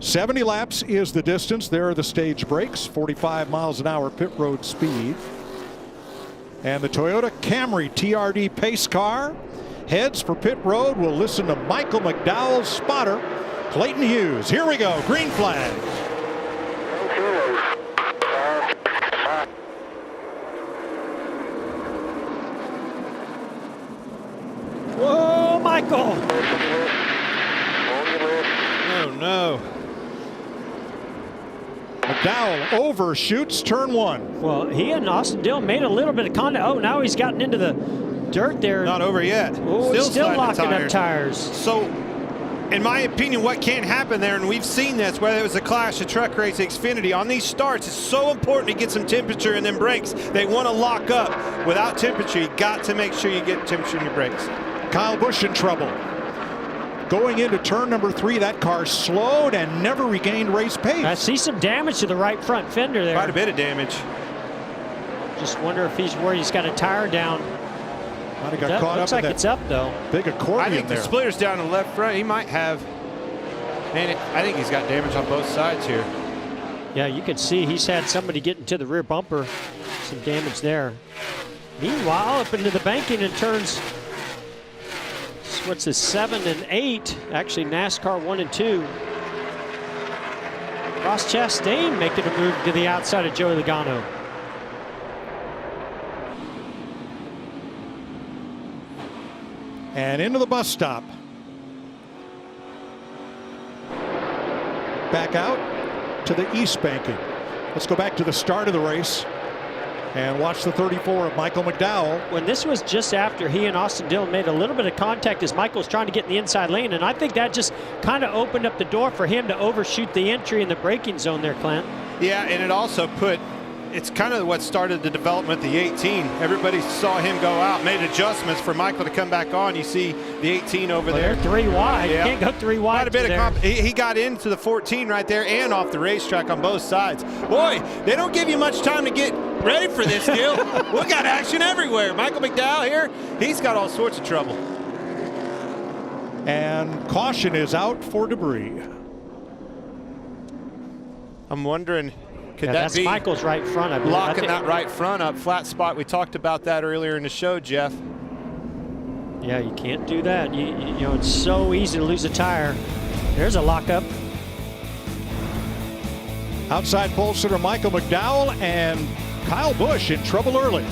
70 laps is the distance. There are the stage brakes, 45 miles an hour pit road speed. And the Toyota Camry TRD pace car heads for pit road. We'll listen to Michael McDowell's spotter, Clayton Hughes. Here we go, green flag. Whoa, Michael. Oh, no. McDowell overshoots turn one. Well, he and Austin Dillon made a little bit of contact. Oh, now he's gotten into the dirt there. Not over yet. Oh, still locking up tires. So, in my opinion, what can happen there, and we've seen this, whether it was a Clash, a truck race, Xfinity, on these starts, it's so important to get some temperature in them brakes. They want to lock up. Without temperature, you got to make sure you get temperature in your brakes. Kyle Busch in trouble. Going into turn number 3, that car slowed and never regained race pace. I see some damage to the right front fender there. Quite a bit of damage. Just wonder if he's worried he's got a tire down. Might have got caught looks up like in it's up though. Big accordion I think there. the splitter's down in the left front. He might have. And I think he's got damage on both sides here. Yeah, you can see he's had somebody get into the rear bumper. Some damage there. Meanwhile, up into the banking and turns. What's this, 7 and 8? Actually, NASCAR 1 and 2. Ross Chastain making a move to the outside of Joey Logano. And into the bus stop. Back out to the east banking. Let's go back to the start of the race and watch the 34 of Michael McDowell. When this was just after he and Austin Dillon made a little bit of contact as Michael's trying to get in the inside lane, and I think that just kind of opened up the door for him to overshoot the entry in the braking zone there, Clint. Yeah, and it also it's kind of what started the development of the 18. Everybody saw him go out, made adjustments for Michael to come back on. You see the 18 over there. They're 3 wide. Yeah. You can't go 3 wide. Quite a bit of he got into the 14 right there and off the racetrack on both sides. Boy, they don't give you much time to get ready for this deal. We got action everywhere. Michael McDowell here, he's got all sorts of trouble. And caution is out for debris. I'm wondering, could that that's be Michael's right front? I believe. locking that right front up, flat spot? We talked about that earlier in the show, Jeff. Yeah, you can't do that. You know, it's so easy to lose a tire. There's a lockup. Outside pole sitter Michael McDowell and Kyle Busch in trouble early.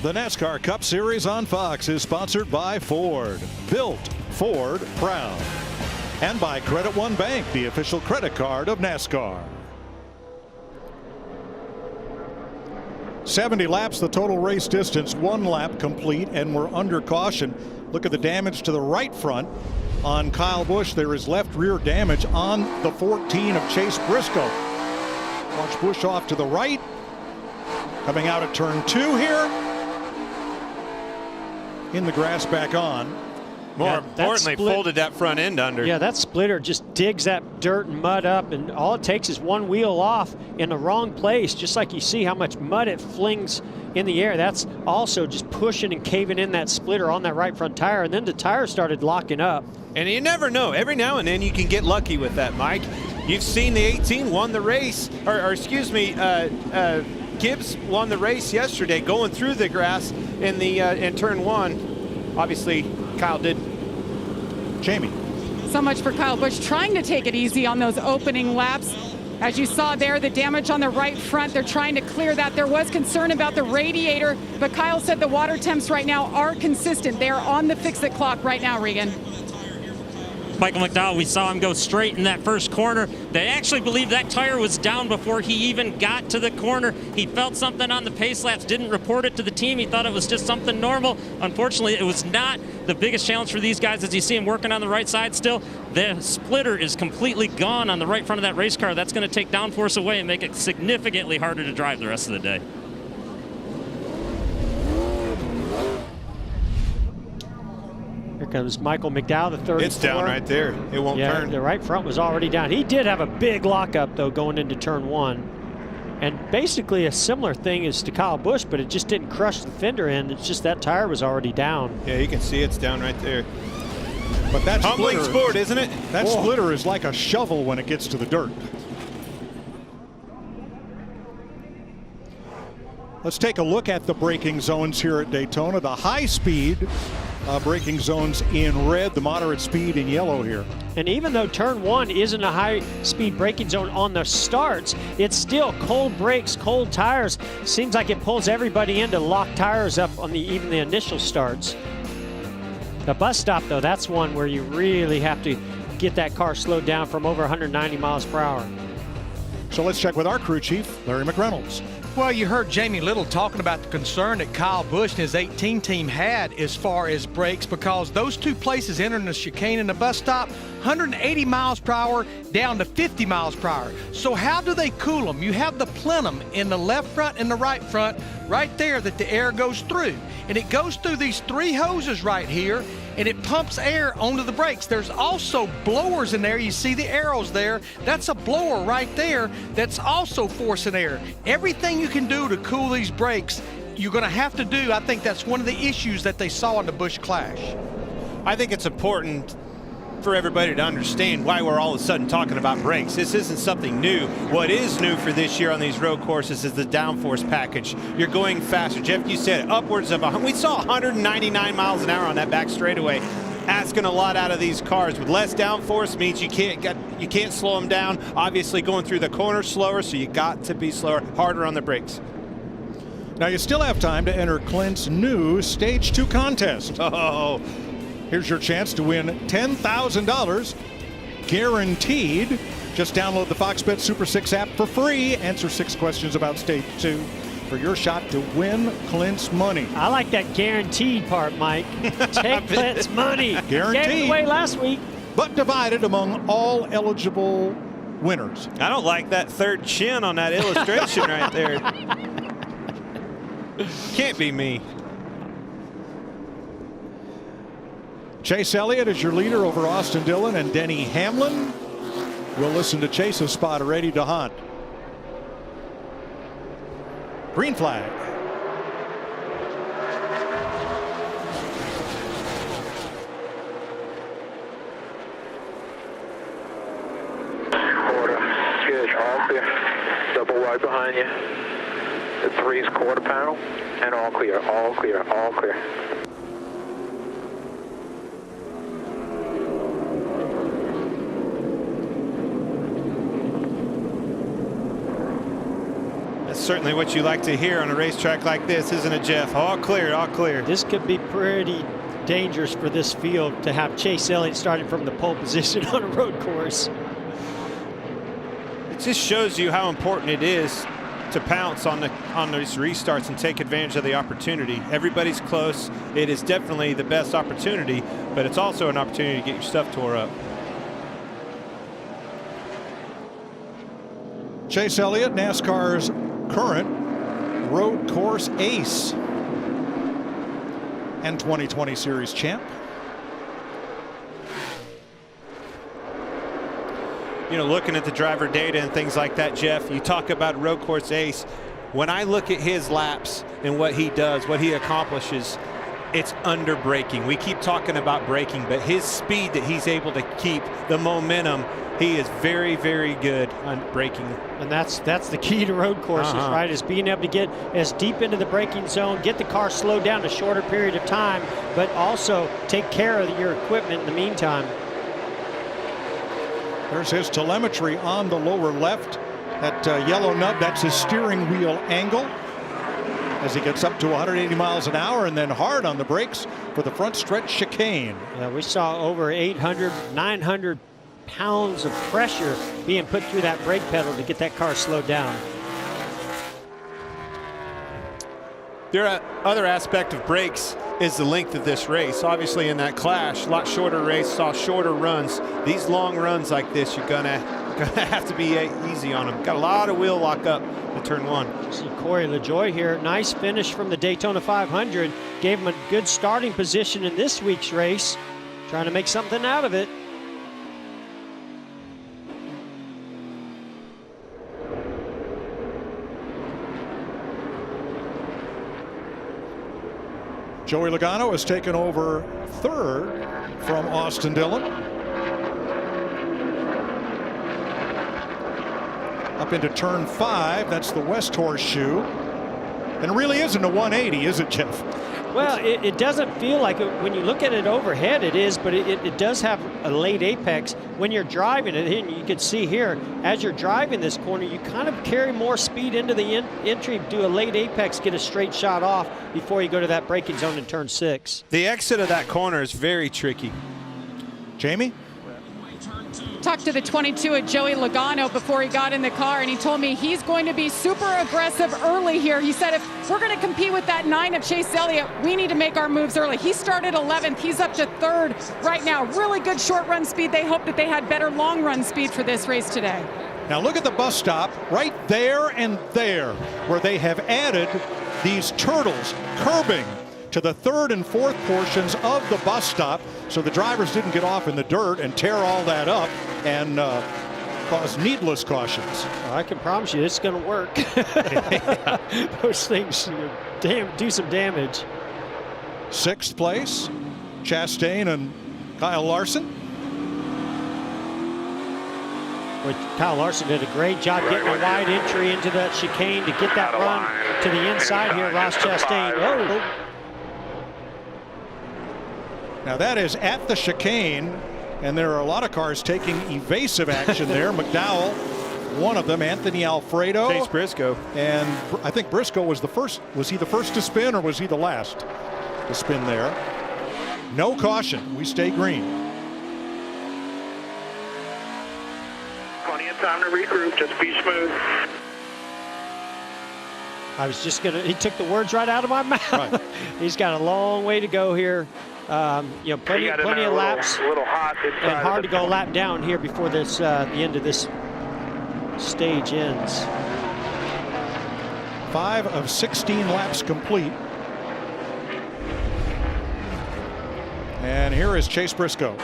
The NASCAR Cup Series on Fox is sponsored by Ford. Built Ford proud. And by Credit One Bank, the official credit card of NASCAR. 70 laps, the total race distance, 1 lap complete, and we're under caution. Look at the damage to the right front on Kyle Busch. There is left rear damage on the 14 of Chase Briscoe. Watch Busch off to the right. Coming out of turn 2 here. In the grass, back on. More importantly, folded that front end under. Yeah, that splitter just digs that dirt and mud up, and all it takes is one wheel off in the wrong place, just like you see how much mud it flings in the air. That's also just pushing and caving in that splitter on that right front tire, and then the tire started locking up. And you never know. Every now and then you can get lucky with that, Mike. You've seen the 18 won the race, or excuse me, Gibbs won the race yesterday going through the grass in the in turn 1. Obviously, Kyle did. Jamie. So much for Kyle Busch trying to take it easy on those opening laps. As you saw there, the damage on the right front, they're trying to clear that. There was concern about the radiator, but Kyle said the water temps right now are consistent. They're on the fix-it clock right now, Regan. Michael Mcdowell, we saw him go straight in that first corner. They actually believed that tire was down before he even got to the corner. He felt something on the pace laps, didn't report it to the team. He thought it was just something normal. Unfortunately, it was not. The biggest challenge for these guys, as you see him working on the right side still, the splitter is completely gone on the right front of that race car. That's going to take downforce away and make it significantly harder to drive the rest of the day. Here comes Michael McDowell, the 34. It's down right there. It won't turn. The right front was already down. He did have a big lockup, though, going into turn 1. And basically a similar thing as to Kyle Busch, but it just didn't crush the fender end. It's just that tire was already down. Yeah, you can see it's down right there. But that humbling splitter, sport, isn't it? That splitter is like a shovel when it gets to the dirt. Let's take a look at the braking zones here at Daytona. The high speed braking zones in red, the moderate speed in yellow here. And even though turn 1 isn't a high-speed braking zone on the starts, it's still cold brakes, cold tires. Seems like it pulls everybody in to lock tires up on even the initial starts. The bus stop, though, that's one where you really have to get that car slowed down from over 190 miles per hour. So let's check with our crew chief, Larry McReynolds. Well, you heard Jamie Little talking about the concern that Kyle Busch and his 18 team had as far as brakes, because those two places entering the chicane and the bus stop, 180 miles per hour down to 50 miles per hour. So how do they cool them? You have the plenum in the left front and the right front right there that the air goes through. And it goes through these 3 hoses right here, and it pumps air onto the brakes. There's also blowers in there. You see the arrows there. That's a blower right there that's also forcing air. Everything you can do to cool these brakes, you're going to have to do. I think that's one of the issues that they saw in the Busch Clash. I think it's important for everybody to understand why we're all of a sudden talking about brakes. This isn't something new. What is new for this year on these road courses is the downforce package. You're going faster. Jeff, you said upwards of, we saw 199 miles an hour on that back straightaway. Asking a lot out of these cars. With less downforce means you can't slow them down. Obviously going through the corner slower, so you got to be slower, harder on the brakes. Now you still have time to enter Clint's new Stage 2 contest. Oh, here's your chance to win $10,000 guaranteed. Just download the Fox Bet Super 6 app for free. Answer 6 questions about Stage 2 for your shot to win Clint's money. I like that guaranteed part, Mike. Take Clint's money. Guaranteed. Gave it away last week. But divided among all eligible winners. I don't like that third chin on that illustration right there. Can't be me. Chase Elliott is your leader over Austin Dillon and Denny Hamlin. We'll listen to Chase's spot ready to hunt. Green flag. Quarter. Good. All clear. Double wide behind you. The 3's quarter panel. And all clear. All clear. All clear. certainly what you like to hear on a racetrack like this, isn't it, Jeff? All clear, all clear. This could be pretty dangerous for this field to have Chase Elliott starting from the pole position on a road course. It just shows you how important it is to pounce on these restarts and take advantage of the opportunity. Everybody's close. It is definitely the best opportunity, but it's also an opportunity to get your stuff tore up. Chase Elliott, NASCAR's current road course ace and 2020 Series champ. You know, looking at the driver data and things like that, Jeff, you talk about road course ace. When I look at his laps and what he does, what he accomplishes, it's under braking. We keep talking about braking, but his speed that he's able to keep, the momentum, he is very, very good on braking. And that's the key to road courses, right? Is being able to get as deep into the braking zone, get the car slowed down a shorter period of time, but also take care of your equipment in the meantime. There's his telemetry on the lower left. That yellow nub, that's his steering wheel angle as he gets up to 180 miles an hour, and then hard on the brakes for the front stretch chicane. Yeah, we saw over 800, 900 pounds of pressure being put through that brake pedal to get that car slowed down. The other aspect of brakes is the length of this race. Obviously in that clash, a lot shorter race, saw shorter runs. These long runs like this, you're gonna have to be easy on them. Got a lot of wheel lock up in turn one. See Corey LaJoie here, nice finish from the Daytona 500. Gave him a good starting position in this week's race. Trying to make something out of it. Joey Logano has taken over third from Austin Dillon. Up into turn 5, that's the West Horseshoe. And it really isn't a 180, is it, Jeff? Well, it doesn't feel like it. When you look at it overhead, it is, but it does have a late apex. When you're driving it, and you can see here, as you're driving this corner, you kind of carry more speed into the entry, do a late apex, get a straight shot off before you go to that braking zone in turn 6. The exit of that corner is very tricky. Jamie? Talked to the 22 at Joey Logano before he got in the car, and he told me he's going to be super aggressive early here. He said if we're going to compete with that 9 of Chase Elliott, we need to make our moves early. He started 11th. He's up to 3rd right now. Really good short run speed. They hoped that they had better long run speed for this race today. Now look at the bus stop right there and there where they have added these turtles curbing to the 3rd and 4th portions of the bus stop, so the drivers didn't get off in the dirt and tear all that up and cause needless cautions. Well, I can promise you it's going to work. Those things do some damage. 6th place, Chastain and Kyle Larson. But Kyle Larson did a great job getting a wide entry into that chicane to get that run to the inside here. Ross Chastain. Oh. Now that is at the chicane, and there are a lot of cars taking evasive action there. Mcdowell, one of them, Anthony Alfredo. Chase Briscoe. And I think Briscoe was the first. Was he the first to spin, or was he the last to spin there? No caution. We stay green. Plenty of time to regroup. Just be smooth. I was just going to, he took the words right out of my mouth. Right. He's got a long way to go here. You know, plenty of laps, a little hot and hard to go a lap down here before this the end of this stage ends. 5 of 16 laps complete. And here is Chase Briscoe.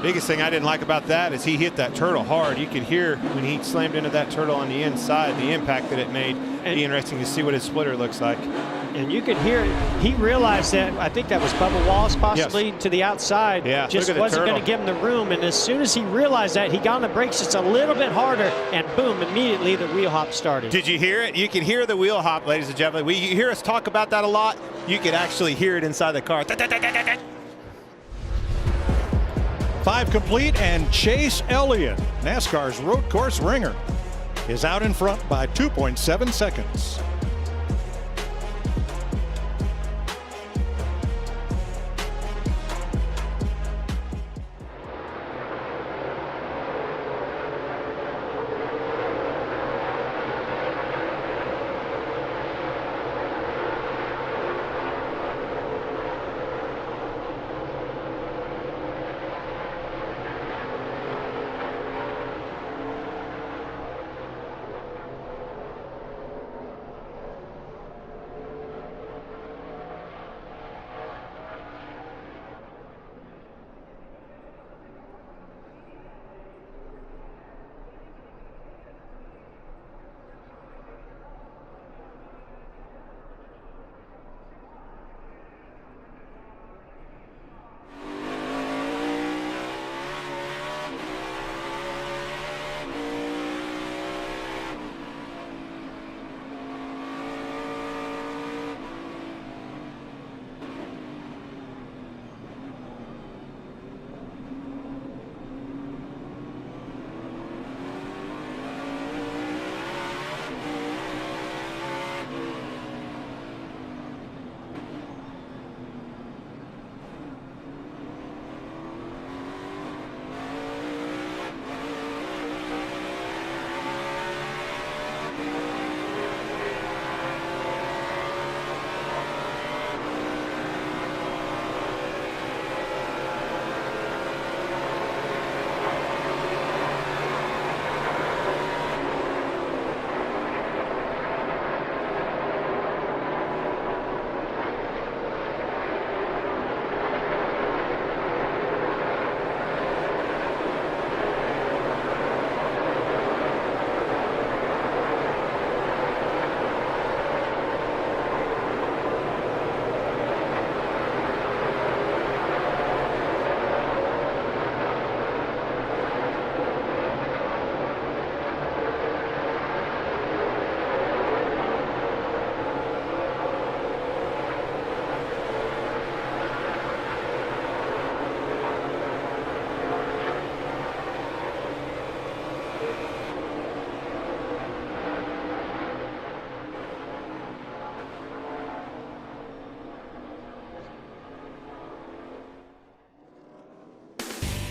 Biggest thing I didn't like about that is he hit that turtle hard. You could hear when he slammed into that turtle on the inside, the impact that it made. It'd be interesting to see what his splitter looks like. And you could hear he realized that, I think that was Bubba Wallace possibly, to the outside. Yeah, just wasn't going to give him the room. And as soon as he realized that, he got on the brakes just a little bit harder, and boom, immediately the wheel hop started. Did you hear it? You can hear the wheel hop, ladies and gentlemen. You hear us talk about that a lot. You can actually hear it inside the car. 5 complete, and Chase Elliott, NASCAR's road course ringer, is out in front by 2.7 seconds.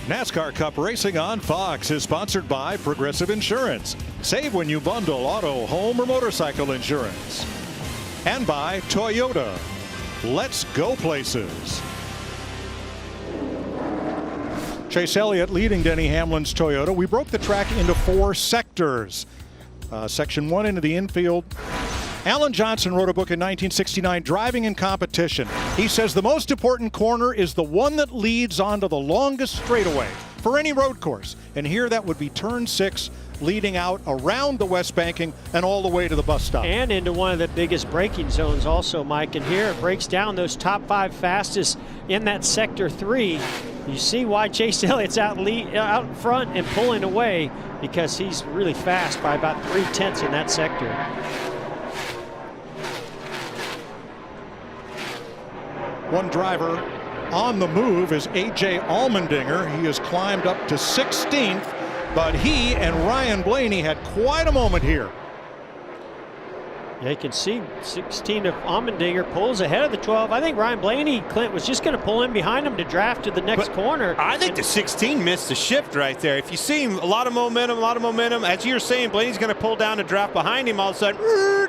NASCAR Cup Racing on Fox is sponsored by Progressive Insurance. Save when you bundle auto, home, or motorcycle insurance. And by Toyota. Let's go places. Chase Elliott leading Denny Hamlin's Toyota. We broke the track into 4 sectors. Section 1 into the infield. Alan Johnson wrote a book in 1969, Driving in Competition. He says the most important corner is the one that leads onto the longest straightaway for any road course. And here that would be turn 6, leading out around the west banking and all the way to the bus stop. And into one of the biggest braking zones also, Mike. And here it breaks down those top 5 fastest in that sector 3. You see why Chase Elliott's out in front and pulling away, because he's really fast by about 3/10 in that sector. One driver on the move is A.J. Allmendinger. He has climbed up to 16th, but he and Ryan Blaney had quite a moment here. Yeah, you can see 16 of Allmendinger pulls ahead of the 12. I think Ryan Blaney, Clint, was just going to pull in behind him to draft to the next corner. I think the 16 missed the shift right there. If you see him, a lot of momentum. As you're saying, Blaney's going to pull down to draft behind him all of a sudden.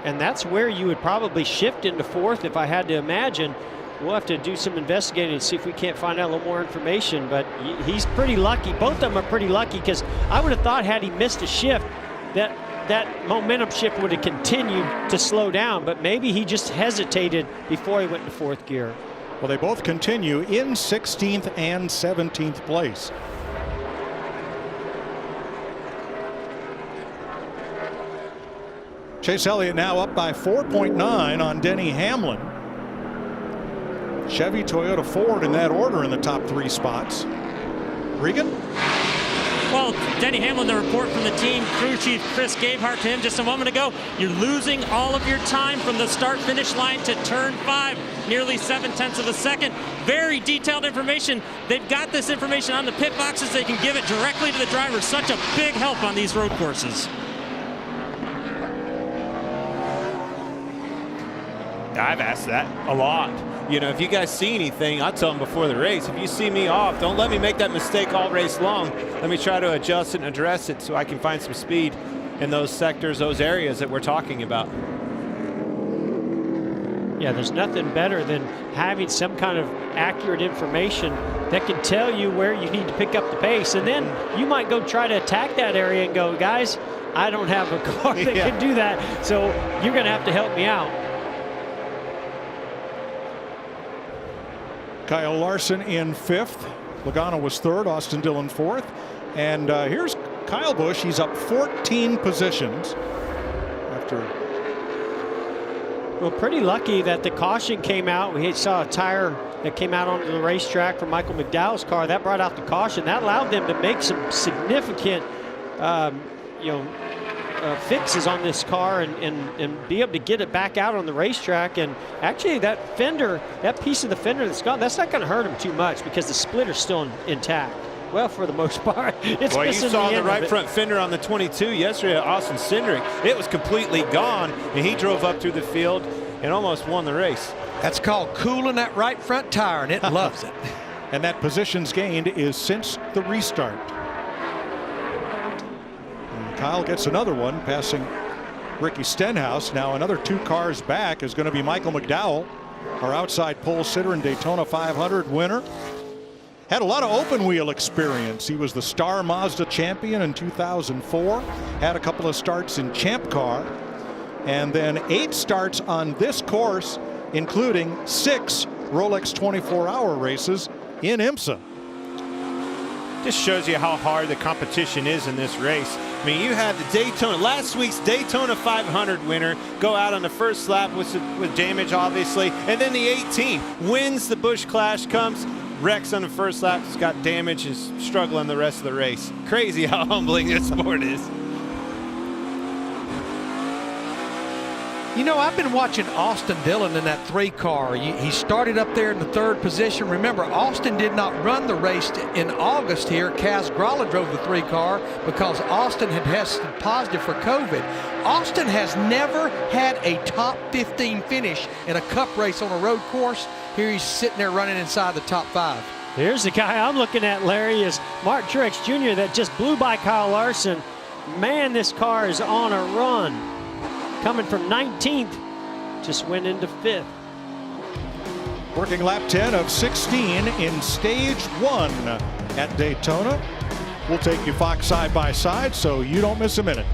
And that's where you would probably shift into 4th if I had to imagine. We'll have to do some investigating and see if we can't find out a little more information. But he's pretty lucky. Both of them are pretty lucky, because I would have thought had he missed a shift that momentum shift would have continued to slow down. But maybe he just hesitated before he went into 4th gear. Well, they both continue in 16th and 17th place. Chase Elliott now up by 4.9 on Denny Hamlin. Chevy, Toyota, Ford in that order in the top 3 spots. Regan? Well, Denny Hamlin, the report from the team crew chief Chris Gabehart to him just a moment ago, you're losing all of your time from the start-finish line to turn 5, nearly 7/10 of a second. Very detailed information. They've got this information on the pit boxes. They can give it directly to the driver. Such a big help on these road courses. I've asked that a lot. You know, if you guys see anything, I'll tell them before the race. If you see me off, don't let me make that mistake all race long. Let me try to adjust it and address it so I can find some speed in those sectors, those areas that we're talking about. Yeah, there's nothing better than having some kind of accurate information that can tell you where you need to pick up the pace. And then you might go try to attack that area and go, guys, I don't have a car that can do that, so you're going to have to help me out. Kyle Larson in 5th. Logano was 3rd. Austin Dillon 4th. And here's Kyle Busch. He's up 14 positions after. Well, pretty lucky that the caution came out. We saw a tire that came out onto the racetrack from Michael McDowell's car. That brought out the caution. That allowed them to make some significant, fixes on this car and be able to get it back out on the racetrack. And actually that fender, that piece of the fender that's gone, that's not going to hurt him too much because the splitter's still intact. Well, for the most part. It's well, you saw the right front fender on the 22 yesterday at Austin Cindric. It was completely gone, and he drove up through the field and almost won the race. That's called cooling that right front tire, and it loves it. And that positions gained is since the restart. Kyle gets another one, passing Ricky Stenhouse. Now another 2 cars back is going to be Michael McDowell, our outside pole sitter and Daytona 500 winner. Had a lot of open wheel experience. He was the Star Mazda champion in 2004. Had a couple of starts in Champ Car. And then 8 starts on this course, including 6 Rolex 24-hour races in IMSA. Just shows you how hard the competition is in this race. I mean, you had the Daytona, last week's Daytona 500 winner go out on the first lap with damage, obviously, and then the 18 wins the Busch Clash, comes, wrecks on the first lap, has got damage, is struggling the rest of the race. Crazy how humbling this sport is. You know, I've been watching Austin Dillon in that 3 car. He started up there in the 3rd position. Remember, Austin did not run the race in August here. Kaz Gralla drove the 3 car because Austin had tested positive for COVID. Austin has never had a top 15 finish in a cup race on a road course. Here he's sitting there running inside the top 5. Here's the guy I'm looking at, Larry, is Mark Truex Jr. that just blew by Kyle Larson. Man, this car is on a run. Coming from 19th, just went into 5th. Working lap 10 of 16 in stage 1 at Daytona. We'll take you Fox side by side so you don't miss a minute.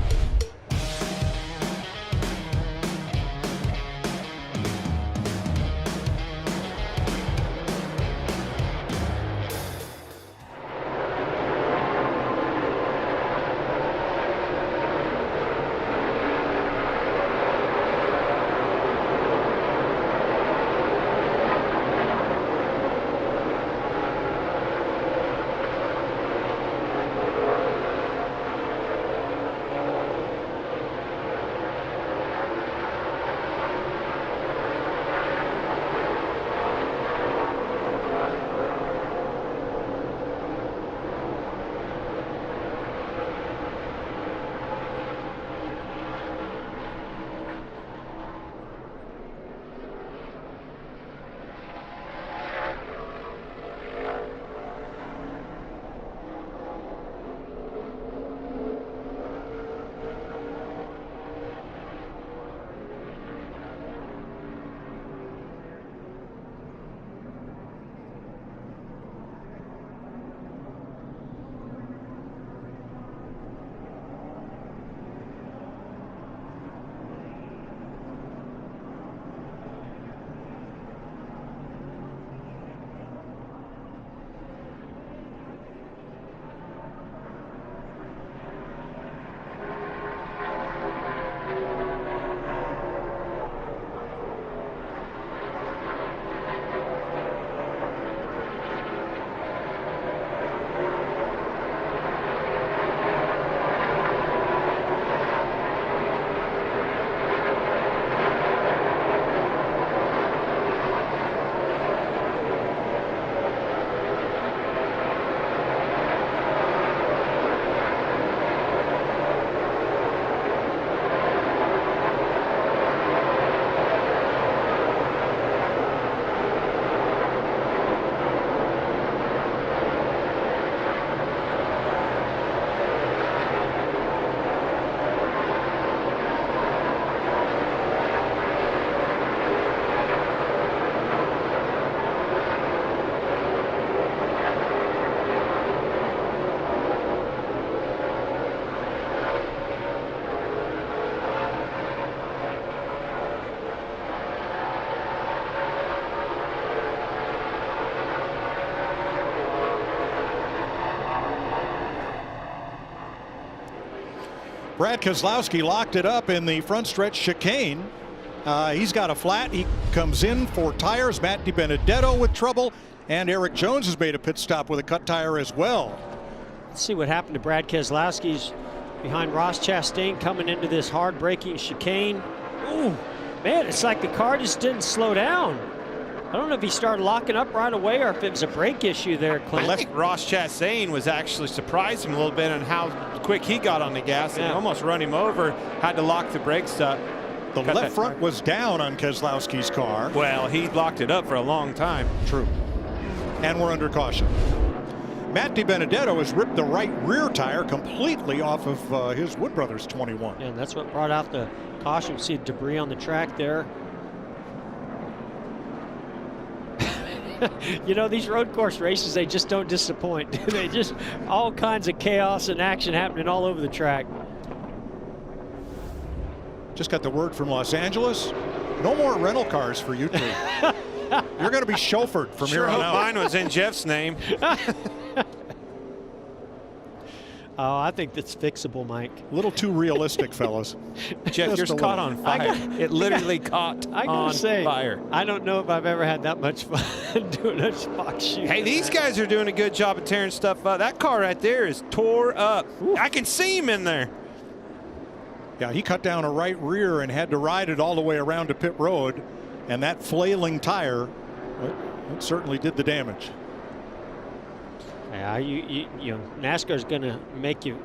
Brad Keselowski locked it up in the front stretch chicane. He's got a flat. He comes in for tires. Matt DiBenedetto with trouble. And Eric Jones has made a pit stop with a cut tire as well. Let's see what happened to Brad Keselowski's behind Ross Chastain coming into this hard braking chicane. Ooh, man, it's like the car just didn't slow down. I don't know if he started locking up right away or if it was a brake issue there, Clint. I think Ross Chastain was actually surprised him a little bit on how quick he got on the gas and almost run him over. Had to lock the brakes up. The left front was down on Keselowski's car. Well, he locked it up for a long time. True. And we're under caution. Matt DiBenedetto has ripped the right rear tire completely off of his Wood Brothers 21. And that's what brought out the caution. See debris on the track there. You know, these road course races, they just don't disappoint. They just, all kinds of chaos and action happening all over the track. Just got the word from Los Angeles. No more rental cars for you two. You're going to be chauffeured from here on out. Mine was in Jeff's name. Oh, I think that's fixable, Mike. A little too realistic, fellas. Jeff, yours caught on fire. It literally caught on fire. I don't know if I've ever had that much fun doing a box shoot. Hey, these guys are doing a good job of tearing stuff up. That car right there is tore up. Ooh. I can see him in there. Yeah, he cut down a right rear and had to ride it all the way around to pit road. And that flailing tire, it certainly did the damage. Yeah, you know, NASCAR's going to make you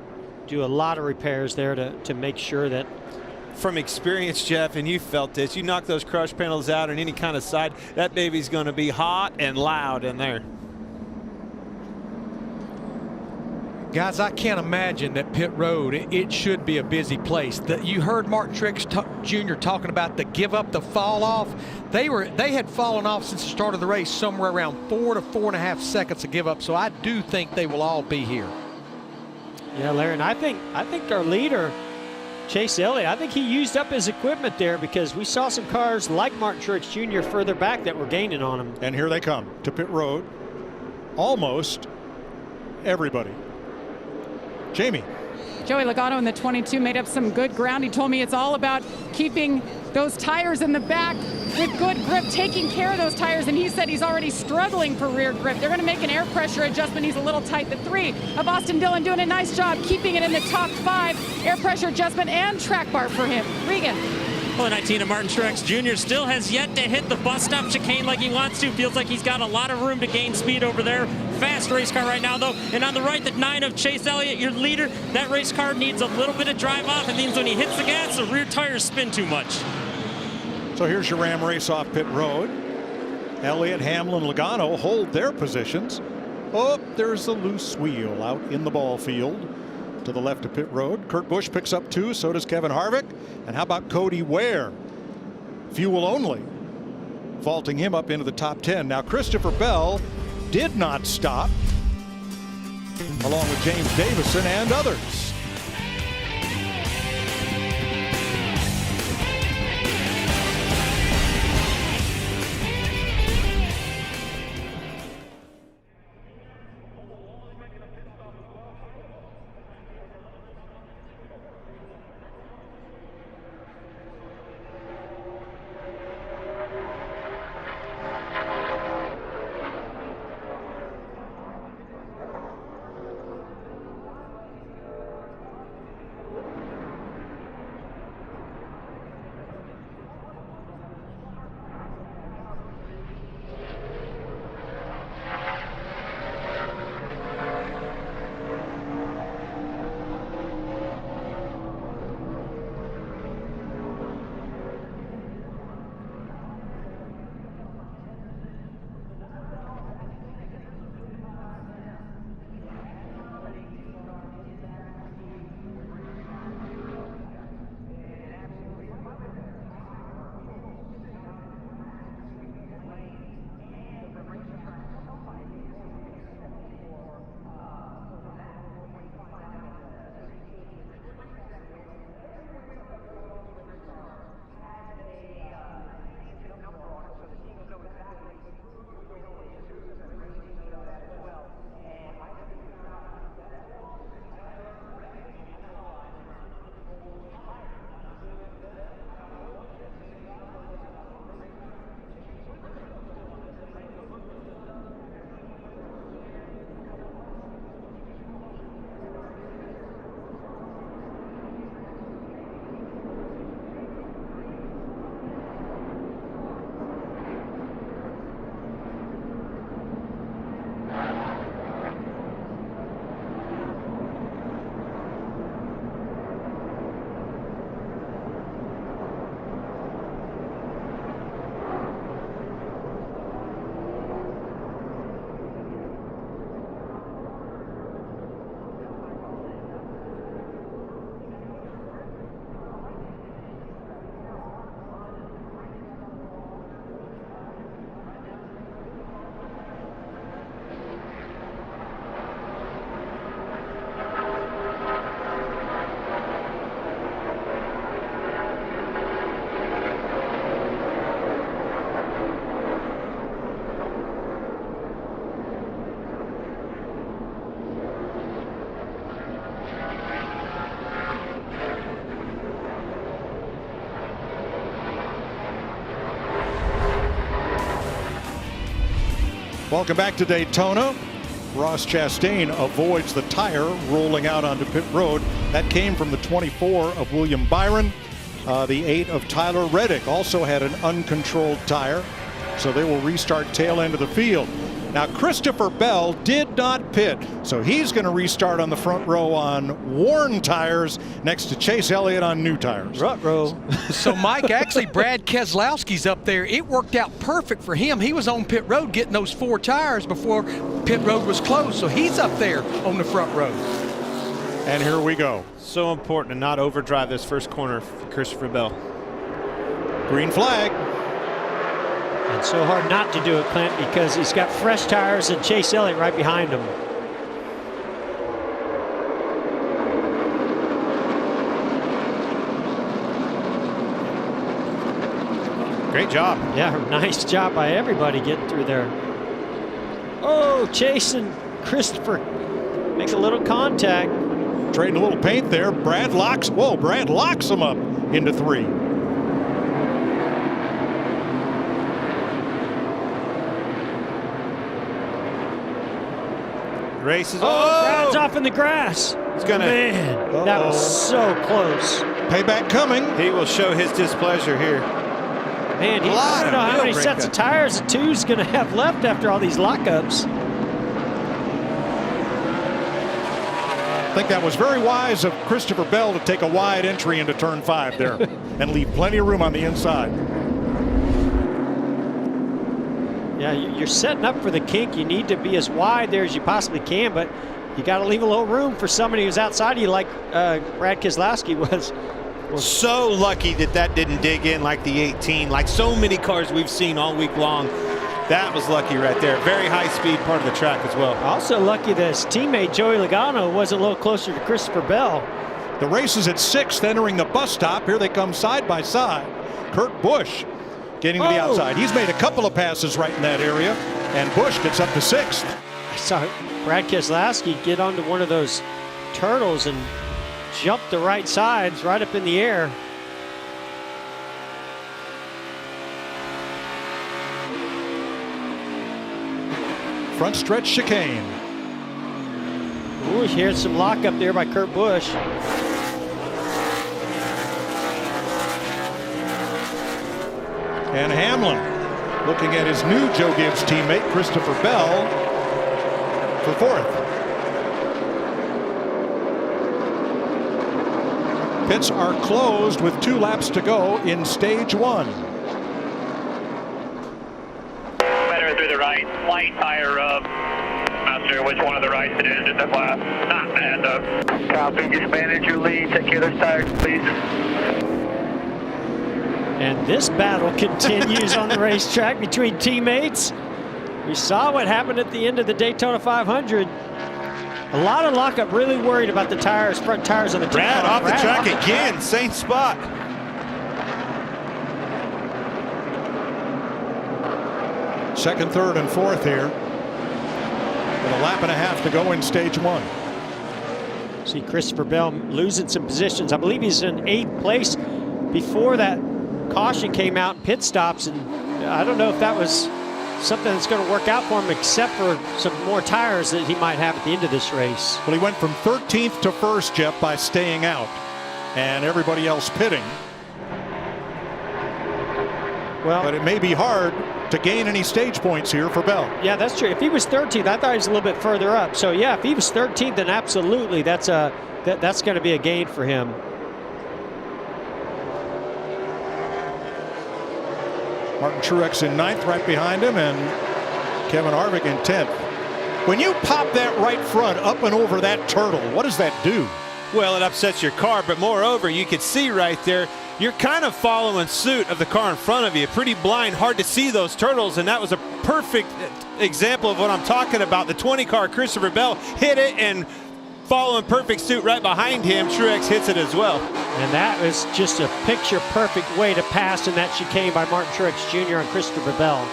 do a lot of repairs there to make sure that. From experience, Jeff, and you felt this, you knock those crush panels out on any kind of side, that baby's going to be hot and loud in there. Guys, I can't imagine that pit road, it should be a busy place. You heard Martin Truex Jr. talking about the give up, the fall off. They had fallen off since the start of the race, somewhere around 4 to 4.5 seconds to give up. So I do think they will all be here. Yeah, Larry, and I think our leader, Chase Elliott, I think he used up his equipment there because we saw some cars like Martin Truex Jr. further back that were gaining on him. And here they come to pit road. Almost everybody. Jamie. Joey Logano in the 22 made up some good ground. He told me it's all about keeping those tires in the back with good grip, taking care of those tires, and he said he's already struggling for rear grip. They're going to make an air pressure adjustment. He's a little tight. The 3 of Austin Dillon doing a nice job keeping it in the top 5. Air pressure adjustment and track bar for him. Regan. Well, 19 of Martin Truex Jr. still has yet to hit the bus stop chicane like he wants to. Feels like he's got a lot of room to gain speed over there. Fast race car right now, though. And on the right, the 9 of Chase Elliott, your leader. That race car needs a little bit of drive off. It means when he hits the gas, the rear tires spin too much. So here's your Ram race off pit road. Elliott, Hamlin, Logano hold their positions. Oh, there's a loose wheel out in the ball field. To the left of pit road. Kurt Busch picks up 2, so does Kevin Harvick. And how about Cody Ware? Fuel only, vaulting him up into the top 10. Now Christopher Bell did not stop, along with James Davison and others. Welcome back to Daytona. Ross Chastain avoids the tire rolling out onto pit road. That came from the 24 of William Byron. The 8 of Tyler Reddick also had an uncontrolled tire, so they will restart tail end of the field. Now Christopher Bell did not pit, so he's going to restart on the front row on worn tires next to Chase Elliott on new tires. Front row. So Mike, actually Brad Keselowski's up there. It worked out perfect for him. He was on pit road getting those 4 tires before pit road was closed, so he's up there on the front row. And here we go. So important to not overdrive this first corner for Christopher Bell. Green flag. And so hard not to do it, Clint, because he's got fresh tires and Chase Elliott right behind him. Great job. Yeah, nice job by everybody getting through there. Oh, Chase and Christopher make a little contact. Trading a little paint there. Brad locks him up into 3. Race is Brad's off in the grass. He's gonna. Man, that was so close. Payback coming. He will show his displeasure here. Man, I don't know how many sets of tires the 2's going to have left after all these lockups. I think that was very wise of Christopher Bell to take a wide entry into turn 5 there and leave plenty of room on the inside. Yeah, you're setting up for the kink. You need to be as wide there as you possibly can, but you got to leave a little room for somebody who's outside of you like Brad Keselowski was. So lucky that didn't dig in like the 18, like so many cars we've seen all week long. That was lucky right there. Very high speed part of the track as well. Also lucky that his teammate Joey Logano was a little closer to Christopher Bell. The race is at 6th, entering the bus stop. Here they come side by side. Kurt Busch getting to the outside. He's made a couple of passes right in that area, and Busch gets up to 6th. I saw Brad Keselowski get onto one of those turtles and jump the right sides right up in the air. Front stretch chicane. Ooh, here's some lockup there by Kurt Busch. And Hamlin looking at his new Joe Gibbs teammate, Christopher Bell, for 4th. Pits are closed with 2 laps to go in stage 1. Better through the right, light tire rub. Not sure which one of the rights it is in the class. Not bad though. Copy, just manage your lead. Take care of those tires, please. And this battle continues on the racetrack between teammates. We saw what happened at the end of the Daytona 500. A lot of lockup, really worried about the tires, front tires on the Brad off the track again, same spot. Second, third, and 4th here. With a lap and a half to go in stage 1. See Christopher Bell losing some positions. I believe he's in 8th place before that caution came out in pit stops, and I don't know if that was something that's going to work out for him, except for some more tires that he might have at the end of this race. Well, he went from 13th to 1st, Jeff, by staying out, and everybody else pitting. Well, but it may be hard to gain any stage points here for Bell. Yeah, that's true. If he was 13th, I thought he was a little bit further up. So yeah, if he was 13th, then absolutely, that's going to be a gain for him. Martin Truex in 9th, right behind him, and Kevin Harvick in 10th. When you pop that right front up and over that turtle, what does that do? Well, it upsets your car, but moreover, you can see right there, you're kind of following suit of the car in front of you. Pretty blind, hard to see those turtles, and that was a perfect example of what I'm talking about. The 20 car, Christopher Bell, hit it, and following perfect suit right behind him, Truex hits it as well. And that was just a picture-perfect way to pass in that chicane by Martin Truex Jr. on Christopher Bell.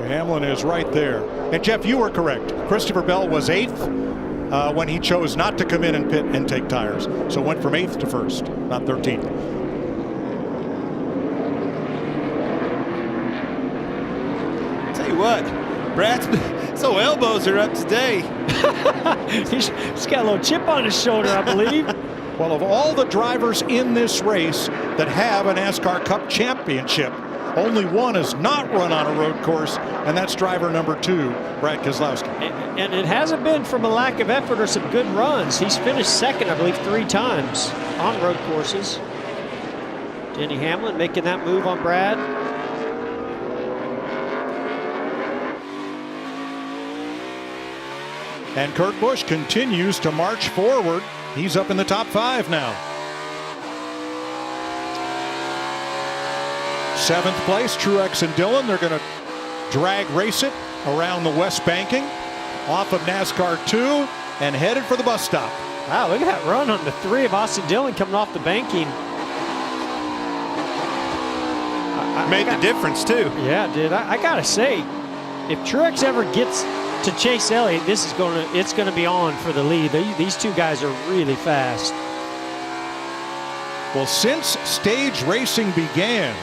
Hamlin is right there. And Jeff, you were correct. Christopher Bell was 8th. when he chose not to come in and pit and take tires. So went from 8th to 1st, not 13th. Tell you what, Brad's so elbows are up today. He's got a little chip on his shoulder, I believe. Well, of all the drivers in this race that have a NASCAR Cup championship, only one has not run on a road course, and that's driver number 2, Brad Keselowski. And it hasn't been from a lack of effort or some good runs. He's finished second, I believe, 3 times on road courses. Denny Hamlin making that move on Brad. And Kurt Busch continues to march forward. He's up in the top 5 now. 7th place, Truex and Dillon. They're going to drag race it around the west banking, off of NASCAR 2, and headed for the bus stop. Wow, look at that run on the 3 of Austin Dillon coming off the banking. Made the difference too. Yeah, it did. I gotta say, if Truex ever gets to chase Elliott, it's gonna be on for the lead. These 2 guys are really fast. Well, since stage racing began,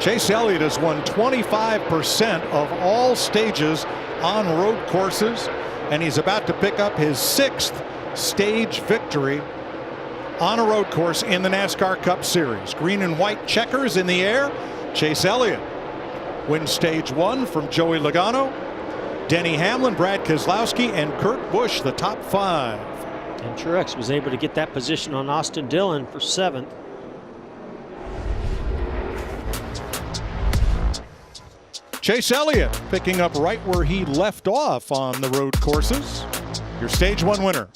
Chase Elliott has won 25% of all stages on road courses, and he's about to pick up his 6th stage victory on a road course in the NASCAR Cup Series. Green and white checkers in the air. Chase Elliott wins stage 1 from Joey Logano. Denny Hamlin, Brad Keselowski, and Kurt Busch, the top 5. And Truex was able to get that position on Austin Dillon for 7th. Chase Elliott picking up right where he left off on the road courses. Your stage 1 winner.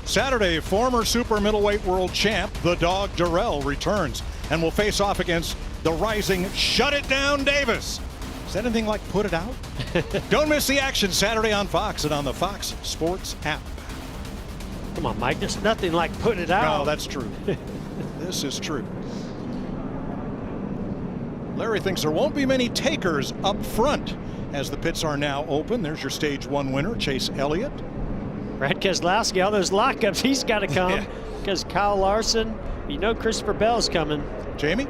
Saturday, former super middleweight world champ, the Dog Durrell, returns and will face off against the rising Shut It Down Davis. Is that anything like Put It Out? Don't miss the action Saturday on Fox and on the Fox Sports app. Come on, Mike. There's nothing like Put It Out. No, that's true. This is true. Larry thinks there won't be many takers up front as the pits are now open. There's your stage 1 winner, Chase Elliott. Brad Keselowski, all those lockups, he's got to come because Kyle Larson, you know Christopher Bell's coming. Jamie?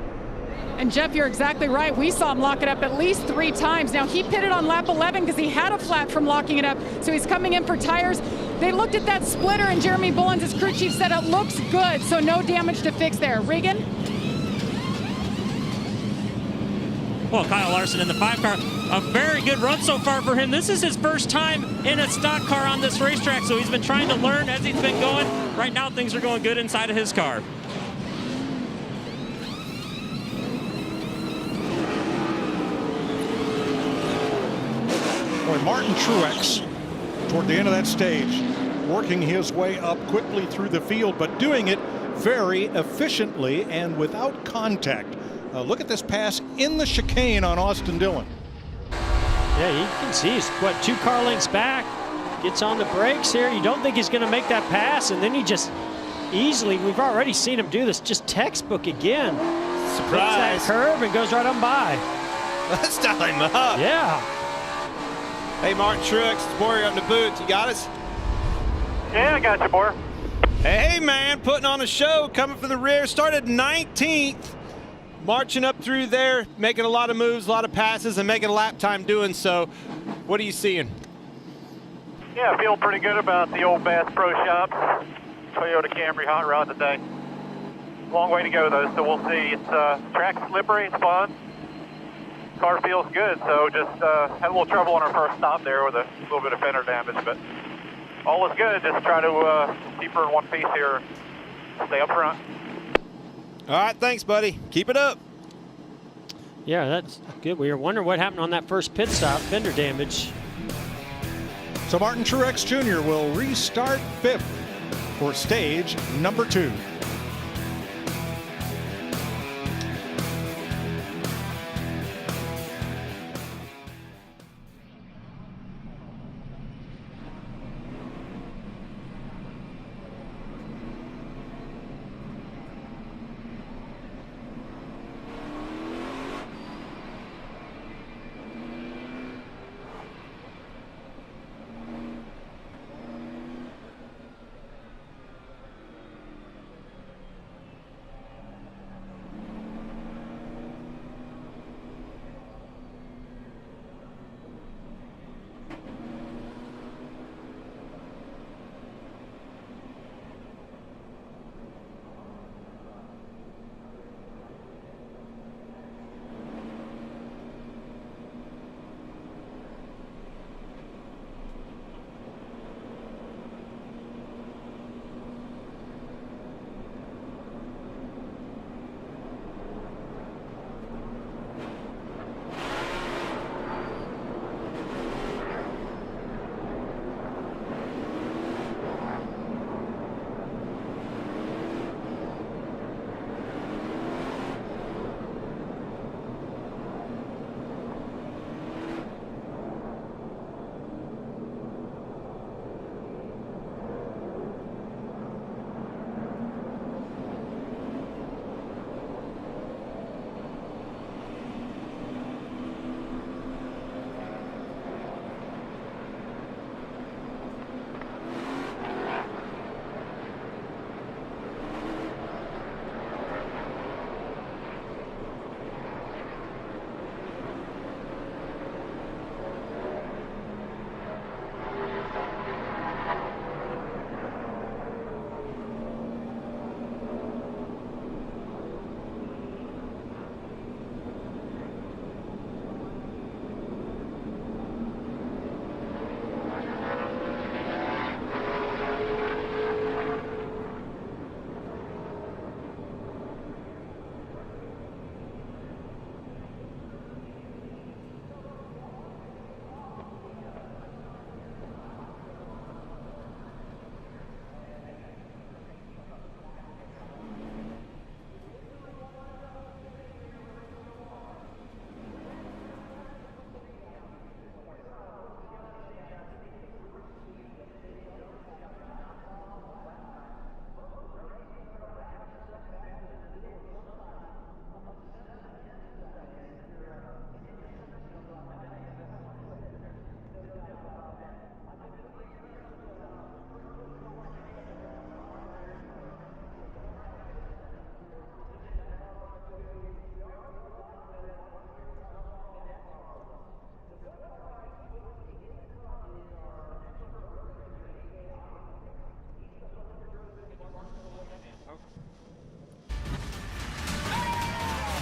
And Jeff, you're exactly right. We saw him lock it up at least 3 times. Now, he pitted on lap 11 because he had a flat from locking it up. So he's coming in for tires. They looked at that splitter, and Jeremy Bullins, his crew chief, said it looks good. So no damage to fix there. Regan? Well, Kyle Larson in the 5 car, a very good run so far for him. This is his first time in a stock car on this racetrack, so he's been trying to learn as he's been going. Right now, things are going good inside of his car. Boy, Martin Truex, toward the end of that stage, working his way up quickly through the field, but doing it very efficiently and without contact. Look at this pass in the chicane on Austin Dillon. Yeah, you can see he's, 2 car lengths back. Gets on the brakes here. You don't think he's going to make that pass, and then he just easily, we've already seen him do this, just textbook again. Surprise. Hits that curve and goes right on by. Let's dial him up. Yeah. Hey, Martin Truex, it's Boyer up in the booth. You got us? Yeah, I got you, Boyer. Hey, man, putting on a show, coming from the rear. Started 19th, marching up through there, making a lot of moves, a lot of passes, and making a lap time doing so. What are you seeing? Yeah, I feel pretty good about the old Bass Pro Shops Toyota Camry hot rod today. Long way to go, though, so we'll see. It's track's slippery, it's fun. Car feels good, so just had a little trouble on our first stop there with a little bit of fender damage, but all is good. Just try to keep her in one piece here, stay up front. All right, thanks, buddy. Keep it up. Yeah, that's good. We were wondering what happened on that first pit stop, fender damage. So Martin Truex Jr. will restart 5th for stage number 2.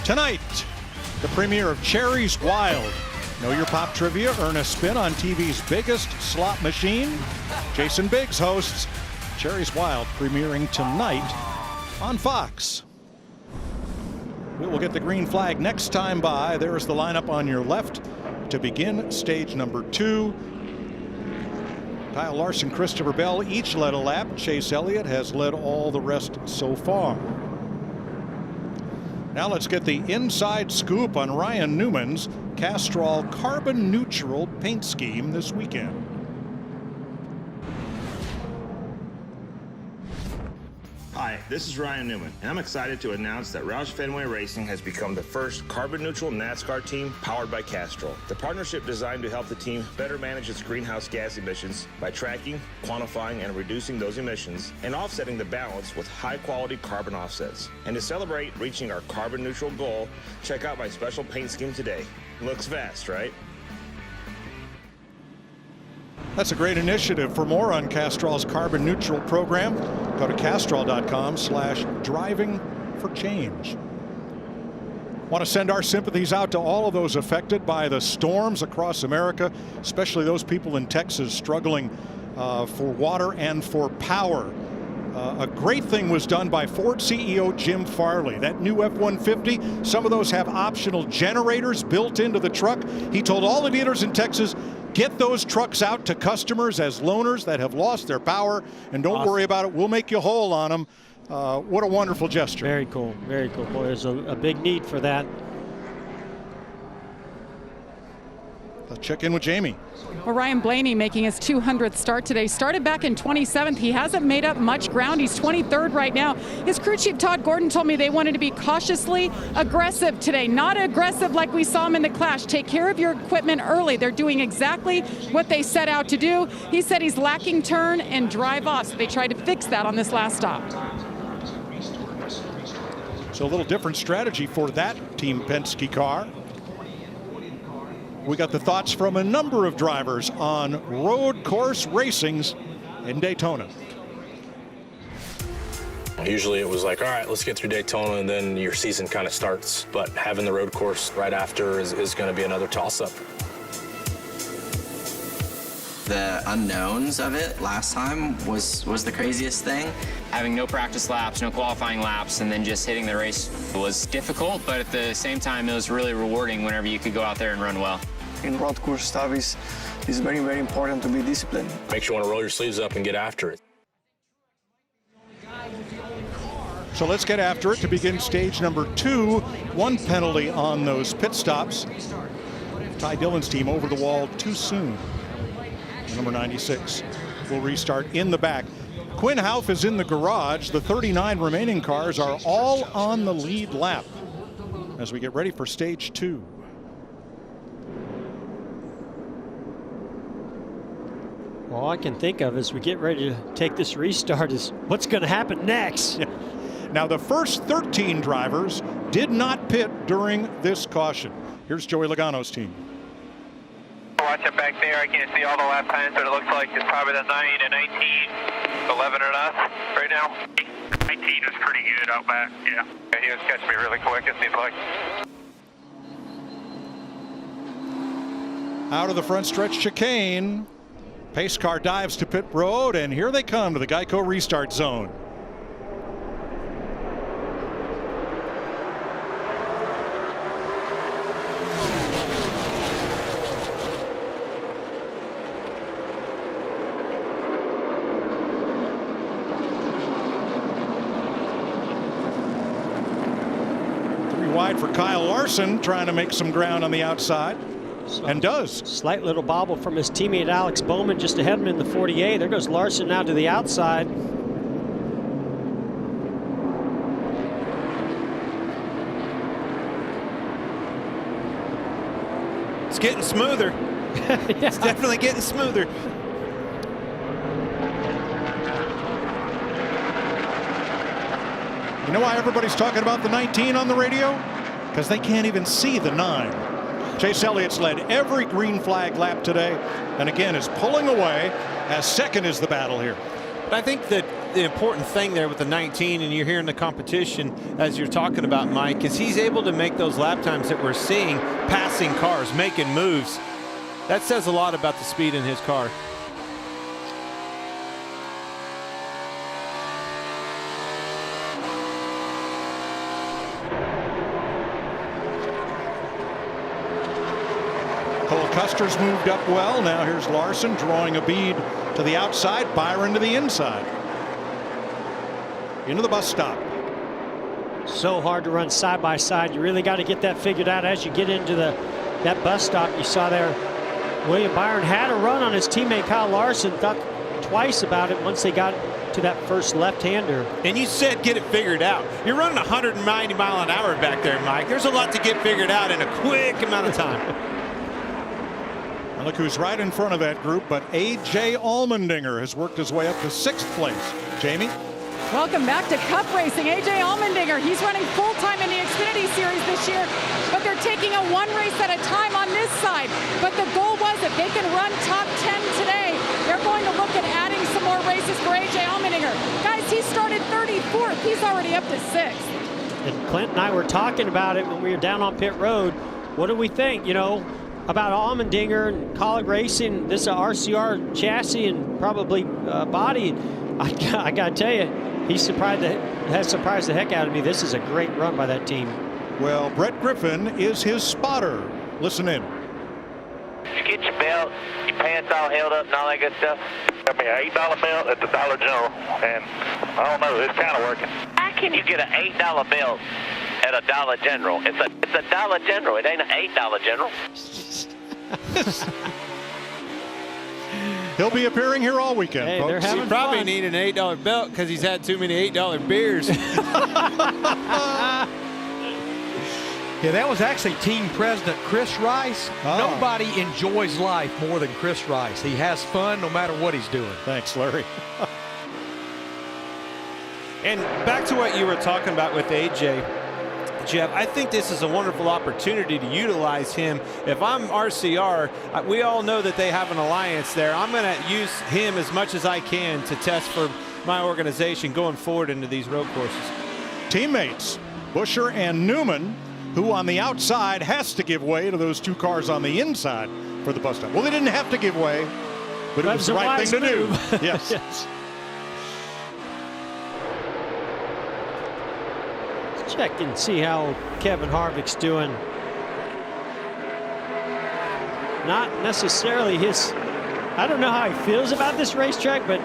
Tonight, the premiere of Cherry's Wild. Know your pop trivia, earn a spin on TV's biggest slot machine. Jason Biggs hosts Cherry's Wild, premiering tonight on Fox. We will get the green flag next time by. There's the lineup on your left to begin stage number 2. Kyle Larson, Christopher Bell each led a lap. Chase Elliott has led all the rest so far. Now let's get the inside scoop on Ryan Newman's Castrol carbon neutral paint scheme this weekend. Hi, this is Ryan Newman, and I'm excited to announce that Roush Fenway Racing has become the first carbon-neutral NASCAR team powered by Castrol. The partnership designed to help the team better manage its greenhouse gas emissions by tracking, quantifying, and reducing those emissions, and offsetting the balance with high-quality carbon offsets. And to celebrate reaching our carbon-neutral goal, check out my special paint scheme today. Looks fast, right? That's a great initiative. For more on Castrol's carbon neutral program, go to castrol.com/driving-for-change. Want to send our sympathies out to all of those affected by the storms across America, especially those people in Texas struggling for water and for power. A great thing was done by Ford CEO Jim Farley. That new F-150, some of those have optional generators built into the truck. He told all the dealers in Texas, get those trucks out to customers as loaners that have lost their power, and don't worry about it. We'll make you whole on them. What a wonderful gesture. Very cool. Very cool. Boy, there's a big need for that. Let's check in with Jamie. Well, Ryan Blaney making his 200th start today. Started back in 27th. He hasn't made up much ground. He's 23rd right now. His crew chief Todd Gordon told me they wanted to be cautiously aggressive today. Not aggressive like we saw him in the Clash. Take care of your equipment early. They're doing exactly what they set out to do. He said he's lacking turn and drive off, so they tried to fix that on this last stop. So a little different strategy for that Team Penske car. We got the thoughts from a number of drivers on road course racings in Daytona. Usually it was like, all right, let's get through Daytona and then your season kind of starts. But having the road course right after is going to be another toss-up. The unknowns of it last time was the craziest thing. Having no practice laps, no qualifying laps, and then just hitting the race was difficult, but at the same time, it was really rewarding whenever you could go out there and run well. In road course stuff is very, very important to be disciplined. Makes you want to roll your sleeves up and get after it. So let's get after it to begin stage number 2. One penalty on those pit stops. Ty Dillon's team over the wall too soon. Number 96 will restart in the back. Quinn Houff is in the garage. The 39 remaining cars are all on the lead lap as we get ready for stage 2. All I can think of as we get ready to take this restart is what's going to happen next. Yeah. Now, the first 13 drivers did not pit during this caution. Here's Joey Logano's team. Watching back there, I can't see all the lap times, but it looks like it's probably the 9 and 19, 11 or us right now. 19 is pretty good out back, yeah. He was catching me really quick, it seems like. Out of the front stretch chicane. Pace car dives to pit road, and here they come to the Geico restart zone. Wide for Kyle Larson, trying to make some ground on the outside, and does. Slight little bobble from his teammate Alex Bowman just ahead of him in the 48. There goes Larson now to the outside. It's getting smoother. Yeah. It's definitely getting smoother. You know why everybody's talking about the 19 on the radio? Because they can't even see the 9. Chase Elliott's led every green flag lap today, and again is pulling away as second is the battle here. But I think that the important thing there with the 19, and you're hearing the competition as you're talking about, Mike, is he's able to make those lap times that we're seeing, passing cars, making moves. That says a lot about the speed in his car. Cole Custer's moved up well. Now here's Larson drawing a bead to the outside, Byron to the inside. Into the bus stop. So hard to run side by side. You really got to get that figured out as you get into that bus stop. You saw there William Byron had a run on his teammate Kyle Larson. Thought twice about it once they got to that first left-hander. And you said get it figured out. You're running 190 mile an hour back there, Mike. There's a lot to get figured out in a quick amount of time. Look who's right in front of that group, but A.J. Allmendinger has worked his way up to 6th place. Jamie? Welcome back to Cup Racing. A.J. Allmendinger, he's running full-time in the Xfinity Series this year, but they're taking a one race at a time on this side. But the goal was if they can run top 10 today, they're going to look at adding some more races for A.J. Allmendinger. Guys, he started 34th. He's already up to 6th. And Clint and I were talking about it when we were down on pit road. What do we think, you know, about Allmendinger and Colleague Racing, this RCR chassis and probably body? I got to tell you, has surprised the heck out of me. This is a great run by that team. Well, Brett Griffin is his spotter. Listen in. You get your belt, your pants all held up and all that good stuff. Got me an $8 belt at the Dollar General, and I don't know, it's kind of working. How can you get an $8 belt at a Dollar General? It's a Dollar General. It ain't an $8 General. He'll be appearing here all weekend, hey, folks. He probably need an $8 belt because he's had too many $8 beers. Yeah, that was actually team president Chris Rice. Nobody enjoys life more than Chris Rice. He has fun no matter what he's doing. Thanks, Larry. And back to what you were talking about with AJ, Jeff, I think this is a wonderful opportunity to utilize him. If I'm RCR, we all know that they have an alliance there. I'm going to use him as much as I can to test for my organization going forward into these road courses. Teammates, Buescher and Newman, who on the outside has to give way to those two cars on the inside for the bus stop. Well, they didn't have to give way, but it was the right thing to do. Yes. Yes. Check and see how Kevin Harvick's doing. Not necessarily I don't know how he feels about this racetrack, but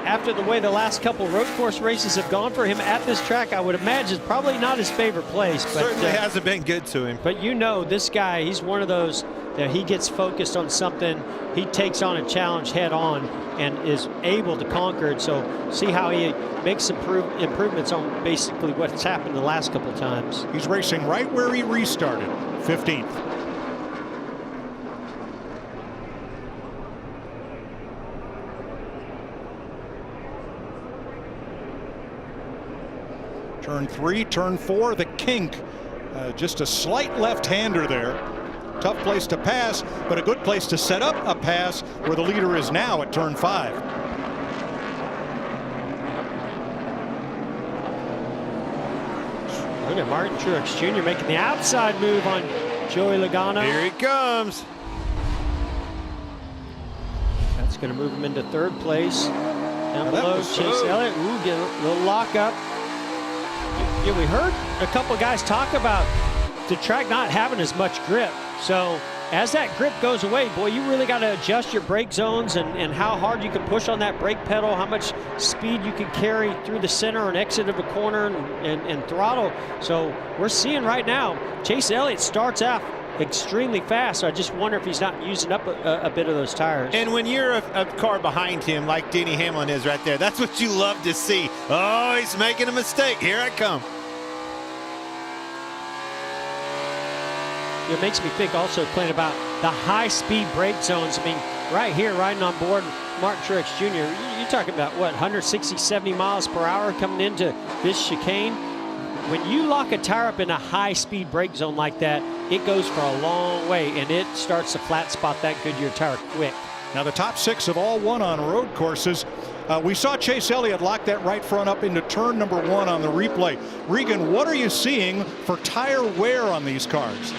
after the way the last couple road course races have gone for him at this track, I would imagine it's probably not his favorite place. But, certainly hasn't been good to him. But you know, this guy, he's one of those that he gets focused on something, he takes on a challenge head on and is able to conquer it. So see how he makes improvements on basically what's happened the last couple of times. He's racing right where he restarted, 15th. Turn 3, turn 4, the kink. Just a slight left-hander there. Tough place to pass, but a good place to set up a pass where the leader is now at turn 5. Look at Martin Truex Jr. making the outside move on Joey Logano. Here he comes. That's going to move him into 3rd place. Down below, Chase Elliott. Ooh, get a little lockup. Yeah, we heard a couple guys talk about the track not having as much grip. So as that grip goes away, boy, you really got to adjust your brake zones and how hard you can push on that brake pedal, how much speed you can carry through the center and exit of a corner and throttle. So we're seeing right now, Chase Elliott starts out extremely fast. So I just wonder if he's not using up a bit of those tires. And when you're a car behind him like Denny Hamlin is right there, that's what you love to see. Oh, he's making a mistake. Here I come. It makes me think also, Clint, about the high-speed brake zones. I mean, right here, riding on board Martin Truex Jr., you're talking about, what, 160, 70 miles per hour coming into this chicane? When you lock a tire up in a high-speed brake zone like that, it goes for a long way, and it starts to flat spot that Goodyear tire quick. Now, the top 6 have all won on road courses. We saw Chase Elliott lock that right front up into turn number 1 on the replay. Regan, what are you seeing for tire wear on these cars?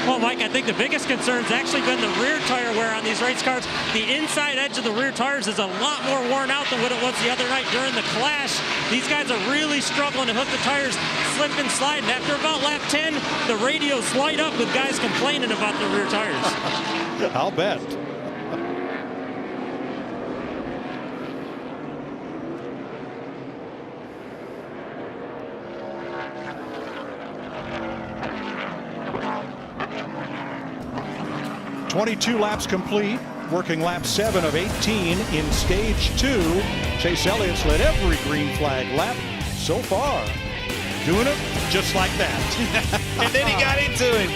Well, Mike, I think the biggest concern has actually been the rear tire wear on these race cars. The inside edge of the rear tires is a lot more worn out than what it was the other night during the clash. These guys are really struggling to hook the tires, slip and slide. And after about lap 10, the radios light up with guys complaining about their rear tires. I'll bet. .22 laps complete, working lap 7 of 18 in stage 2. Chase Elliott's led every green flag lap so far. Doing it just like that. And then he got into it.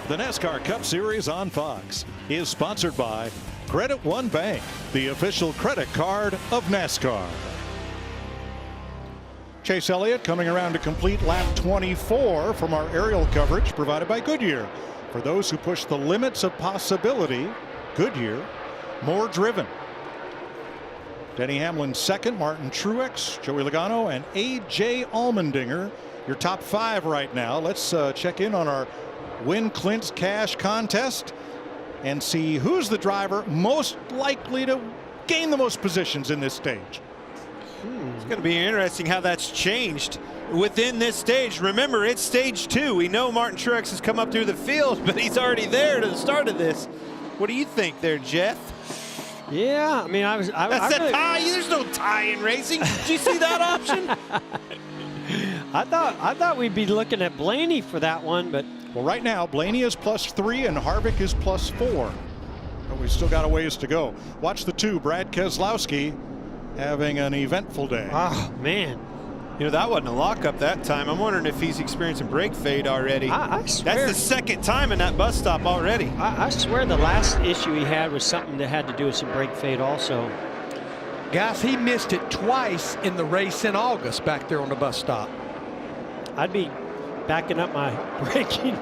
The NASCAR Cup Series on Fox is sponsored by Credit One Bank, the official credit card of NASCAR. Chase Elliott coming around to complete lap 24 from our aerial coverage provided by Goodyear. For those who push the limits of possibility, Goodyear, more driven. Denny Hamlin second, Martin Truex, Joey Logano, and A.J. Allmendinger. Your top 5 right now. Let's check in on our Win Clint's Cash contest and see who's the driver most likely to gain the most positions in this stage. It's going to be interesting how that's changed within this stage. Remember, it's stage 2. We know Martin Truex has come up through the field, but he's already there to the start of this. What do you think there, Jeff? Yeah, I mean, That's a tie. There's no tie in racing. Did you see that option? I thought we'd be looking at Blaney for that one, but well, right now Blaney is +3 and Harvick is +4, but we still got a ways to go. Watch the 2, Brad Keselowski, having an eventful day. Oh man, you know, that wasn't a lockup that time. I'm wondering if he's experiencing brake fade already. I swear. That's the second time in that bus stop already. I swear the last issue he had was something that had to do with some brake fade also. Guys, he missed it twice in the race in August back there on the bus stop. I'd be backing up my braking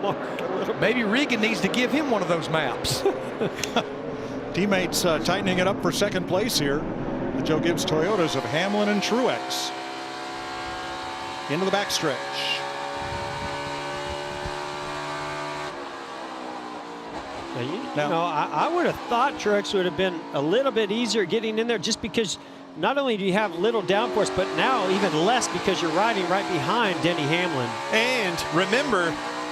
mark a little bit. Maybe Regan needs to give him one of those maps. Teammates tightening it up for second place here. The Joe Gibbs Toyotas of Hamlin and Truex. Into the backstretch. Now, I would have thought Truex would have been a little bit easier getting in there, just because not only do you have little downforce, but now even less because you're riding right behind Denny Hamlin. And remember,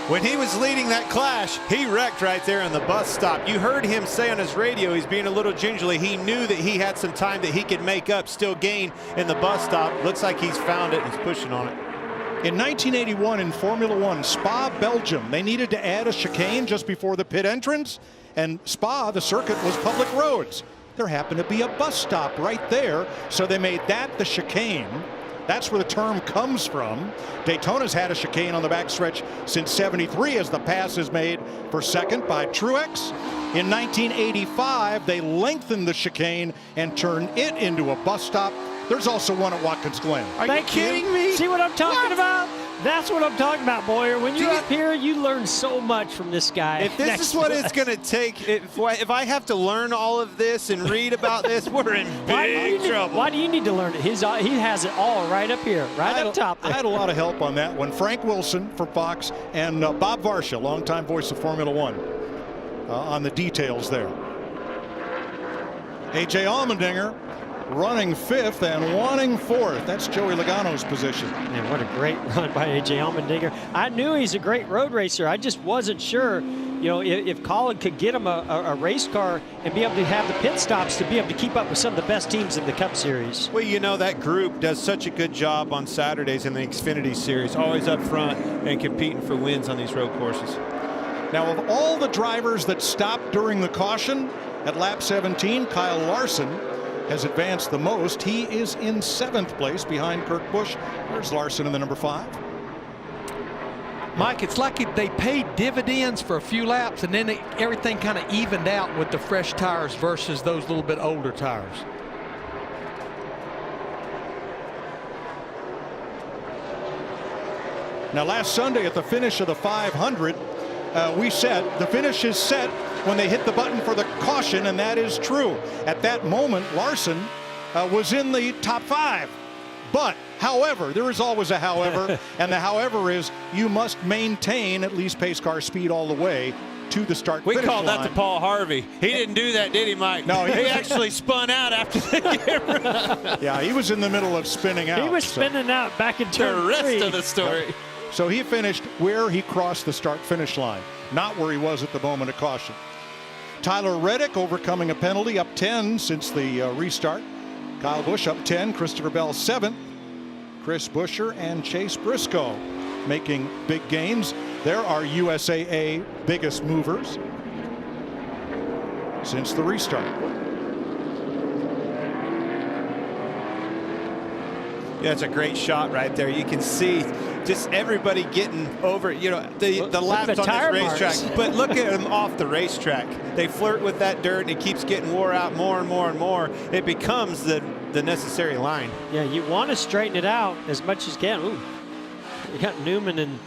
when he was leading that clash, he wrecked right there on the bus stop. You heard him say on his radio he's being a little gingerly. He knew that he had some time that he could make up, still gain in the bus stop. Looks like he's found it and he's pushing on it. In 1981 in Formula One, Spa, Belgium, they needed to add a chicane just before the pit entrance. And Spa, the circuit, was public roads. There happened to be a bus stop right there, so they made that the chicane. That's where the term comes from. Daytona's had a chicane on the backstretch since '73 as the pass is made for second by Truex. In 1985, they lengthened the chicane and turned it into a bus stop. There's also one at Watkins Glen. Are you kidding me? See what I'm talking about? That's what I'm talking about, Boyer. When you're up here, you learn so much from this guy. If this is what it's going to take, if I have to learn all of this and read about this, we're in big trouble. Why do you need to learn it? He has it all right up here, right up top there. I had a lot of help on that one. Frank Wilson for Fox and Bob Varsha, longtime voice of Formula One, on the details there. A.J. Allmendinger running fifth and wanting fourth. That's Joey Logano's position. Man, what a great run by A.J. Allmendinger. I knew he's a great road racer. I just wasn't sure, you know, if Colin could get him a race car and be able to have the pit stops to be able to keep up with some of the best teams in the Cup Series. Well, you know, that group does such a good job on Saturdays in the Xfinity Series, always up front and competing for wins on these road courses. Now, of all the drivers that stopped during the caution at lap 17, Kyle Larson has advanced the most. He is in 7th place behind Kurt Busch. There's Larson in the number 5. Mike, it's like they paid dividends for a few laps and then everything kind of evened out with the fresh tires versus those little bit older tires. Now, last Sunday at the finish of the 500, we said the finish is set when they hit the button for the caution, and that is true. At that moment, Larson was in the top 5. But, however, there is always a however, and the however is you must maintain at least pace car speed all the way to the start finish line. We called that to Paul Harvey. He didn't do that, did he, Mike? No, he actually spun out after the camera. Yeah, he was in the middle of spinning out. He was spinning out back in turn 3. The rest of the story. So he finished where he crossed the start-finish line, not where he was at the moment of caution. Tyler Reddick overcoming a penalty, up 10 since the restart. Kyle Busch up 10, Christopher Bell 7th. Chris Buescher and Chase Briscoe making big gains. There are USAA biggest movers since the restart. Yeah, it's a great shot right there. You can see just everybody getting over, you know, the laps on this racetrack. But look at them off the racetrack. They flirt with that dirt and it keeps getting wore out more and more and more. It becomes the necessary line. Yeah, you want to straighten it out as much as you can. Ooh, you got Newman and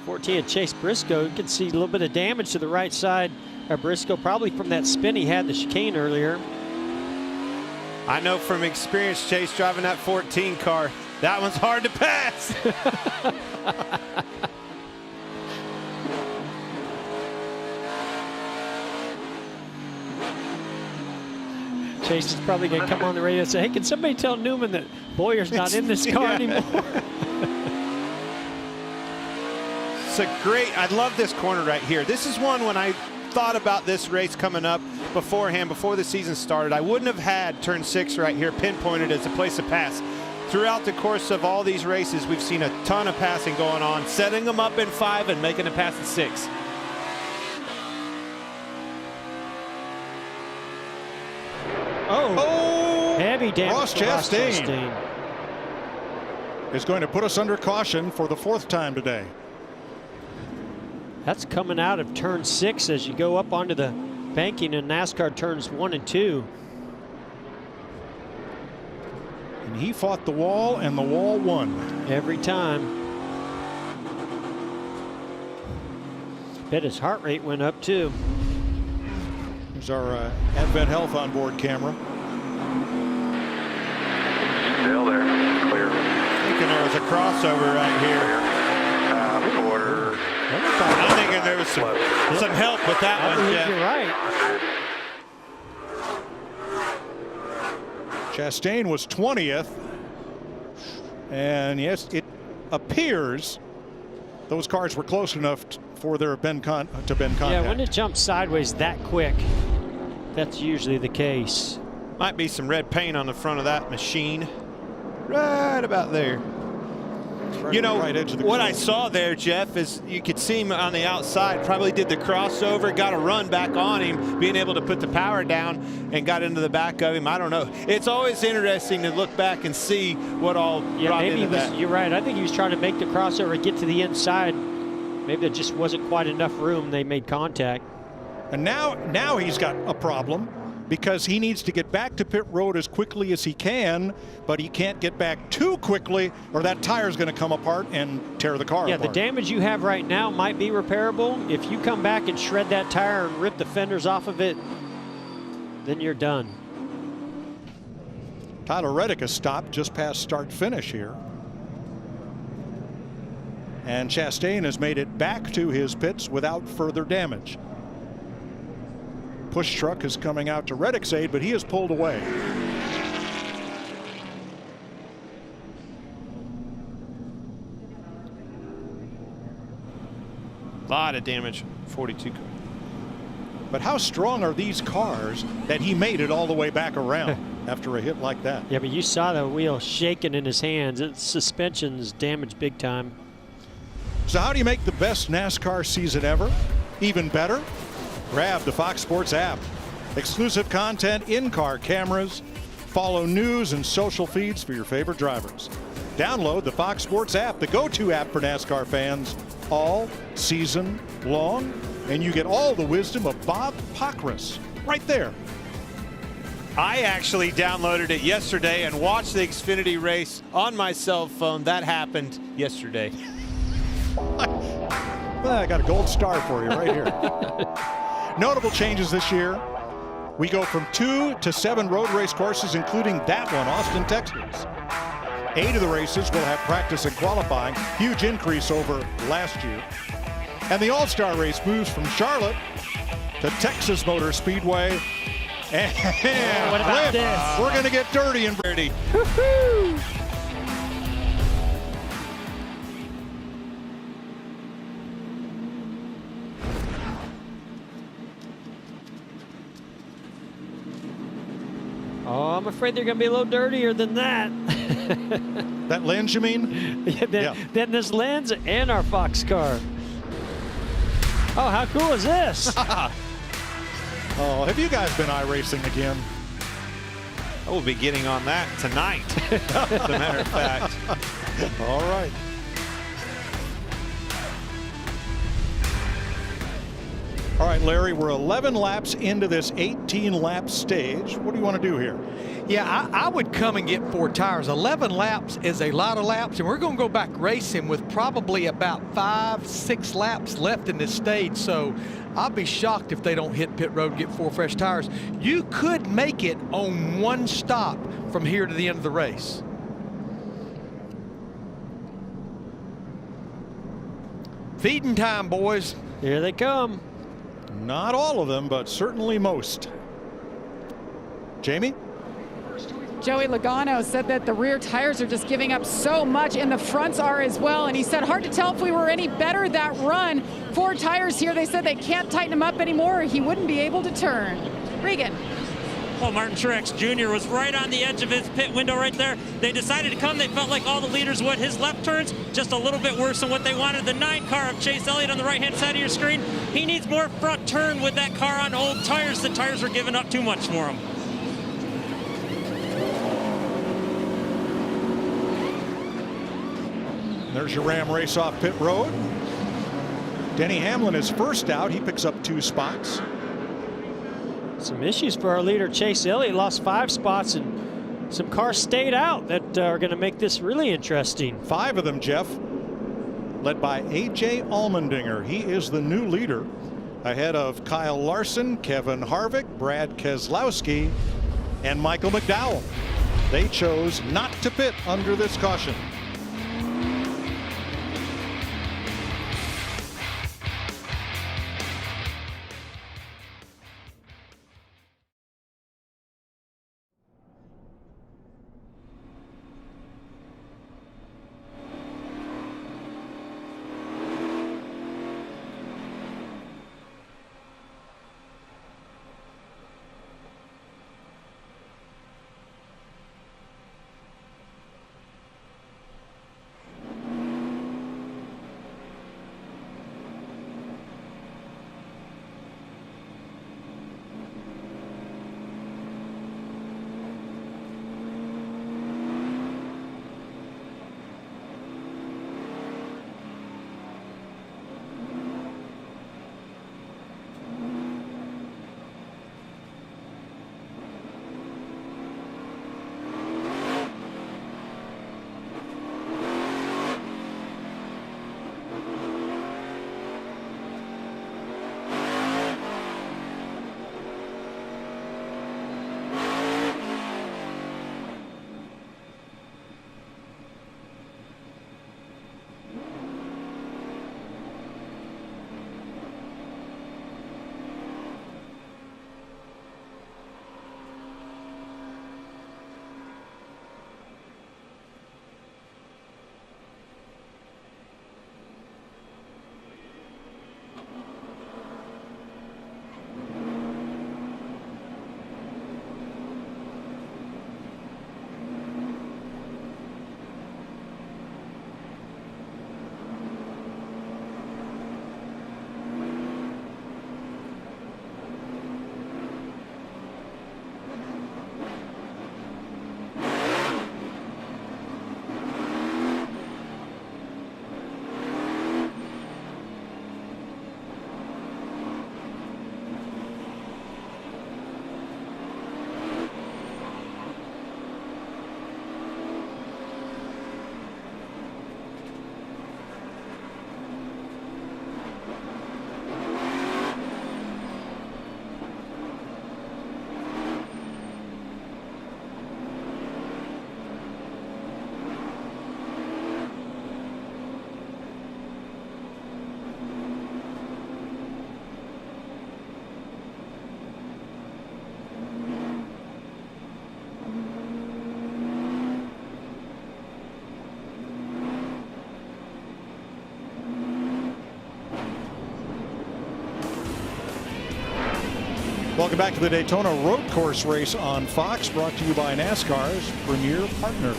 14 and Chase Briscoe. You can see a little bit of damage to the right side of Briscoe, probably from that spin he had the chicane earlier. I know from experience, Chase, driving that 14 car, that one's hard to pass. Chase is probably going to come on the radio and say, hey, can somebody tell Newman that Boyer's not in this car anymore? It's a great, I love this corner right here. This is one when I thought about this race coming up beforehand, before the season started, I wouldn't have had turn 6 right here pinpointed as a place to pass. Throughout the course of all these races, we've seen a ton of passing going on, setting them up in 5 and making a pass at 6. Oh, heavy damage. Ross Chastain is going to put us under caution for the 4th time today. That's coming out of turn 6 as you go up onto the banking in NASCAR turns 1 and 2. And he fought the wall, and the wall won. Every time. Bet his heart rate went up too. There's our Advent Health onboard camera. Still there. Clear. Thinking there was a crossover right here. Quarter. I'm thinking there was some help with that I one, believe Jeff. you're right. Chastain was 20th. And yes, it appears those cars were close enough for there to been contact. Yeah, when it jumps sideways that quick, that's usually the case. Might be some red paint on the front of that machine. Right about there. You know, right edge of the what grill. I saw there, Jeff, is you could see him on the outside, probably did the crossover, got a run back on him, being able to put the power down and got into the back of him. I don't know. It's always interesting to look back and see what all brought maybe into that. you're right. I think he was trying to make the crossover, get to the inside. Maybe there just wasn't quite enough room. They made contact. And now he's got a problem because he needs to get back to pit road as quickly as he can, but he can't get back too quickly or that tire's going to come apart and tear the car apart. The damage you have right now might be repairable. If you come back and shred that tire and rip the fenders off of it, then you're done. Tyler Reddick has stopped just past start finish here. And Chastain has made it back to his pits without further damage. Push truck is coming out to Reddick's aid, but he is pulled away. A lot of damage, 42. But how strong are these cars that he made it all the way back around after a hit like that? Yeah, but you saw the wheel shaking in his hands. Its suspension's damaged big time. So how do you make the best NASCAR season ever even better? Grab the Fox Sports app. Exclusive content, in-car cameras. Follow news and social feeds for your favorite drivers. Download the Fox Sports app, the go-to app for NASCAR fans, all season long. And you get all the wisdom of Bob Pockrass right there. I actually downloaded it yesterday and watched the Xfinity race on my cell phone. That happened yesterday. Well, I got a gold star for you right here. Notable changes this year. We go from 2 to 7 road race courses, including that one, Austin, Texas. 8 of the races will have practice and qualifying. Huge increase over last year. And the All-Star race moves from Charlotte to Texas Motor Speedway. And what about this? We're going to get dirty and dirty. Woo-hoo! Oh, I'm afraid they're going to be a little dirtier than that. That lens, you mean? Then this lens and our Fox car. Oh, how cool is this? Oh, have you guys been iRacing again? I will be getting on that tonight, as a matter of fact. All right. All right, Larry, we're 11 laps into this 18-lap stage. What do you want to do here? Yeah, I would come and get 4 tires. 11 laps is a lot of laps, and we're going to go back racing with probably about 5-6 laps left in this stage. So I'll be shocked if they don't hit pit road and get 4 fresh tires. You could make it on 1 stop from here to the end of the race. Feeding time, boys. Here they come. Not all of them, but certainly most. Jamie? Joey Logano said that the rear tires are just giving up so much, and the fronts are as well. And he said, hard to tell if we were any better that run. 4 tires here. They said they can't tighten them up anymore, or he wouldn't be able to turn. Regan. Well, Martin Truex Jr. was right on the edge of his pit window right there. They decided to come. They felt like all the leaders would. His left turns just a little bit worse than what they wanted. The 9 car of Chase Elliott on the right-hand side of your screen. He needs more front turn with that car on old tires. The tires were giving up too much for him. There's your Ram race off pit road. Denny Hamlin is first out. He picks up 2 spots. Some issues for our leader, Chase Elliott. Lost 5 spots, and some cars stayed out that are going to make this really interesting. 5 of them, Jeff. led by A.J. Allmendinger. He is the new leader, ahead of Kyle Larson, Kevin Harvick, Brad Keselowski, and Michael McDowell. They chose not to pit under this caution. Welcome back to the Daytona Road Course race on Fox, brought to you by NASCAR's premier partners.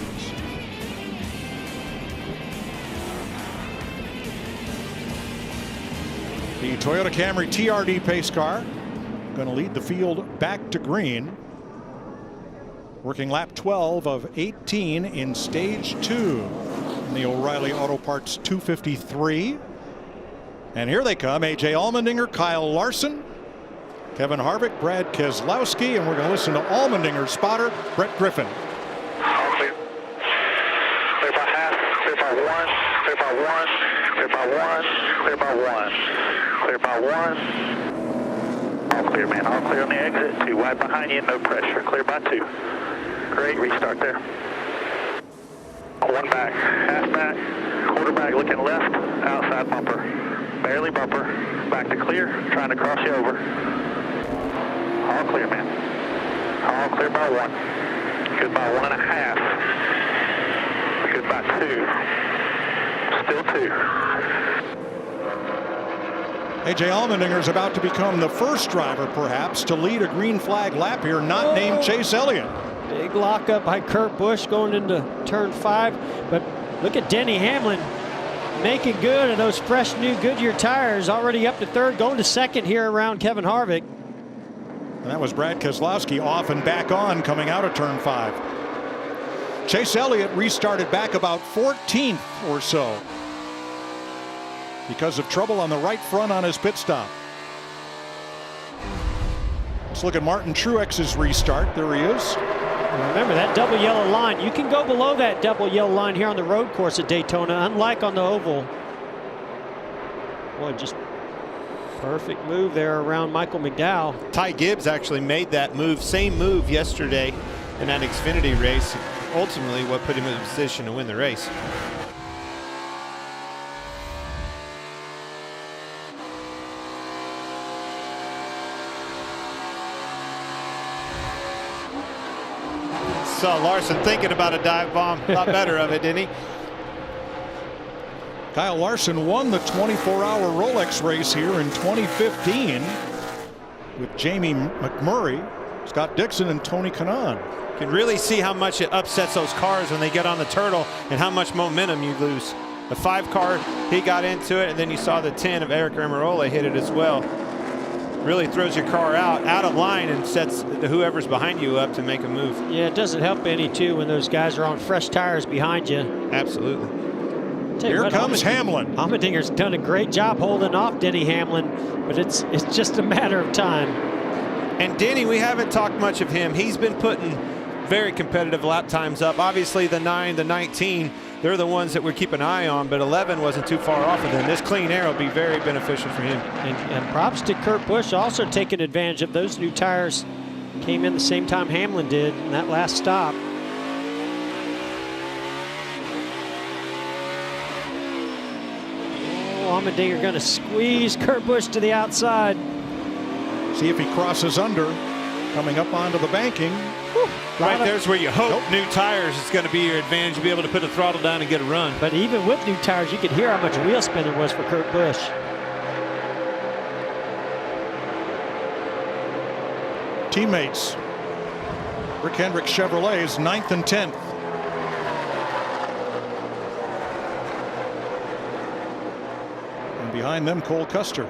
The Toyota Camry TRD pace car going to lead the field back to green. Working lap 12 of 18 in stage 2 in the O'Reilly Auto Parts 253. And here they come, A.J. Allmendinger, Kyle Larson, Kevin Harvick, Brad Keselowski, and we're going to listen to Allmendinger's spotter, Brett Griffin. All clear. Clear by half, clear by one, clear by one, clear by one, clear by one, clear by one. All clear, man, all clear on the exit. 2 wide behind you, no pressure. Clear by 2. Great restart there. 1 back, half back, quarter back looking left, outside bumper. Barely bumper, back to clear, trying to cross you over. All clear, man. All clear by 1. Good by 1.5. Good by 2. Still 2. A.J. Allmendinger is about to become the first driver, perhaps, to lead a green flag lap here, not named Chase Elliott. Big lockup by Kurt Busch going into turn 5. But look at Denny Hamlin making good of those fresh new Goodyear tires, already up to 3rd, going to 2nd here around Kevin Harvick. And that was Brad Keselowski off and back on coming out of turn 5. Chase Elliott restarted back about 14th or so because of trouble on the right front on his pit stop. Let's look at Martin Truex's restart. There he is. Remember that double yellow line. You can go below that double yellow line here on the road course at Daytona, unlike on the oval. Boy, just perfect move there around Michael McDowell. Ty Gibbs actually made that move, same move yesterday in that Xfinity race. Ultimately, what put him in a position to win the race. Saw Larson thinking about a dive bomb. A lot better of it, didn't he? Kyle Larson won the 24-hour Rolex race here in 2015 with Jamie McMurray, Scott Dixon, and Tony Kanaan. You can really see how much it upsets those cars when they get on the turtle and how much momentum you lose. The 5 car, he got into it, and then you saw the 10 of Eric Almirola hit it as well. Really throws your car out of line and sets whoever's behind you up to make a move. Yeah, it doesn't help any too when those guys are on fresh tires behind you. Absolutely. Here comes Hamlin. Allmendinger's done a great job holding off Denny Hamlin, but it's just a matter of time. And Denny, we haven't talked much of him. He's been putting very competitive lap times up. Obviously the 9, the 19, they're the ones that we keep an eye on, but 11 wasn't too far off of them. This clean air will be very beneficial for him. And props to Kurt Busch also taking advantage of those new tires. Came in the same time Hamlin did in that last stop. Allmendinger going to squeeze Kurt Busch to the outside. See if he crosses under, coming up onto the banking. Right there's where you hope new tires is going to be your advantage to be able to put the throttle down and get a run. But even with new tires, you could hear how much wheel spinning was for Kurt Busch. Teammates. Rick Hendrick Chevrolet's 9th and 10th. And behind them, Cole Custer.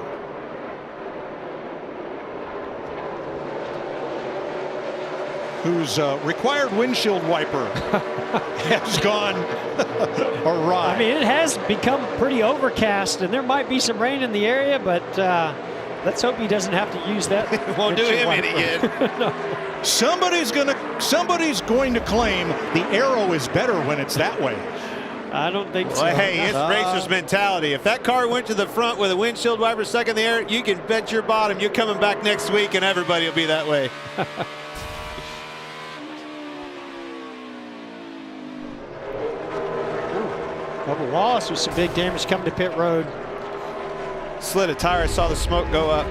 Whose required windshield wiper has gone awry. I mean, it has become pretty overcast, and there might be some rain in the area, but let's hope he doesn't have to use that. It won't do him any good. No. Somebody's going to claim the arrow is better when it's that way. I don't think so. Well, hey, it's racer's mentality. If that car went to the front with a windshield wiper stuck in the air, you can bet your bottom you're coming back next week, and everybody will be that way. Bubba Wallace with some big damage coming to pit road. Slid a tire, saw the smoke go up.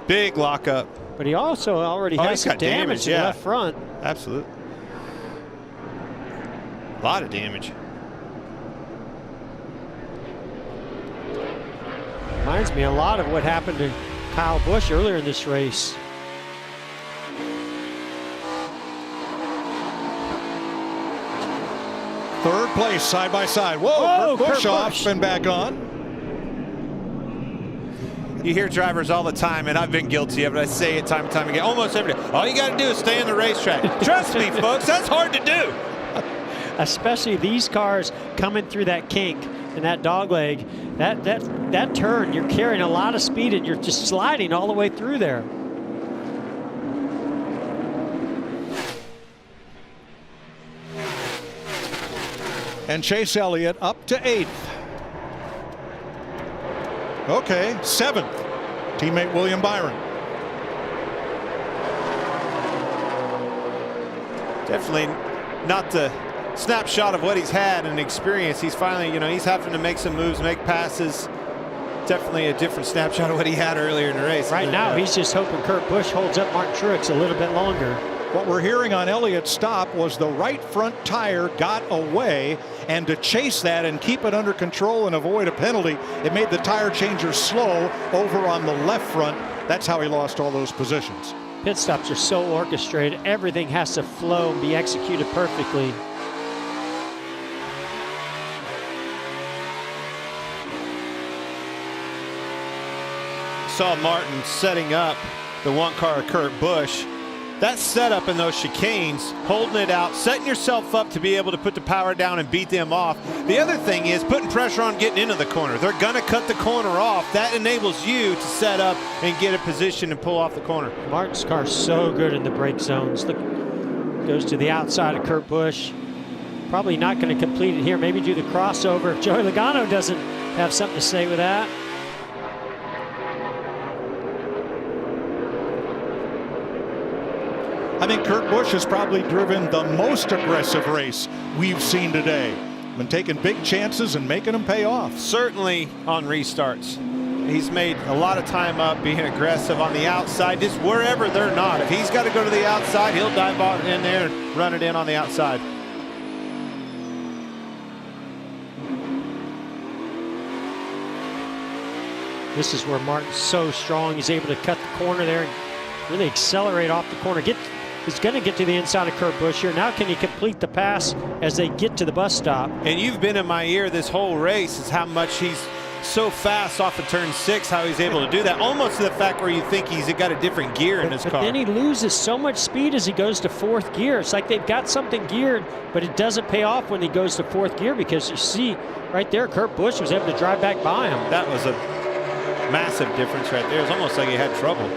Big lockup. But he also already has some damage in the left front. Absolutely. A lot of damage. Reminds me a lot of what happened to Kyle Busch earlier in this race. Third place, side by side. Whoa, Kurt Busch off and back on. You hear drivers all the time, and I've been guilty of it. I say it time and time again, almost every day. All you got to do is stay on the racetrack. Trust me, folks, that's hard to do. Especially these cars coming through that kink and that dog leg. That turn, you're carrying a lot of speed, and you're just sliding all the way through there. And Chase Elliott up to 8th. Okay, 7th. Teammate William Byron. Definitely not the snapshot of what he's had and experience. He's finally, he's having to make some moves, make passes. Definitely a different snapshot of what he had earlier in the race. Right now, he's just hoping Kurt Busch holds up Martin Truex a little bit longer. What we're hearing on Elliott's stop was the right front tire got away, and to chase that and keep it under control and avoid a penalty, it made the tire changer slow over on the left front. That's how he lost all those positions. Pit stops are so orchestrated. Everything has to flow and be executed perfectly. Saw Martin setting up the one car of Kurt Busch. That setup in those chicanes, holding it out, setting yourself up to be able to put the power down and beat them off. The other thing is putting pressure on getting into the corner. They're going to cut the corner off. That enables you to set up and get a position and pull off the corner. Martin's car's so good in the brake zones. Look, goes to the outside of Kurt Busch. Probably not going to complete it here. Maybe do the crossover. Joey Logano doesn't have something to say with that. I think Kurt Busch has probably driven the most aggressive race we've seen today. Been taking big chances and making them pay off. Certainly on restarts. He's made a lot of time up being aggressive on the outside, just wherever they're not. If he's got to go to the outside, he'll dive on in there and run it in on the outside. This is where Martin's so strong. He's able to cut the corner there and really accelerate off the corner. He's going to get to the inside of Kurt Busch here. Now can he complete the pass as they get to the bus stop? And you've been in my ear this whole race is how much he's so fast off of turn 6, how he's able to do that. Almost to the fact where you think he's got a different gear in his car. But then he loses so much speed as he goes to 4th gear. It's like they've got something geared, but it doesn't pay off when he goes to 4th gear, because you see right there, Kurt Busch was able to drive back by him. That was a massive difference right there. It's almost like he had trouble.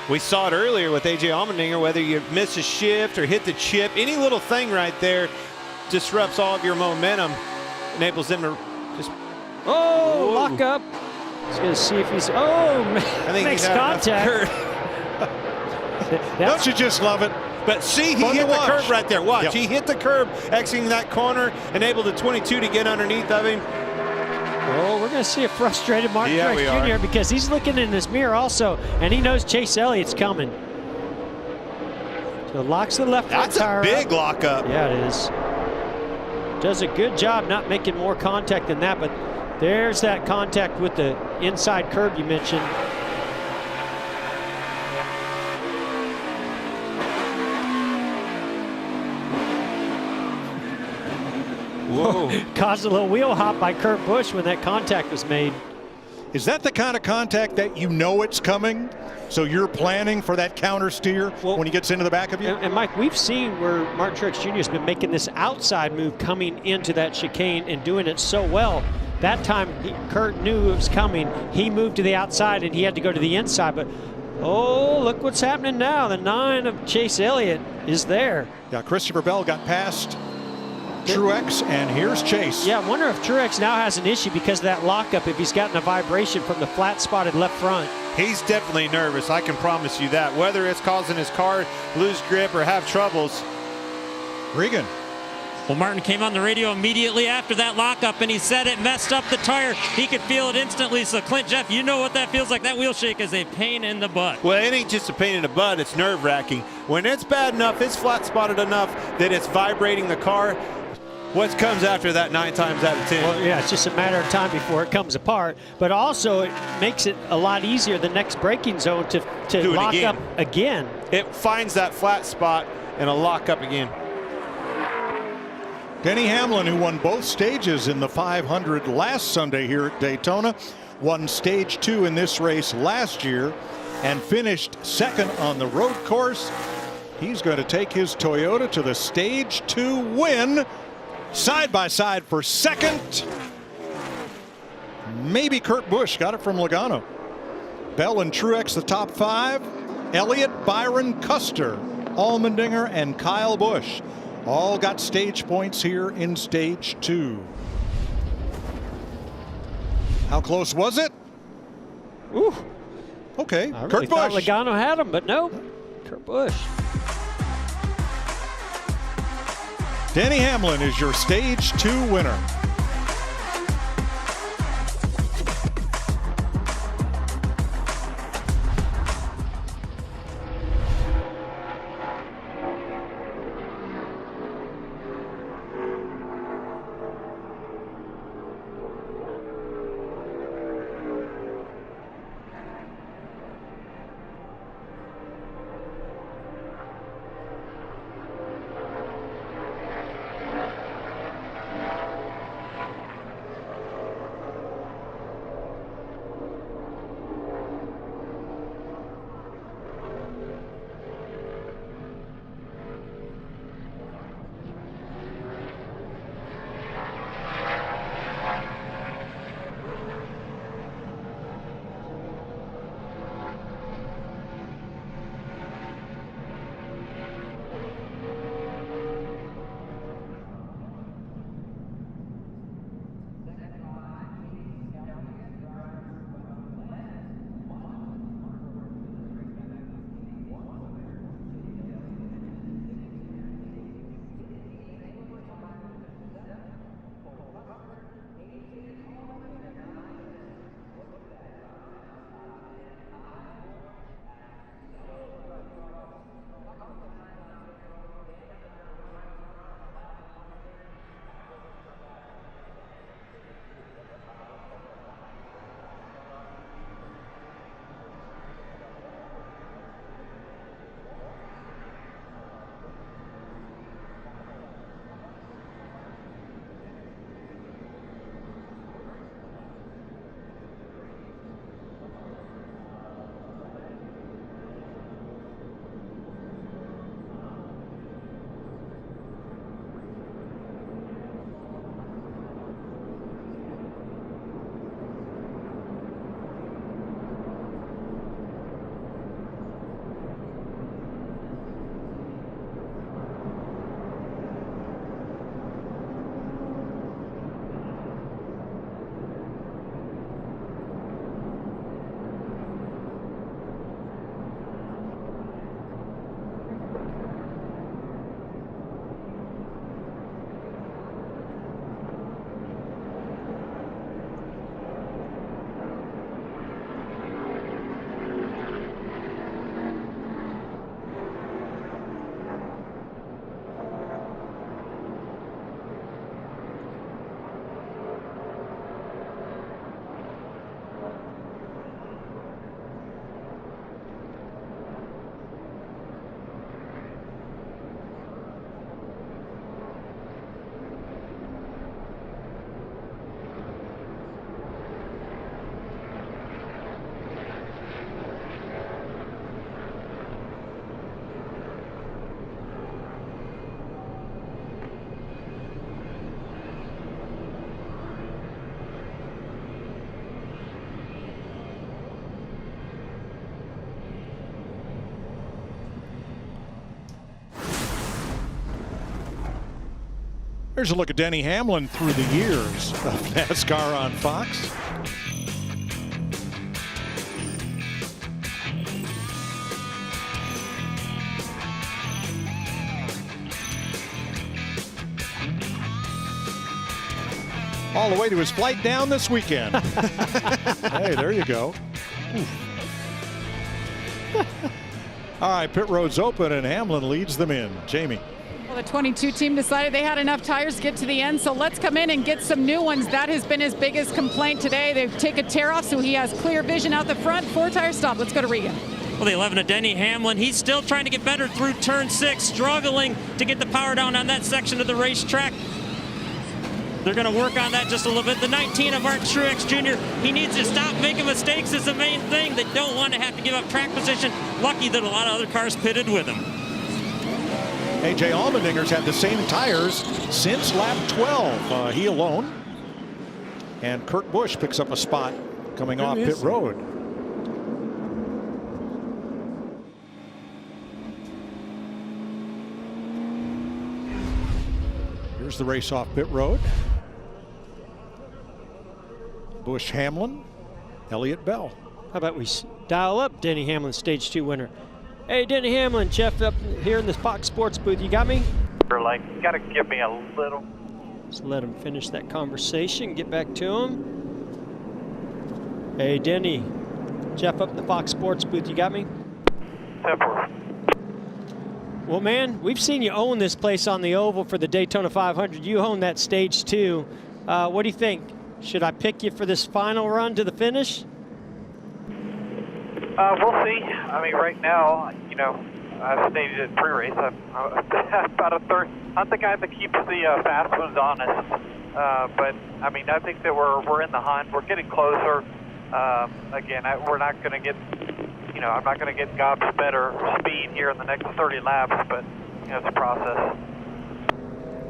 We saw it earlier with A.J. Allmendinger, whether you miss a shift or hit the chip, any little thing right there disrupts all of your momentum, enables them to just... Oh, lock up. He's going to see if he's... Oh, I think makes contact. Don't you just love it? But see, he hit the curb right there. Watch, yep. He hit the curb, exiting that corner, enabled the 22 to get underneath of him. Oh, we're going to see a frustrated Martin Truex Jr. because he's looking in his mirror also, and he knows Chase Elliott's coming. So locks the left front tire. That's a big lockup. Yeah, it is. Does a good job not making more contact than that, but there's that contact with the inside curb you mentioned. Whoa. Caused a little wheel hop by Kurt Busch when that contact was made. Is that the kind of contact that you know it's coming? So you're planning for that counter steer when he gets into the back of you? And Mike, we've seen where Martin Truex Jr. has been making this outside move coming into that chicane and doing it so well. That time, Kurt knew it was coming. He moved to the outside and he had to go to the inside. But, oh, look what's happening now. The 9 of Chase Elliott is there. Yeah, Christopher Bell got past Truex, and here's Chase. Yeah, I wonder if Truex now has an issue because of that lockup, if he's gotten a vibration from the flat-spotted left front. He's definitely nervous, I can promise you that. Whether it's causing his car lose grip or have troubles. Regan. Well, Martin came on the radio immediately after that lockup, and he said it messed up the tire. He could feel it instantly. So, Clint, Jeff, you know what that feels like. That wheel shake is a pain in the butt. Well, it ain't just a pain in the butt. It's nerve-wracking. When it's bad enough, it's flat-spotted enough that it's vibrating the car. What comes after that 9 times out of 10? Well, yeah, it's just a matter of time before it comes apart. But also, it makes it a lot easier the next braking zone to lock up again. It finds that flat spot and a lock up again. Denny Hamlin, who won both stages in the 500 last Sunday here at Daytona, won stage 2 in this race last year and finished second on the road course. He's going to take his Toyota to the stage 2 win. Side by side for second. Maybe Kurt Busch got it from Logano. Bell and Truex the top 5. Elliott, Byron, Custer, Allmendinger, and Kyle Busch all got stage points here in stage 2. How close was it? Ooh. Okay. I really Kurt thought Busch. Logano had him, but no. Kurt Busch. Denny Hamlin is your stage 2 winner. Here's a look at Denny Hamlin through the years of NASCAR on Fox. All the way to his flight down this weekend. Hey, there you go. All right, pit road's open and Hamlin leads them in. Jamie. Well, the 22 team decided they had enough tires to get to the end, so let's come in and get some new ones. That has been his biggest complaint today. They've taken a tear off, so he has clear vision out the front. 4-tire stop. Let's go to Regan. Well, the 11 of Denny Hamlin, he's still trying to get better through turn 6, struggling to get the power down on that section of the racetrack. They're going to work on that just a little bit. The 19 of Martin Truex Jr., he needs to stop making mistakes is the main thing. They don't want to have to give up track position. Lucky that a lot of other cars pitted with him. A.J. Allmendinger's had the same tires since lap 12. He alone. And Kurt Busch picks up a spot coming off pit road. Here's the race off pit road. Busch, Hamlin, Elliott, Bell. How about we dial up Denny Hamlin, Stage 2 winner. Hey, Denny Hamlin, Jeff up here in the Fox Sports booth. You got me? Like, you got to give me a little. Let's let him finish that conversation, get back to him. Hey, Denny, Jeff up in the Fox Sports booth. You got me? 10-4. Well, man, we've seen you own this place on the oval for the Daytona 500. You own that Stage 2. What do you think? Should I pick you for this final run to the finish? We'll see. I mean, right now, you know, I've stated it pre-race. I'm about a third. I'm the guy that keeps the fast ones honest. But I mean, I think that we're in the hunt. We're getting closer. Again, we're not going to get. You know, I'm not going to get gobs better speed here in the next 30 laps, but you know, it's a process.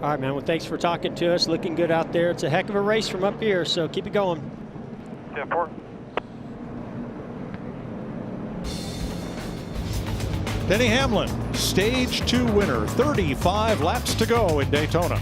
All right, man. Well, thanks for talking to us. Looking good out there. It's a heck of a race from up here, so keep it going. 10-4. Denny Hamlin, Stage 2 winner. 35 laps to go in Daytona.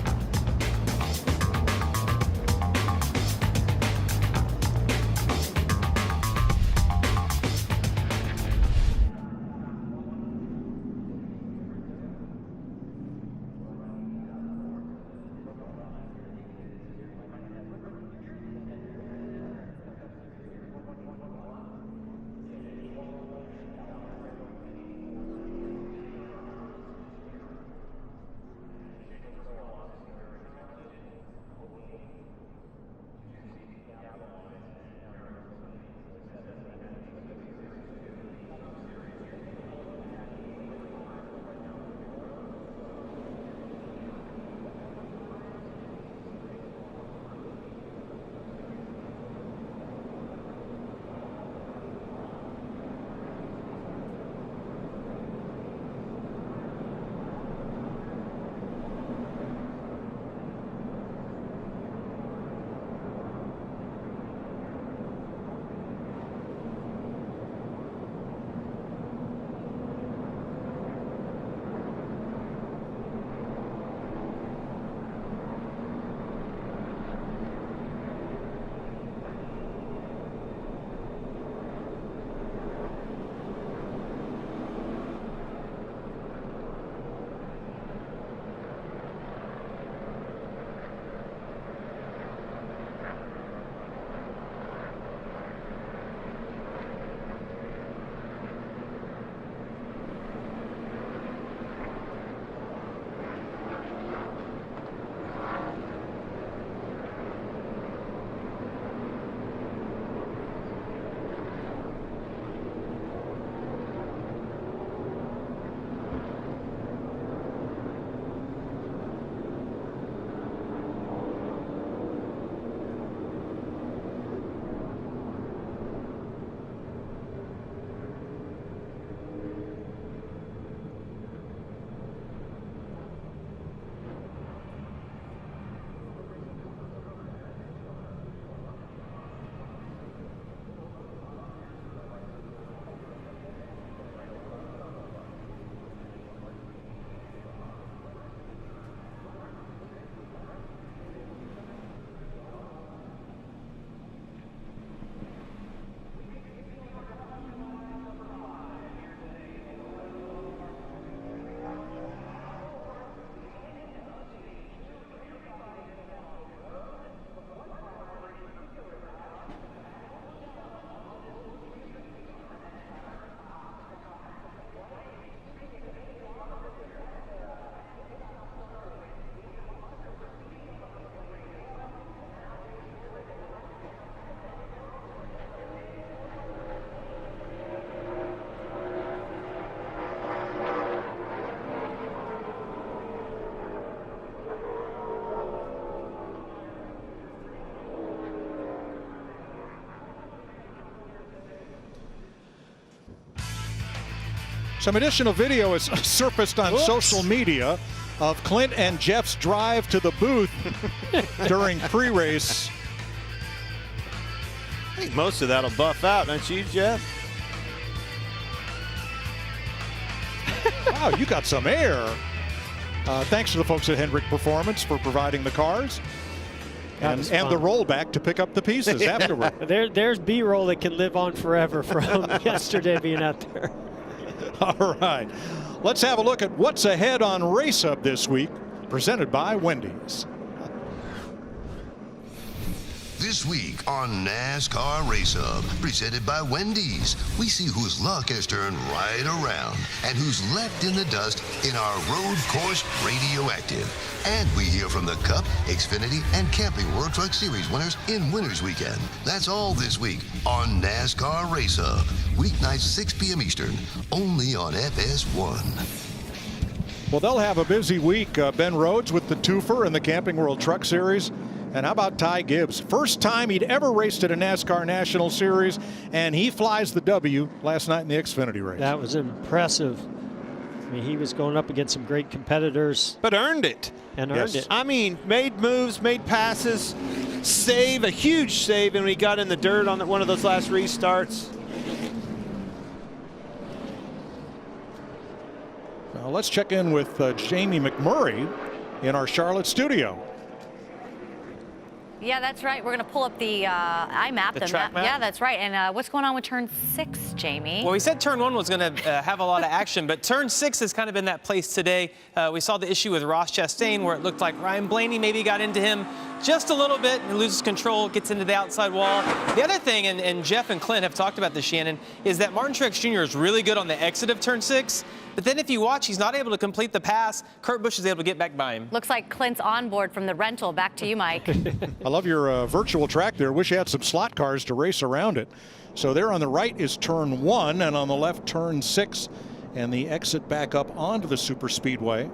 Some additional video is surfaced on social media of Clint and Jeff's drive to the booth during pre-race. I think most of that'll buff out, don't you, Jeff? Wow, you got some air. Thanks to the folks at Hendrick Performance for providing the cars and the rollback to pick up the pieces afterward. There's B-roll that can live on forever from yesterday being out there. All right, let's have a look at what's ahead on Race Up this week, presented by Wendy's. This week on NASCAR Race Up, presented by Wendy's, we see whose luck has turned right around and who's left in the dust in our road course radioactive. And we hear from the Cup, Xfinity, and Camping World Truck Series winners in Winners Weekend. That's all this week on NASCAR Race Up. Weeknights 6 p.m. Eastern, only on FS1. Well, they'll have a busy week. Ben Rhodes with the twofer in the Camping World Truck Series. And how about Ty Gibbs? First time he'd ever raced at a NASCAR National Series, and he flies the W last night in the Xfinity race. That was impressive. I mean, he was going up against some great competitors. But earned it. And earned it. I mean, made moves, made passes, a huge save, and when he got in the dirt on one of those last restarts. Now let's check in with Jamie McMurray in our Charlotte studio. Yeah, that's right. We're going to pull up the iMap. The track map? Yeah, that's right. And what's going on with turn 6, Jamie? Well, we said turn 1 was going to have a lot of action, but turn 6 has kind of been that place today. We saw the issue with Ross Chastain where it looked like Ryan Blaney maybe got into him just a little bit and loses control, gets into the outside wall. The other thing, and Jeff and Clint have talked about this, Shannon, is that Martin Truex Jr. is really good on the exit of turn 6. But then if you watch, he's not able to complete the pass. Kurt Busch is able to get back by him. Looks like Clint's on board from the rental. Back to you, Mike. I love your virtual track there. Wish you had some slot cars to race around it. So there on the right is turn 1, and on the left turn 6, and the exit back up onto the super speedway.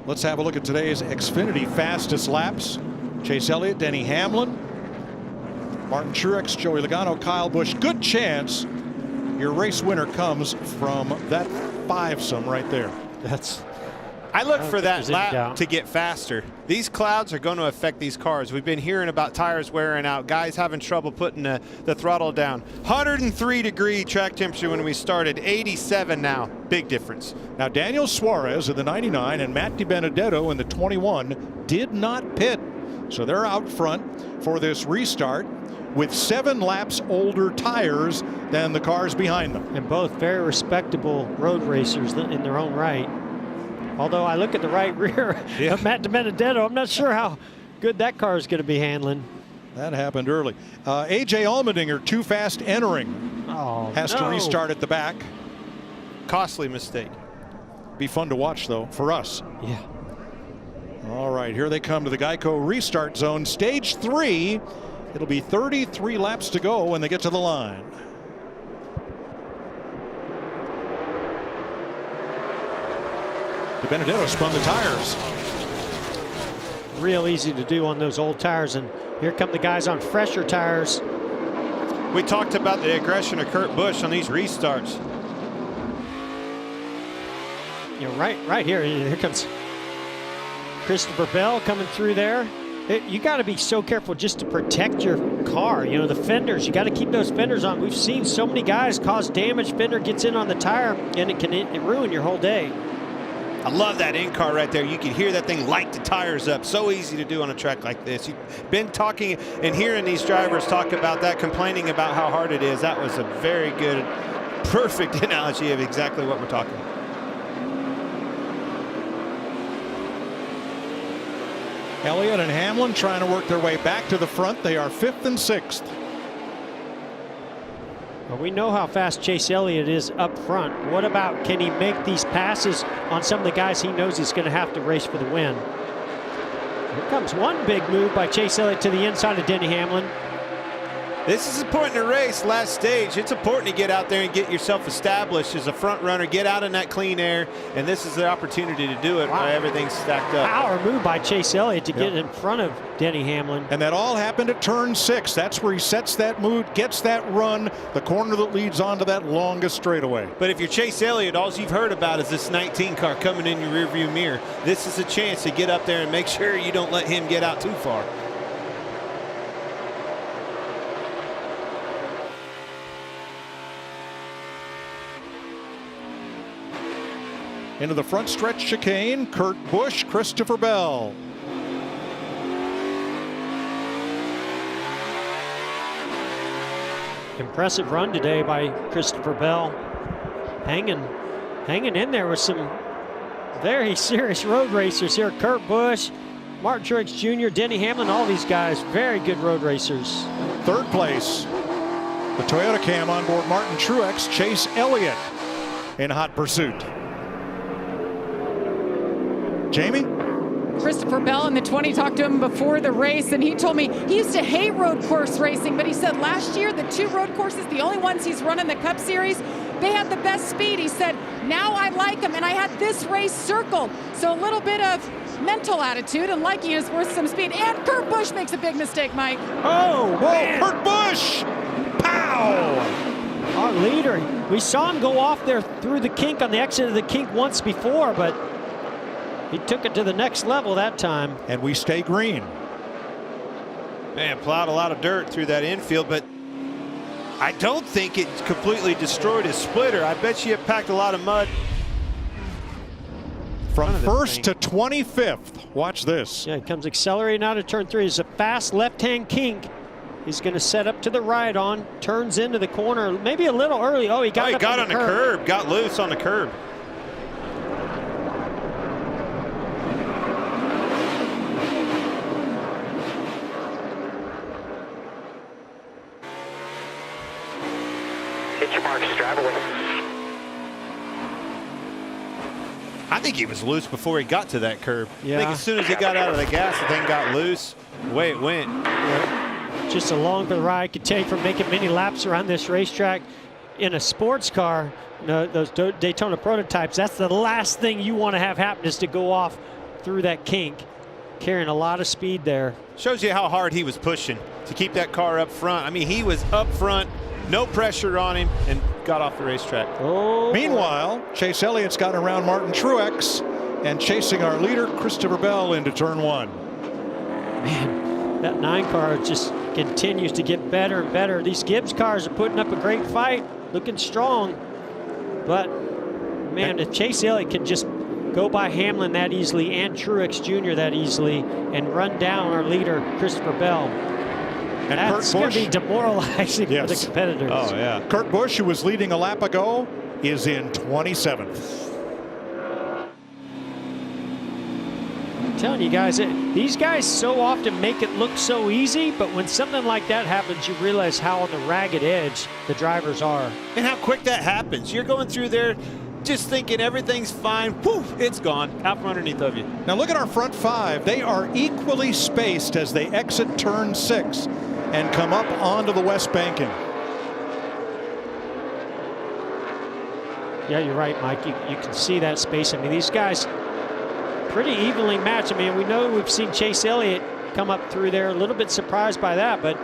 Let's have a look at today's Xfinity fastest laps. Chase Elliott, Denny Hamlin, Martin Truex, Joey Logano, Kyle Busch. Good chance your race winner comes from that fivesome right there. I look for that lap to get faster. These clouds are going to affect these cars. We've been hearing about tires wearing out, guys having trouble putting the throttle down. 103-degree track temperature when we started, 87 now. Big difference. Now, Daniel Suarez in the 99 and Matt DiBenedetto in the 21 did not pit. So they're out front for this restart with 7 laps older tires than the cars behind them. And both very respectable road racers in their own right. Although I look at the right rear of Matt DiBenedetto, I'm not sure how good that car is going to be handling. That happened early. A.J. Allmendinger too fast entering. Has to restart at the back. Costly mistake. Be fun to watch, though, for us. Yeah. All right, here they come to the Geico Restart Zone. Stage 3. It'll be 33 laps to go when they get to the line. DiBenedetto spun the tires. Real easy to do on those old tires, and here come the guys on fresher tires. We talked about the aggression of Kurt Busch on these restarts. You know, right here, here comes Christopher Bell coming through there. You got to be so careful just to protect your car. You know, the fenders, you got to keep those fenders on. We've seen so many guys cause damage. Fender gets in on the tire, and it can ruin your whole day. I love that in-car right there. You can hear that thing light the tires up. So easy to do on a track like this. You've been talking and hearing these drivers talk about that, complaining about how hard it is. That was a very good, perfect analogy of exactly what we're talking about. Elliott and Hamlin trying to work their way back to the front. They are 5th and 6th. Well, we know how fast Chase Elliott is up front. What about, can he make these passes on some of the guys he knows he's going to have to race for the win? Here comes one big move by Chase Elliott to the inside of Denny Hamlin. This is important to race, last stage. It's important to get out there and get yourself established as a front runner, get out in that clean air, and this is the opportunity to do it while everything's stacked up. Power move by Chase Elliott to get in front of Denny Hamlin. And that all happened at turn 6. That's where he sets that mood, gets that run, the corner that leads onto that longest straightaway. But if you're Chase Elliott, all you've heard about is this 19 car coming in your rearview mirror. This is a chance to get up there and make sure you don't let him get out too far. Into the front stretch chicane, Kurt Busch, Christopher Bell. Impressive run today by Christopher Bell. Hanging in there with some very serious road racers here. Kurt Busch, Martin Truex Jr., Denny Hamlin, all these guys, very good road racers. Third place, the Toyota Cam on board Martin Truex, Chase Elliott in hot pursuit. Jamie? Christopher Bell in the 20 talked to him before the race, and he told me he used to hate road course racing, but he said last year the 2 road courses, the only ones he's run in the Cup Series, they had the best speed. He said, now I like them, and I had this race circled. So a little bit of mental attitude and liking is worth some speed. And Kurt Busch makes a big mistake, Mike. Oh, whoa, Kurt Busch! Pow! Our leader, we saw him go off there through the kink on the exit of the kink once before, but he took it to the next level that time. And we stay green. Man, plowed a lot of dirt through that infield, but I don't think it completely destroyed his splitter. I bet you it packed a lot of mud. From first to 25th. Watch this. Yeah, he comes accelerating out of turn 3. It's a fast left-hand kink. He's going to set up to the right on, turns into the corner, maybe a little early. Oh, he got on the curb, got loose on the curb. I think he was loose before he got to that curb. Yeah. I think as soon as he got out of the gas, the thing got loose. The way it went. Yeah. Just a longer ride could take from making many laps around this racetrack. In a sports car, those Daytona prototypes, that's the last thing you want to have happen is to go off through that kink, carrying a lot of speed there. Shows you how hard he was pushing to keep that car up front. I mean, he was up front, no pressure on him, and got off the racetrack. Oh. Meanwhile, Chase Elliott's got around Martin Truex and chasing our leader, Christopher Bell, into turn 1. Man, that 9 car just continues to get better and better. These Gibbs cars are putting up a great fight, looking strong. But, man, if Chase Elliott can just go by Hamlin that easily and Truex Jr. that easily and run down our leader, Christopher Bell, and that's going to be demoralizing for the competitors. Oh, yeah. Kurt Busch, who was leading a lap ago, is in 27th. I'm telling you guys, these guys so often make it look so easy, but when something like that happens, you realize how on the ragged edge the drivers are. And how quick that happens. You're going through there just thinking everything's fine. Poof, it's gone out from underneath of you. Now look at our front 5. They are equally spaced as they exit turn 6 and come up onto the west banking. Yeah, you're right, Mike. You can see that space. I mean, these guys pretty evenly matched. I mean, we know we've seen Chase Elliott come up through there, a little bit surprised by that, but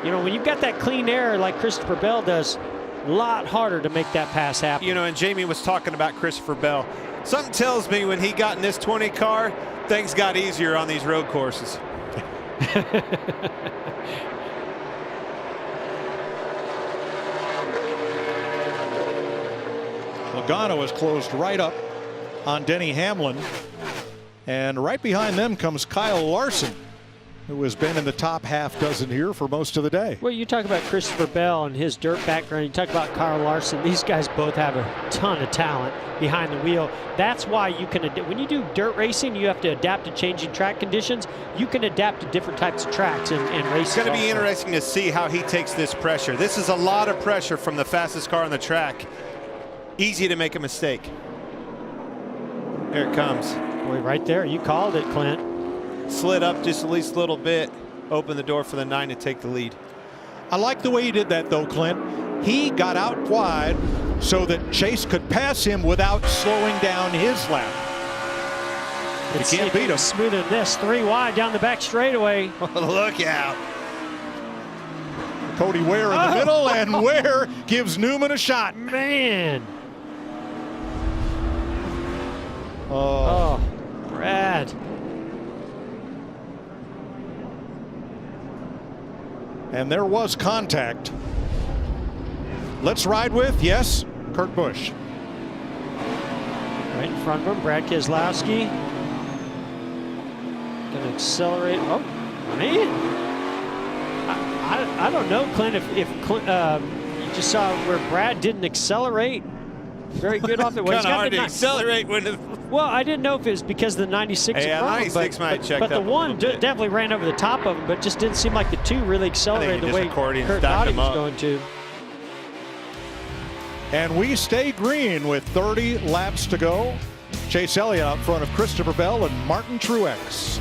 you know, when you've got that clean air like Christopher Bell does, a lot harder to make that pass happen. You know, and Jamie was talking about Christopher Bell. Something tells me when he got in this 20 car, things got easier on these road courses. Logano is closed right up on Denny Hamlin. And right behind them comes Kyle Larson, who has been in the top half dozen here for most of the day. Well, you talk about Christopher Bell and his dirt background. You talk about Kyle Larson. These guys both have a ton of talent behind the wheel. That's why you can, when you do dirt racing, you have to adapt to changing track conditions. You can adapt to different types of tracks and races. It's going to be interesting to see how he takes this pressure. This is a lot of pressure from the fastest car on the track. Easy to make a mistake. Here it comes. Boy, right there, you called it, Clint. Slid up just at least a little bit, opened the door for the 9 to take the lead. I like the way he did that, though, Clint. He got out wide so that Chase could pass him without slowing down his lap. You can't beat him. Smoother than this. 3 wide down the back straightaway. Look out. Cody Ware in the middle, and Ware gives Newman a shot. Man. Oh, Brad. And there was contact. Let's ride with, yes, Kurt Busch. Right in front of him, Brad Keselowski. Gonna accelerate. Oh, man. I don't know, Clint, if you just saw where Brad didn't accelerate very good off the way. Kind of hard to accelerate when it's... Well, I didn't know if it was because of the 96 Yeah, 96 might check but that the one definitely ran over the top of him, but just didn't seem like the 2 really accelerated the way Kurt thought he was going to. And we stay green with 30 laps to go. Chase Elliott out front of Christopher Bell and Martin Truex.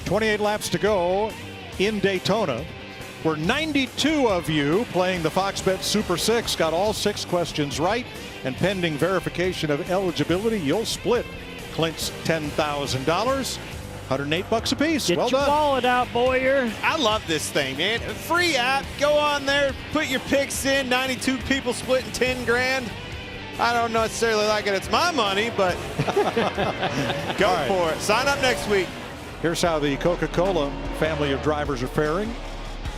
.28 laps to go in Daytona, where 92 of you playing the Fox Bet Super 6 got all 6 questions right, and pending verification of eligibility, you'll split Clint's $10,000. $108 a piece. Get well your done. wallet out, Boyer. I love this thing, man. Free app. Go on there, put your picks in. 92 people splitting 10 grand. I don't necessarily like it. It's my money, but go for it. Sign up next week. Here's how the Coca-Cola family of drivers are faring.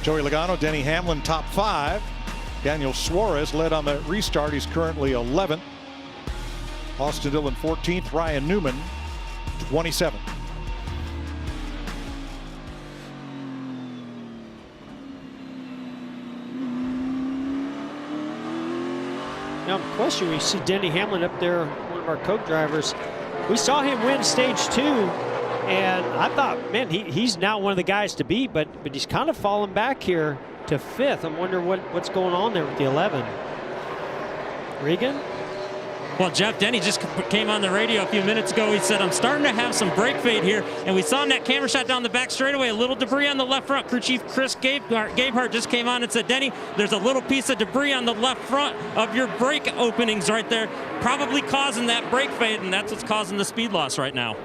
Joey Logano, Denny Hamlin, top 5. Daniel Suarez led on the restart. He's currently 11th. Austin Dillon 14th. Ryan Newman 27th. Now, the question, we see Denny Hamlin up there, one of our Coke drivers. We saw him win stage 2, and and I thought, man, he's now one of the guys to beat, but he's kind of fallen back here to 5th. I'm wondering what's going on there with the 11. Regan? Well, Jeff Denny just came on the radio a few minutes ago. He said, I'm starting to have some brake fade here. And we saw in that camera shot down the back straightaway, a little debris on the left front. Crew Chief Chris Gabehart just came on and said, Denny, there's a little piece of debris on the left front of your brake openings right there, probably causing that brake fade, and that's what's causing the speed loss right now.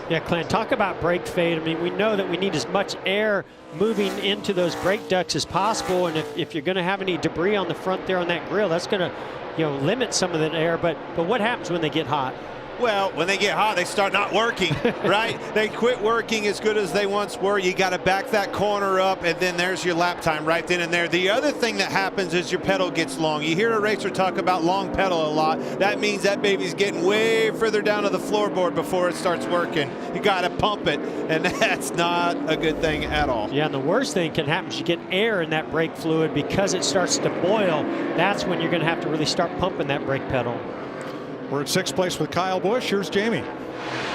Yeah, Clint, talk about brake fade. I mean, we know that we need as much air moving into those brake ducts as possible, and if you're going to have any debris on the front there on that grill, that's going to limit some of that air. But what happens when they get hot? Well, when they get hot, they start not working, right? They quit working as good as they once were. You got to back that corner up, and then there's your lap time right then and there. The other thing that happens is your pedal gets long. You hear a racer talk about long pedal a lot. That means that baby's getting way further down to the floorboard before it starts working. You got to pump it, and that's not a good thing at all. Yeah, and the worst thing can happen is you get air in that brake fluid because it starts to boil. That's when you're going to have to really start pumping that brake pedal. We're at 6th place with Kyle Busch. Here's Jamie.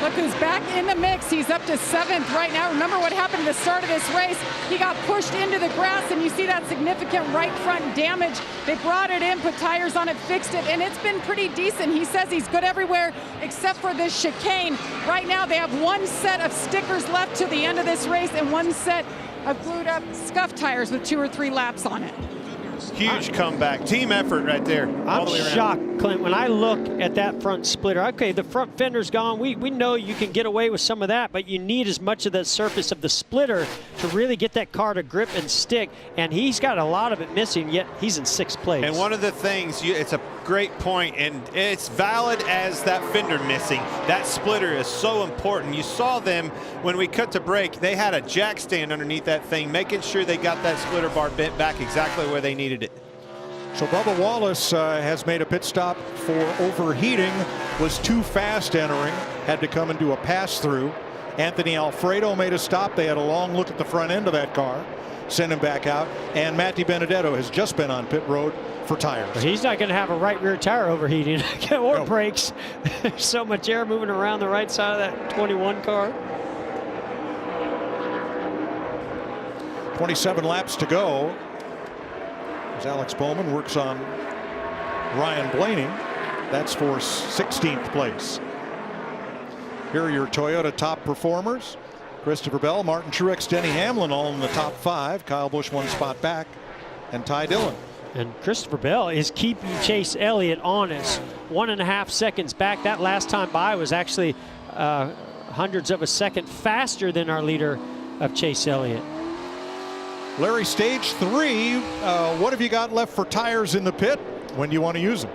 Look who's back in the mix. He's up to 7th right now. Remember what happened at the start of this race? He got pushed into the grass, and you see that significant right front damage. They brought it in, put tires on it, fixed it, and it's been pretty decent. He says he's good everywhere except for this chicane. Right now they have one set of stickers left to the end of this race and one set of glued up scuff tires with 2 or 3 laps on it. Huge comeback. Team effort right there. I'm shocked, Clint, when I look at that front splitter. Okay, the front fender's gone. We know you can get away with some of that, but you need as much of the surface of the splitter to really get that car to grip and stick, and he's got a lot of it missing, yet he's in 6th place. And one of the things, it's a great point, and it's valid as that fender missing. That splitter is so important. You saw them when we cut to break. They had a jack stand underneath that thing, making sure they got that splitter bar bent back exactly where they needed it. So Bubba Wallace has made a pit stop for overheating, was too fast entering, had to come into a pass-through. Anthony Alfredo made a stop. They had a long look at the front end of that car, sent him back out, and Matty Benedetto has just been on pit road for tires. But he's not going to have a right rear tire overheating or brakes. There's so much air moving around the right side of that 21 car. 27 laps to go. As Alex Bowman works on Ryan Blaney. That's for 16th place. Here are your Toyota top performers. Christopher Bell, Martin Truex, Denny Hamlin all in the top 5. Kyle Busch 1 spot back, and Ty Dillon. And Christopher Bell is keeping Chase Elliott honest. 1.5 seconds back. That last time by was actually hundreds of a second faster than our leader of Chase Elliott. Larry, stage 3, what have you got left for tires in the pit when you want to use them?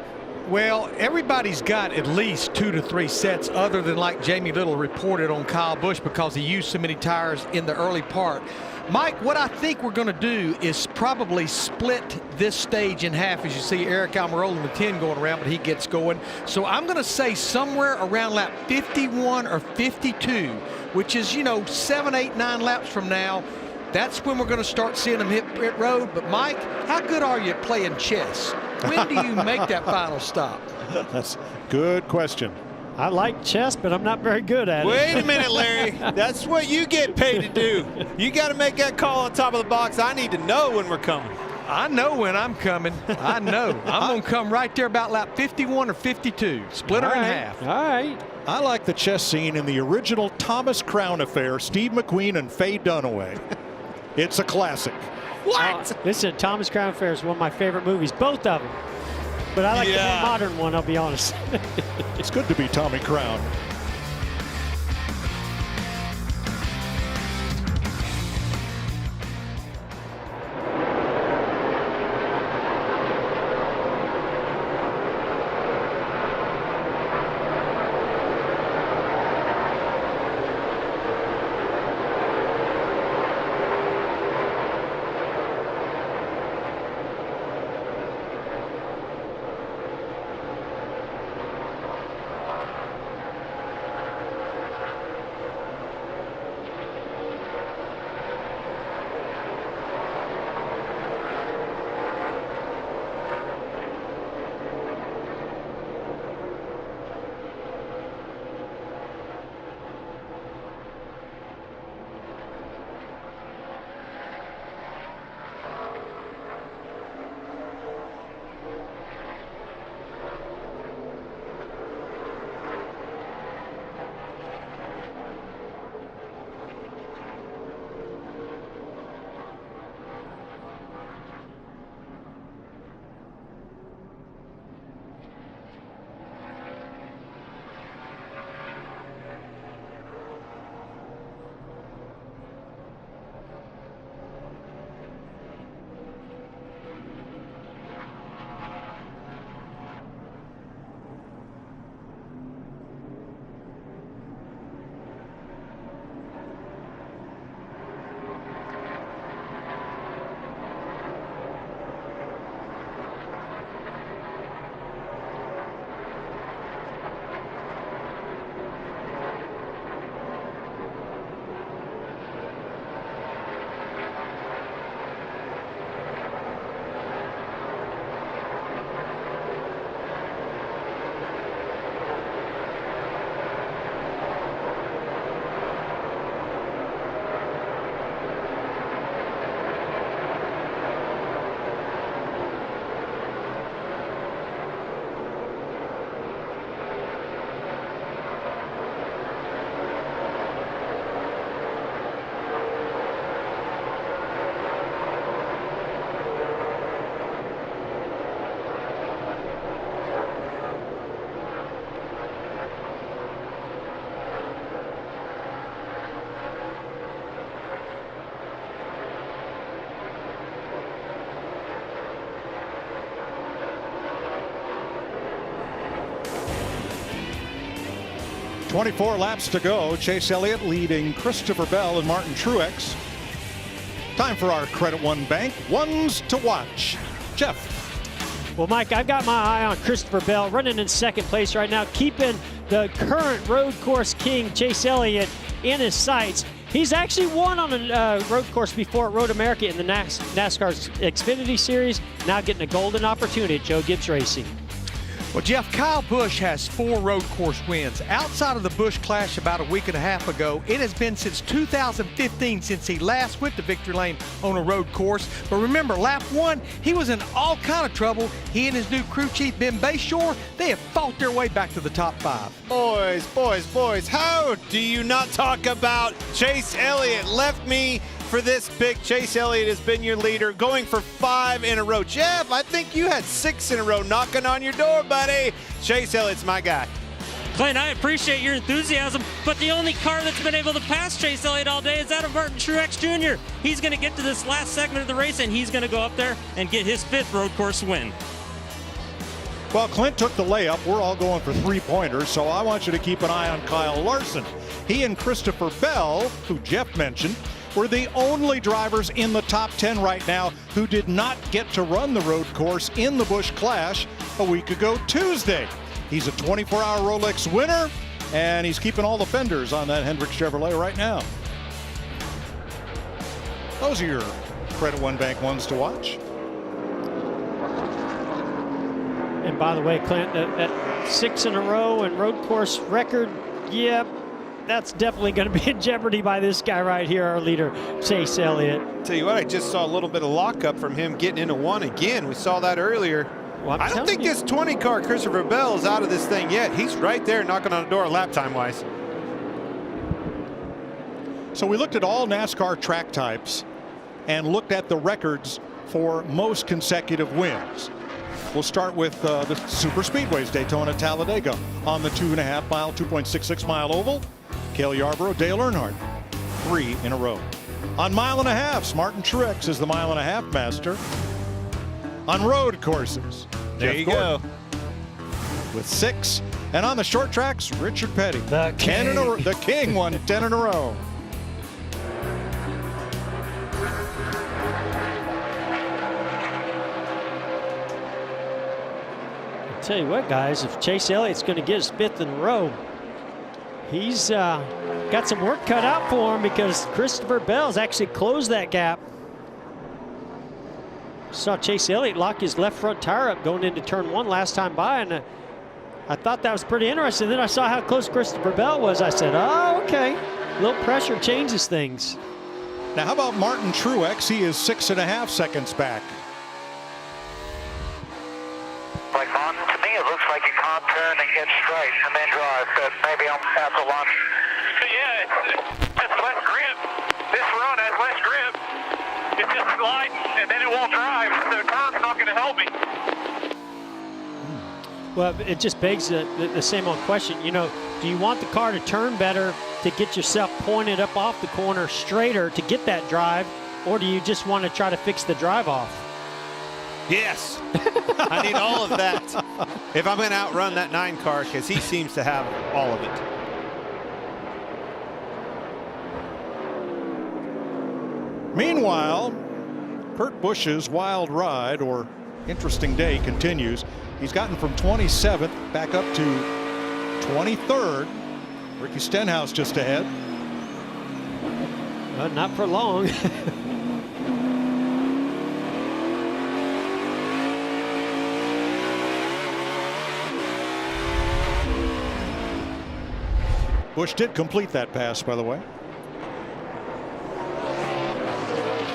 Well, everybody's got at least 2 to 3 sets, other than like Jamie Little reported on Kyle Busch, because he used so many tires in the early part. Mike, what I think we're going to do is probably split this stage in half, as you see Eric Almirola in the 10 going around, but he gets going. So I'm going to say somewhere around lap 51 or 52, which is, 7, 8, 9 laps from now. That's when we're going to start seeing them hit pit road. But Mike, how good are you at playing chess? When do you make that final stop? That's a good question. I like chess, but I'm not very good at it. Wait a minute, Larry. That's what you get paid to do. You got to make that call on top of the box. I need to know when we're coming. I know when I'm coming. I know. I'm going to come right there about lap 51 or 52. Split her in half. All right. I like the chess scene in the original Thomas Crown Affair, Steve McQueen and Faye Dunaway. It's a classic. What? Listen, Thomas Crown Affair is one of my favorite movies, both of them. But I like the more modern one, I'll be honest. It's good to be Tommy Crown. 24 laps to go. Chase Elliott leading Christopher Bell and Martin Truex. Time for our Credit One Bank ones to watch. Jeff. Well, Mike, I've got my eye on Christopher Bell running in second place right now, keeping the current road course king, Chase Elliott, in his sights. He's actually won on a road course before at Road America in the NASCAR's Xfinity Series, now getting a golden opportunity at Joe Gibbs Racing. Well, Jeff, Kyle Busch has 4 road course wins. Outside of the Busch Clash about a week and a half ago, it has been since 2015 since he last went to victory lane on a road course. But remember, lap 1, he was in all kind of trouble. He and his new crew chief, Ben Bayshore, they have fought their way back to the top 5. Boys, how do you not talk about Chase Elliott? Left me for this pick. Chase Elliott has been your leader, going for 5 in a row. Jeff, I think you had 6 in a row knocking on your door, buddy. Chase Elliott's my guy. Clint, I appreciate your enthusiasm, but the only car that's been able to pass Chase Elliott all day is that of Martin Truex Jr. He's going to get to this last segment of the race, and he's going to go up there and get his 5th road course win. Well, Clint took the layup. We're all going for 3-pointers, so I want you to keep an eye on Kyle Larson. He and Christopher Bell, who Jeff mentioned, were the only drivers in the top 10 right now who did not get to run the road course in the Busch Clash a week ago Tuesday. He's a 24-hour Rolex winner, and he's keeping all the fenders on that Hendrick Chevrolet right now. Those are your Credit One Bank ones to watch. And by the way, Clint, that 6 in a row and road course record, yeah, that's definitely going to be in jeopardy by this guy right here, our leader, Chase Elliott. Tell you what, I just saw a little bit of lockup from him getting into 1 again. We saw that earlier. Well, I don't think this 20 car Christopher Bell is out of this thing yet. He's right there knocking on the door lap time wise. So we looked at all NASCAR track types and looked at the records for most consecutive wins. We'll start with the super speedways, Daytona, Talladega. On the 2.5 mile, 2.66 mile oval, Cale Yarborough, Dale Earnhardt, 3 in a row. On 1.5 miles, Martin Truex is the 1.5 mile master. On road courses, there you go, with 6. And on the short tracks, Richard Petty, the king won 10 in a row. Tell you what, guys, if Chase Elliott's going to get his 5th in a row, he's got some work cut out for him because Christopher Bell's actually closed that gap. Saw Chase Elliott lock his left front tire up going into turn 1 last time by, and I thought that was pretty interesting. Then I saw how close Christopher Bell was. I said, oh, okay. A little pressure changes things. Now, how about Martin Truex? He is 6.5 seconds back. Like Martin, to me it looks like you can't turn and get straight and then drive, but maybe I'm out to lunch. Yeah, it's less grip. This run has less grip. It's just sliding and then it won't drive, so turn's not going to help me. Well, it just begs the same old question. You know, do you want the car to turn better to get yourself pointed up off the corner straighter to get that drive, or do you just want to try to fix the drive off? Yes, I need all of that if I'm going to outrun that 9 car, because he seems to have all of it. Meanwhile, Kurt Busch's wild ride or interesting day continues. He's gotten from 27th back up to 23rd. Ricky Stenhouse just ahead. But not for long. Busch did complete that pass, by the way.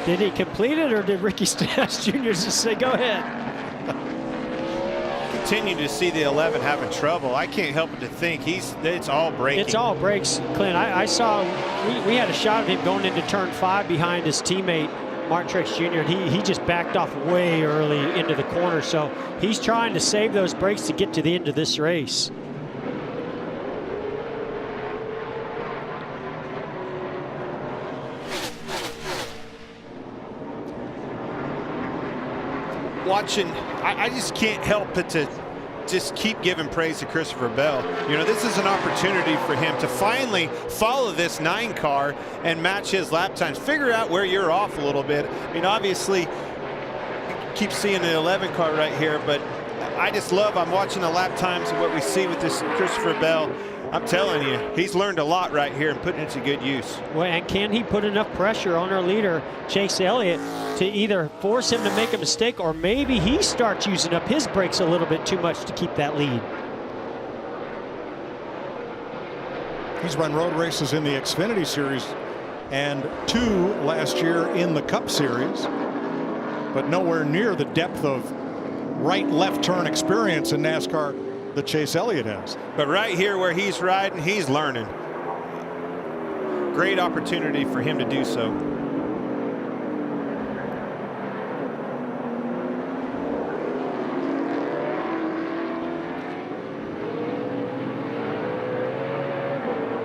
Did he complete it, or did Ricky Stenhouse Jr. just say, go ahead? Continue to see the 11 having trouble. I can't help but to think it's all braking. It's all brakes, Clint. I saw, we had a shot of him going into turn 5 behind his teammate, Martin Truex Jr., and he just backed off way early into the corner. So he's trying to save those brakes to get to the end of this race. Watching, I just can't help but to just keep giving praise to Christopher Bell. You know, this is an opportunity for him to finally follow this 9 car and match his lap times. Figure out where you're off a little bit. I mean, obviously, keep seeing the 11 car right here, but I'm watching the lap times and what we see with this Christopher Bell. I'm telling you, he's learned a lot right here and putting it to good use. Well, and can he put enough pressure on our leader, Chase Elliott, to either force him to make a mistake or maybe he starts using up his brakes a little bit too much to keep that lead? He's run road races in the Xfinity Series and 2 last year in the Cup Series, but nowhere near the depth of right-left turn experience in NASCAR that Chase Elliott has. But right here where he's riding, he's learning. Great opportunity for him to do so.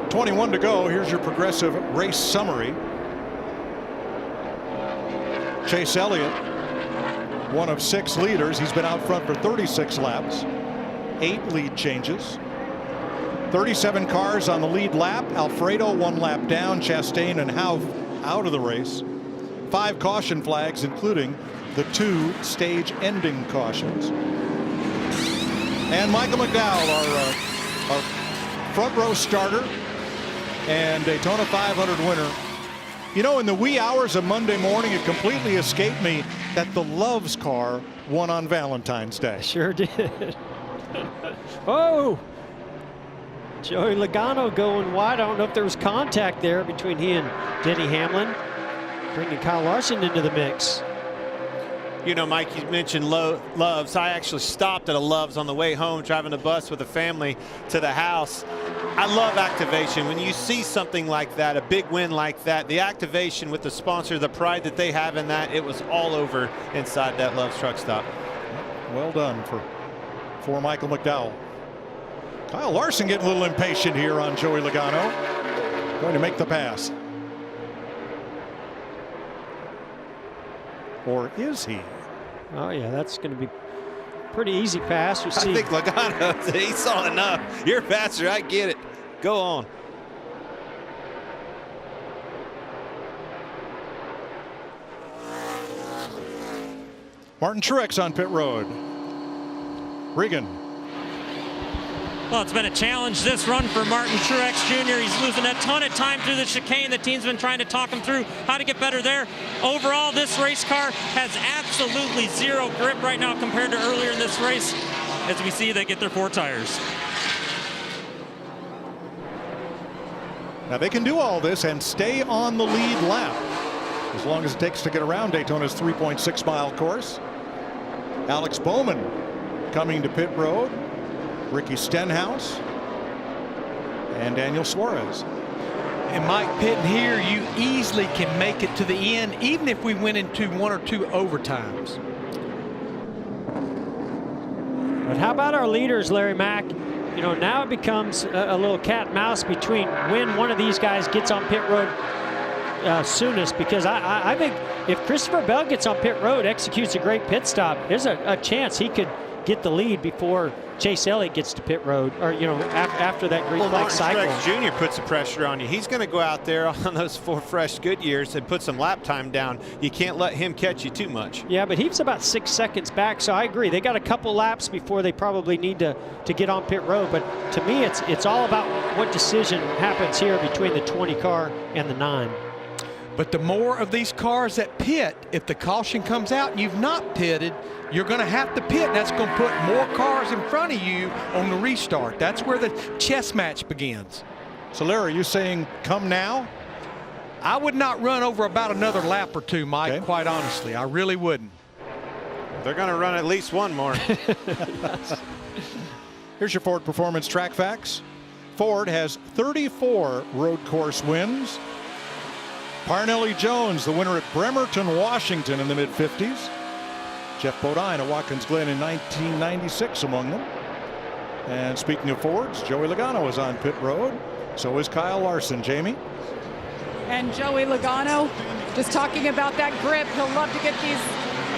.21 to go. Here's your Progressive race summary. Chase Elliott, one of 6 leaders. He's been out front for 36 laps. 8 lead changes. 37 cars on the lead lap. Alfredo 1 lap down. Chastain and Hauff out of the race. 5 caution flags, including the 2 stage-ending cautions. And Michael Mcdowell, our front row starter and Daytona 500 winner. You know, in the wee hours of Monday morning, it completely escaped me that the Loves car won on Valentine's Day. Sure did. Oh, Joey Logano going wide. I don't know if there was contact there between he and Denny Hamlin, bringing Kyle Larson into the mix. You know, Mike, you mentioned Loves. I actually stopped at a Loves on the way home, driving the bus with the family to the house. I love activation. When you see something like that, a big win like that, the activation with the sponsor, the pride that they have in that, it was all over inside that Loves truck stop. Well done for Michael Mcdowell. Kyle Larson getting a little impatient here on Joey Logano. Going to make the pass. Or is he? Oh, yeah, that's going to be pretty easy pass. You see. I think Logano, he saw enough. You're faster, I get it. Go on. Martin Truex on pit road. Regan. Well, it's been a challenge this run for Martin Truex Jr. He's losing a ton of time through the chicane. The team's been trying to talk him through how to get better there. Overall, this race car has absolutely 0 grip right now compared to earlier in this race. As we see, they get their 4 tires. Now they can do all this and stay on the lead lap as long as it takes to get around Daytona's 3.6-mile course. Alex Bowman coming to pit road. Ricky Stenhouse and Daniel Suarez. And Mike, pitting here, you easily can make it to the end, even if we went into 1 or 2 overtimes. But how about our leaders, Larry Mack? You know, now it becomes a little cat and mouse between when one of these guys gets on pit road soonest, because I think if Christopher Bell gets on pit road, executes a great pit stop, there's a chance he could get the lead before Chase Elliott gets to pit road, or, you know, after that green flag cycle. Martin Truex Jr. puts the pressure on you. He's going to go out there on those 4 fresh Goodyears and put some lap time down. You can't let him catch you too much. Yeah, but he's about 6 seconds back, so I agree. They got a couple laps before they probably need to get on pit road, but to me, it's all about what decision happens here between the 20 car and the 9. But the more of these cars that pit, if the caution comes out and you've not pitted, you're going to have to pit. That's going to put more cars in front of you on the restart. That's where the chess match begins. So, Larry, are you saying come now? I would not run over about another lap or 2, Mike, okay. Quite honestly. I really wouldn't. They're going to run at least 1 more. Here's your Ford Performance Track Facts. Ford has 34 road course wins. Parnelli Jones, the winner at Bremerton, Washington in the mid-50s. Jeff Bodine at Watkins Glen in 1996 among them. And speaking of Fords, Joey Logano is on pit road. So is Kyle Larson. Jamie? And Joey Logano, just talking about that grip. He'll love to get these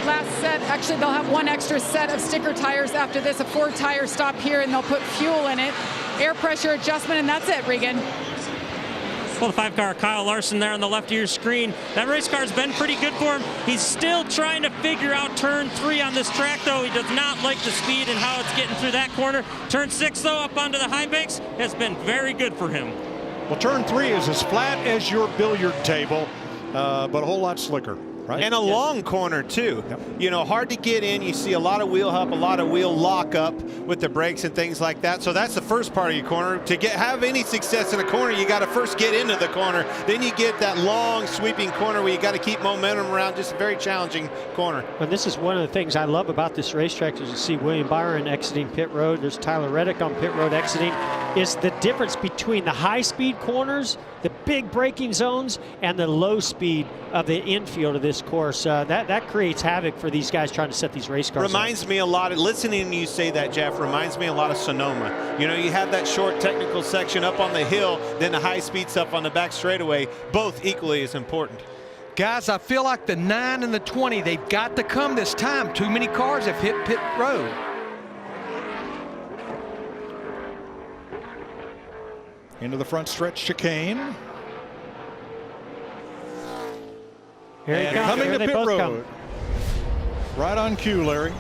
last set. Actually, they'll have one extra set of sticker tires after this, a 4-tire stop here, and they'll put fuel in it. Air pressure adjustment, and that's it, Regan. Well, the 5-car, Kyle Larson there on the left of your screen. That race car's been pretty good for him. He's still trying to figure out turn 3 on this track, though. He does not like the speed and how it's getting through that corner. Turn 6, though, up onto the high banks has been very good for him. Well, turn 3 is as flat as your billiard table, but a whole lot slicker. Right? And a long corner, too. Yep. You know, hard to get in. You see a lot of wheel hop, a lot of wheel lock up with the brakes and things like that. So that's the first part of your corner. To have any success in a corner, you got to first get into the corner. Then you get that long sweeping corner where you got to keep momentum around. Just a very challenging corner. And this is one of the things I love about this racetrack. As you see William Byron exiting pit road. There's Tyler Reddick on pit road exiting. Is the difference between the high-speed corners, the big braking zones, and the low speed of the infield of this course. That creates havoc for these guys trying to set these race cars Reminds me a lot, listening to you say that, Jeff, reminds me a lot of Sonoma. You know, you have that short technical section up on the hill, then the high-speed stuff on the back straightaway, both equally as important. Guys, I feel like the 9 and the 20, they've got to come this time. Too many cars have hit pit road. Into the front stretch chicane. Here coming to pit road. Right on cue, Larry.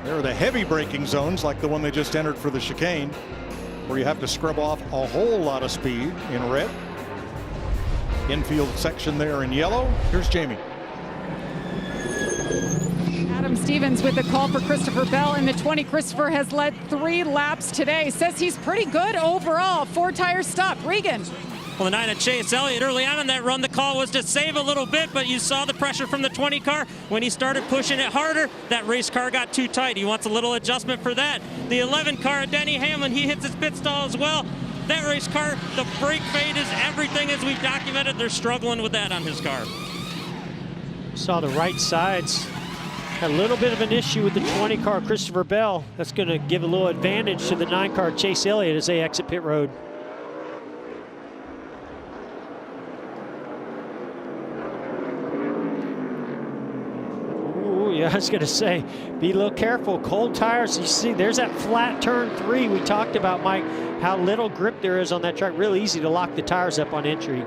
There are the heavy braking zones like the one they just entered for the chicane, where you have to scrub off a whole lot of speed in red. Infield section there in yellow. Here's Jamie. Adam Stevens with the call for Christopher Bell in the 20. Christopher has led 3 laps today. Says he's pretty good overall. 4-tire stop. Regan. Well, the 9 of Chase Elliott early on in that run, the call was to save a little bit, but you saw the pressure from the 20 car. When he started pushing it harder, that race car got too tight. He wants a little adjustment for that. The 11 car, Denny Hamlin, he hits his pit stall as well. That race car, the brake fade is everything as we've documented. They're struggling with that on his car. Saw the right sides. Had a little bit of an issue with the 20 car Christopher Bell. That's going to give a little advantage to the 9 car Chase Elliott as they exit pit road. Yeah, I was going to say, be a little careful. Cold tires. You see, there's that flat turn 3 we talked about, Mike. How little grip there is on that track. Real easy to lock the tires up on entry.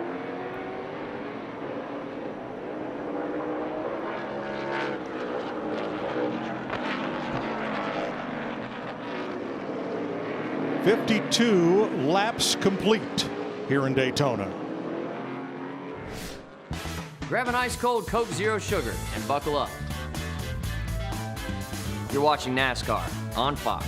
$52 laps complete here in Daytona. Grab an ice cold Coke Zero Sugar and buckle up. You're watching NASCAR on Fox.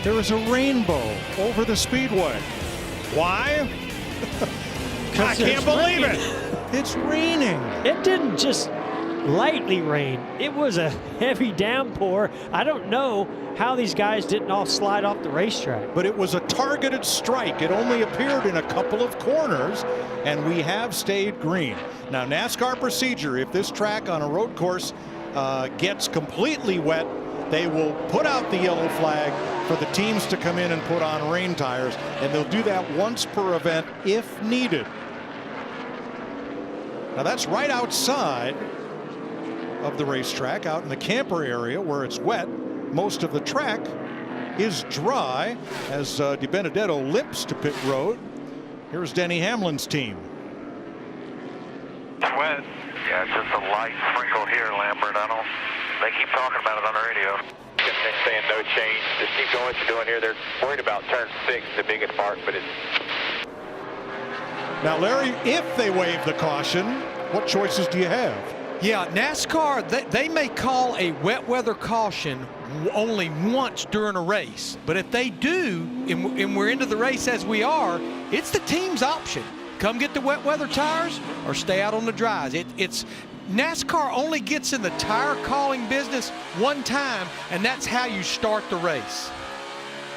there is a rainbow over the speedway. Why? I can't believe it. It's raining. It didn't just lightly rain. It was a heavy downpour. I don't know how these guys didn't all slide off the racetrack. But it was a targeted strike. It only appeared in a couple of corners, and we have stayed green. Now, NASCAR procedure, if this track on a road course gets completely wet, they will put out the yellow flag for the teams to come in and put on rain tires, and they'll do that once per event if needed. Now, that's right outside of the racetrack, out in the camper area where it's wet. Most of the track is dry as DiBenedetto limps to pit road. Here's Denny Hamlin's team. It's wet. Yeah, it's just a light sprinkle here, Lambert. They keep talking about it on the radio. They're saying no change. Just keep doing what you're doing here. They're worried about turn 6, the biggest part, but it's... Now, Larry, if they waive the caution, what choices do you have? Yeah, NASCAR, they may call a wet weather caution only once during a race. But if they do, and we're into the race as we are, it's the team's option. Come get the wet weather tires or stay out on the dries. It's NASCAR only gets in the tire calling business one time, and that's how you start the race.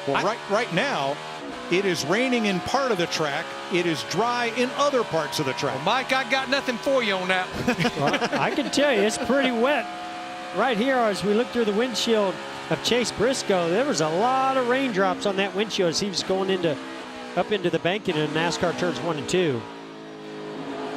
Well, right now, it is raining in part of the track. It is dry in other parts of the track. Well, Mike, I got nothing for you on that. Well, I can tell you, it's pretty wet. Right here, as we look through the windshield of Chase Briscoe, there was a lot of raindrops on that windshield as he was going up into the banking in NASCAR turns 1 and 2.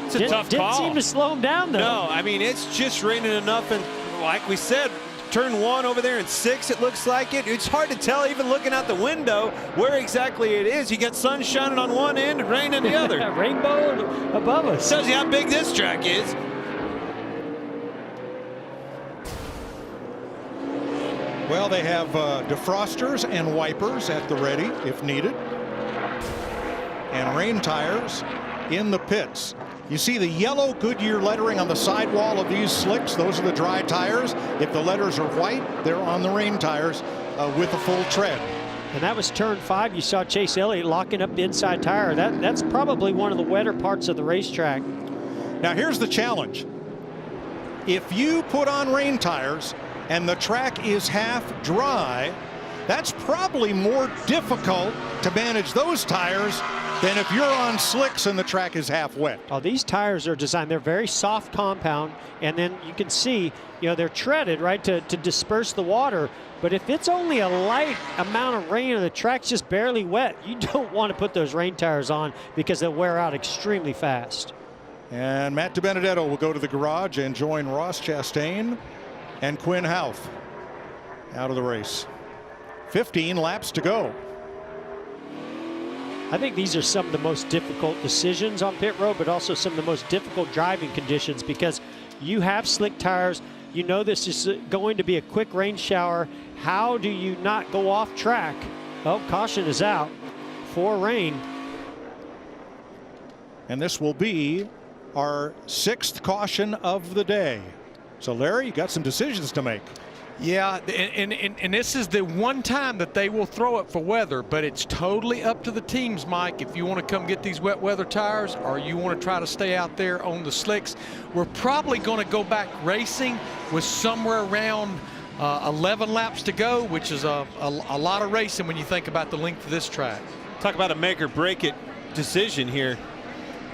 It's a tough call. Didn't seem to slow him down, though. No, I mean, it's just raining enough, and like we said, turn 1 over there and 6, it looks like it. It's hard to tell, even looking out the window, where exactly it is. You got sun shining on one end and rain on the other. Rainbow above us. Tells you how big this track is. Well, they have defrosters and wipers at the ready if needed, and rain tires in the pits. You see the yellow Goodyear lettering on the sidewall of these slicks. Those are the dry tires. If the letters are white, they're on the rain tires with a full tread. And that was turn 5. You saw Chase Elliott locking up the inside tire. That's probably one of the wetter parts of the racetrack. Now here's the challenge. If you put on rain tires and the track is half dry, that's probably more difficult to manage those tires than if you're on slicks and the track is half wet. Oh, these tires are designed, they're very soft compound, and then you can see, they're treaded, right, to disperse the water. But if it's only a light amount of rain and the track's just barely wet, you don't want to put those rain tires on because they'll wear out extremely fast. And Matt DiBenedetto will go to the garage and join Ross Chastain and Quinn Houff out of the race. 15 laps to go. I think these are some of the most difficult decisions on pit road, but also some of the most difficult driving conditions because you have slick tires. You know this is going to be a quick rain shower. How do you not go off track? Oh, caution is out for rain. And this will be our 6th caution of the day. So, Larry, you got some decisions to make. Yeah, and this is the one time that they will throw it for weather, but it's totally up to the teams, Mike, if you want to come get these wet weather tires or you want to try to stay out there on the slicks. We're probably going to go back racing with somewhere around 11 laps to go, which is a lot of racing when you think about the length of this track. Talk about a make or break it decision here.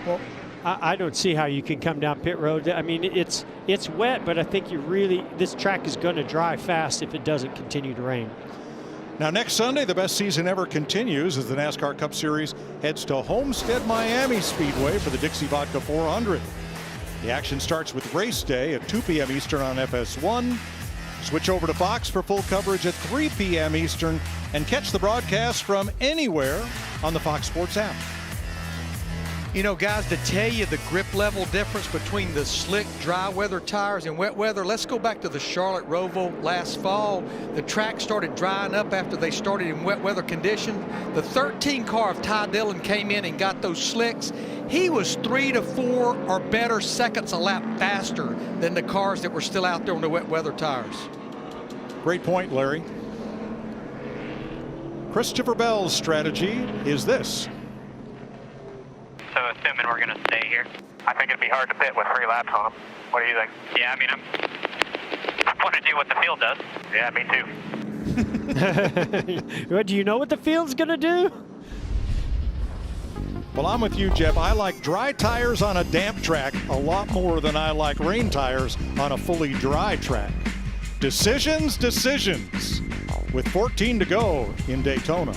Well, I don't see how you can come down pit road. I mean, it's wet, but I think this track is going to dry fast if it doesn't continue to rain. Now, next Sunday, the best season ever continues as the NASCAR Cup Series heads to Homestead Miami Speedway for the Dixie Vodka 400. The action starts with race day at 2 p.m. Eastern on FS1. Switch over to Fox for full coverage at 3 p.m. Eastern and catch the broadcast from anywhere on the Fox Sports app. You know, guys, to tell you the grip level difference between the slick, dry weather tires and wet weather, let's go back to the Charlotte Roval last fall. The track started drying up after they started in wet weather conditions. The 13 car of Ty Dillon came in and got those slicks. He was 3 to 4 or better seconds a lap faster than the cars that were still out there on the wet weather tires. Great point, Larry. Christopher Bell's strategy is this. So assuming we're going to stay here? I think it'd be hard to pit with 3 laps on them. What do you think? Yeah, I mean, I want to do what the field does. Yeah, me too. Do you know what the field's going to do? Well, I'm with you, Jeff. I like dry tires on a damp track a lot more than I like rain tires on a fully dry track. Decisions, decisions. With 14 to go in Daytona.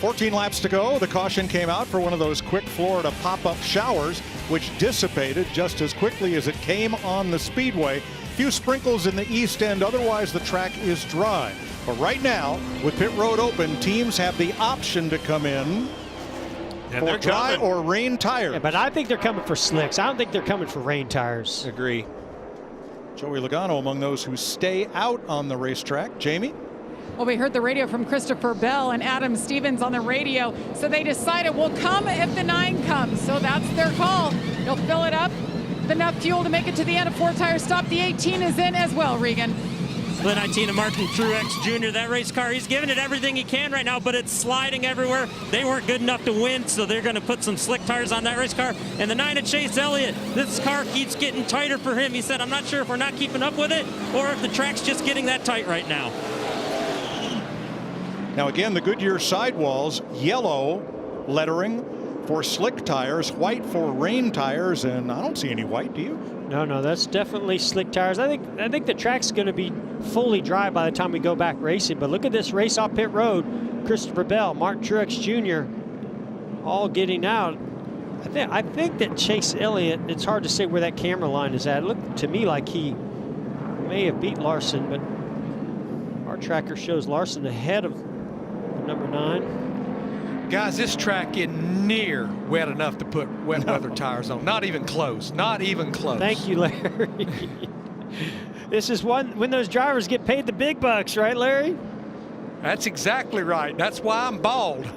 .14 laps to go. The caution came out for one of those quick Florida pop-up showers, which dissipated just as quickly as it came on the speedway. Few sprinkles in the east end, otherwise the track is dry. But right now, with pit road open, teams have the option to come in for dry or rain tires. Yeah, but I think they're coming for slicks. I don't think they're coming for rain tires. Agree. Joey Logano among those who stay out on the racetrack. Jamie? Well, we heard the radio from Christopher Bell and Adam Stevens on the radio. So they decided we'll come if the 9 comes. So that's their call. They'll fill it up with enough fuel to make it to the end of 4-tire stop. The 18 is in as well, Regan. The 19 of Martin Truex Jr., that race car, he's giving it everything he can right now, but it's sliding everywhere. They weren't good enough to win, so they're going to put some slick tires on that race car. And the 9 of Chase Elliott, this car keeps getting tighter for him. He said, I'm not sure if we're not keeping up with it or if the track's just getting that tight right now. Now again, the Goodyear sidewalls, yellow lettering for slick tires, white for rain tires, and I don't see any white, do you? No, that's definitely slick tires. I think the track's going to be fully dry by the time we go back racing. But look at this race off pit road. Christopher Bell, Martin Truex Jr. all getting out. I think that Chase Elliott, it's hard to say where that camera line is at. It looked to me like he may have beat Larson, but our tracker shows Larson ahead of number 9. Guys, this track isn't near wet enough to put wet weather tires on. Not even close. Not even close. Thank you, Larry. This is when those drivers get paid the big bucks, right, Larry? That's exactly right. That's why I'm bald.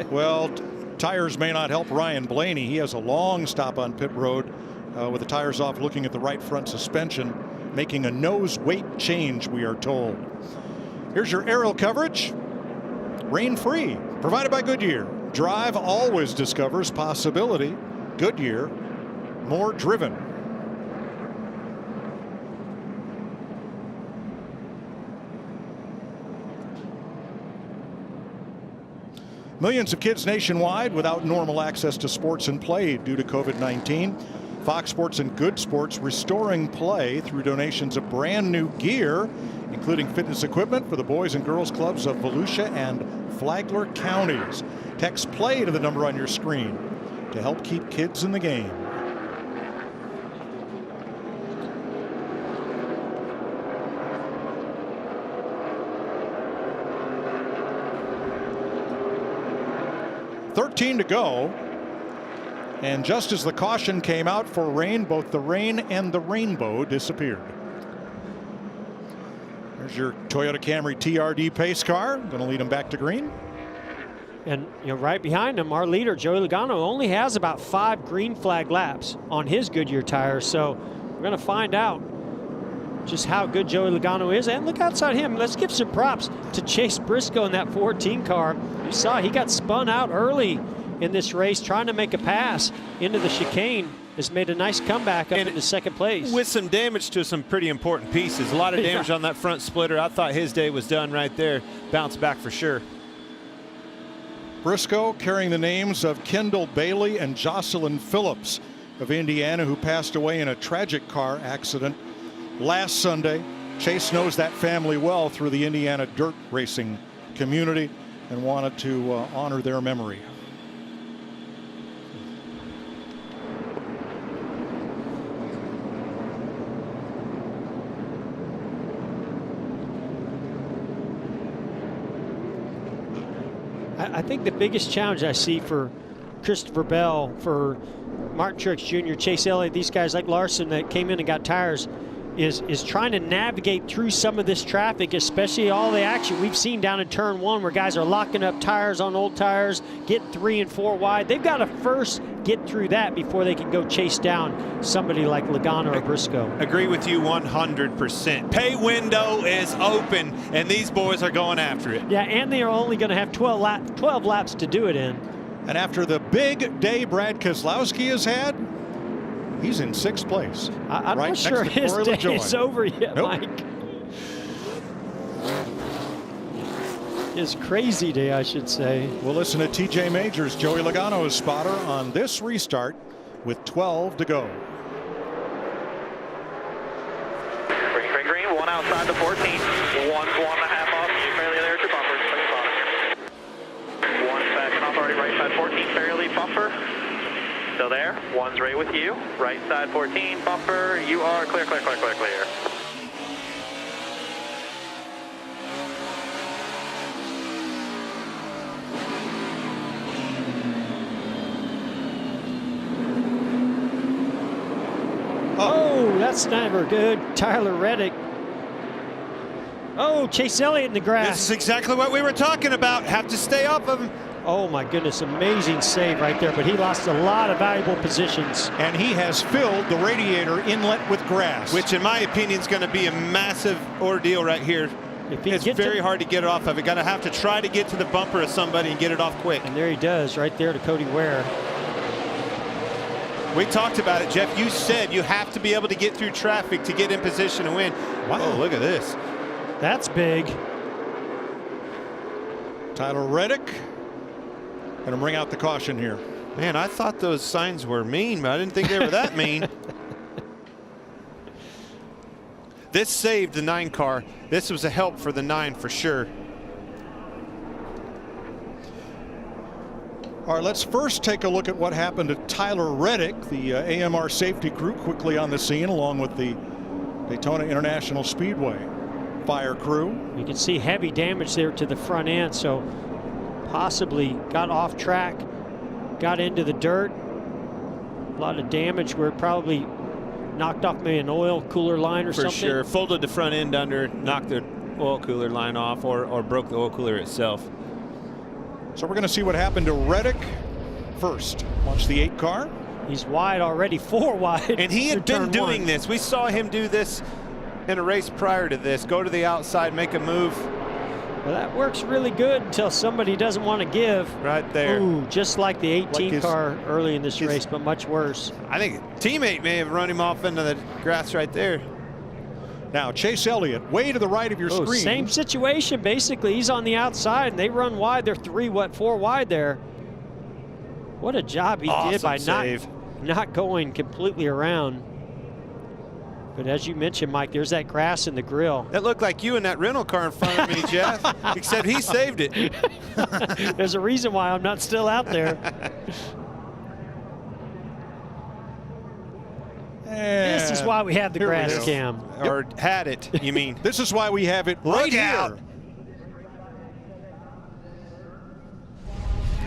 Well, tires may not help Ryan Blaney. He has a long stop on pit road with the tires off, looking at the right front suspension, making a nose weight change, we are told. Here's your aerial coverage. Rain-free, provided by Goodyear. Drive always discovers possibility. Goodyear, more driven. Millions of kids nationwide without normal access to sports and play due to COVID-19. Fox Sports and Good Sports restoring play through donations of brand new gear including fitness equipment for the boys and girls clubs of Volusia and Flagler counties. Text play to the number on your screen to help keep kids in the game. .13 to go. And just as the caution came out for rain, both the rain and the rainbow disappeared. There's your Toyota Camry TRD pace car. Going to lead them back to green. And right behind him, our leader, Joey Logano, only has about 5 green flag laps on his Goodyear tires. So we're going to find out just how good Joey Logano is. And look outside him. Let's give some props to Chase Briscoe in that 14 car. You saw he got spun out early in this race trying to make a pass into the chicane. Has made a nice comeback up into second place. With some damage to some pretty important pieces. A lot of damage on that front splitter. I thought his day was done right there. Bounce back for sure. Briscoe carrying the names of Kendall Bailey and Jocelyn Phillips of Indiana, who passed away in a tragic car accident last Sunday. Chase knows that family well through the Indiana dirt racing community and wanted to honor their memory. I think the biggest challenge I see for Christopher Bell, for Martin Truex Jr., Chase Elliott, these guys like Larson that came in and got tires, is trying to navigate through some of this traffic, especially all the action we've seen down in turn 1 where guys are locking up tires on old tires, getting 3 and 4 wide. They've got to first get through that before they can go chase down somebody like Logano or Briscoe. Agree with you 100%. Pay window is open, and these boys are going after it. Yeah, and they are only going to have 12 laps to do it in. And after the big day Brad Keselowski has had, he's in 6th place. I'm not sure his day is over yet, nope. Mike. His crazy day, I should say. We'll listen to TJ Majors, Joey Logano's spotter on this restart with 12 to go. Green, green, green. 1 outside the 14. 1.5 off. Fairly there to bumper. 1 backing off already right side 14. Fairly bumper. Still there. 1's right with you. Right side 14. Bumper. You are clear, clear, clear, clear, clear. Oh, that's never good. Tyler Reddick. Oh, Chase Elliott in the grass. This is exactly what we were talking about. Have to stay off of him. Oh my goodness, amazing save right there, but he lost a lot of valuable positions. And he has filled the radiator inlet with grass. Which in my opinion is going to be a massive ordeal right here. It's very hard to get it off of it. Got to have to try to get to the bumper of somebody and get it off quick. And there he does, right there to Cody Ware. We talked about it, Jeff. You said you have to be able to get through traffic to get in position to win. Wow, oh, look at this. That's big. Tyler Reddick going to bring out the caution here. Man, I thought those signs were mean, but I didn't think they were that mean. This saved the 9 car. This was a help for the 9 for sure. All right, let's first take a look at what happened to Tyler Reddick. The AMR safety crew quickly on the scene, along with the Daytona International Speedway fire crew. You can see heavy damage there to the front end, so possibly got off track, got into the dirt. A lot of damage where it probably knocked off maybe an oil cooler line or something. For sure, folded the front end under, knocked the oil cooler line off, or broke the oil cooler itself. So we're going to see what happened to Reddick first. Watch the 8 car. He's wide already, 4 wide. And he had been doing this. We saw him do this in a race prior to this. Go to the outside, make a move. Well, that works really good until somebody doesn't want to give. Right there. Ooh, just like the 18 car early in this race, but much worse. I think a teammate may have run him off into the grass right there. Now, Chase Elliott, way to the right of your screen. Same situation, basically. He's on the outside, and they run wide. They're 4 wide there. What a job he did by not going completely around. But as you mentioned, Mike, there's that grass in the grill. That looked like you in that rental car in front of me, Jeff, except he saved it. There's a reason why I'm not still out there. This is why we have the grass cam. Or had it, you mean. This is why we have it right here.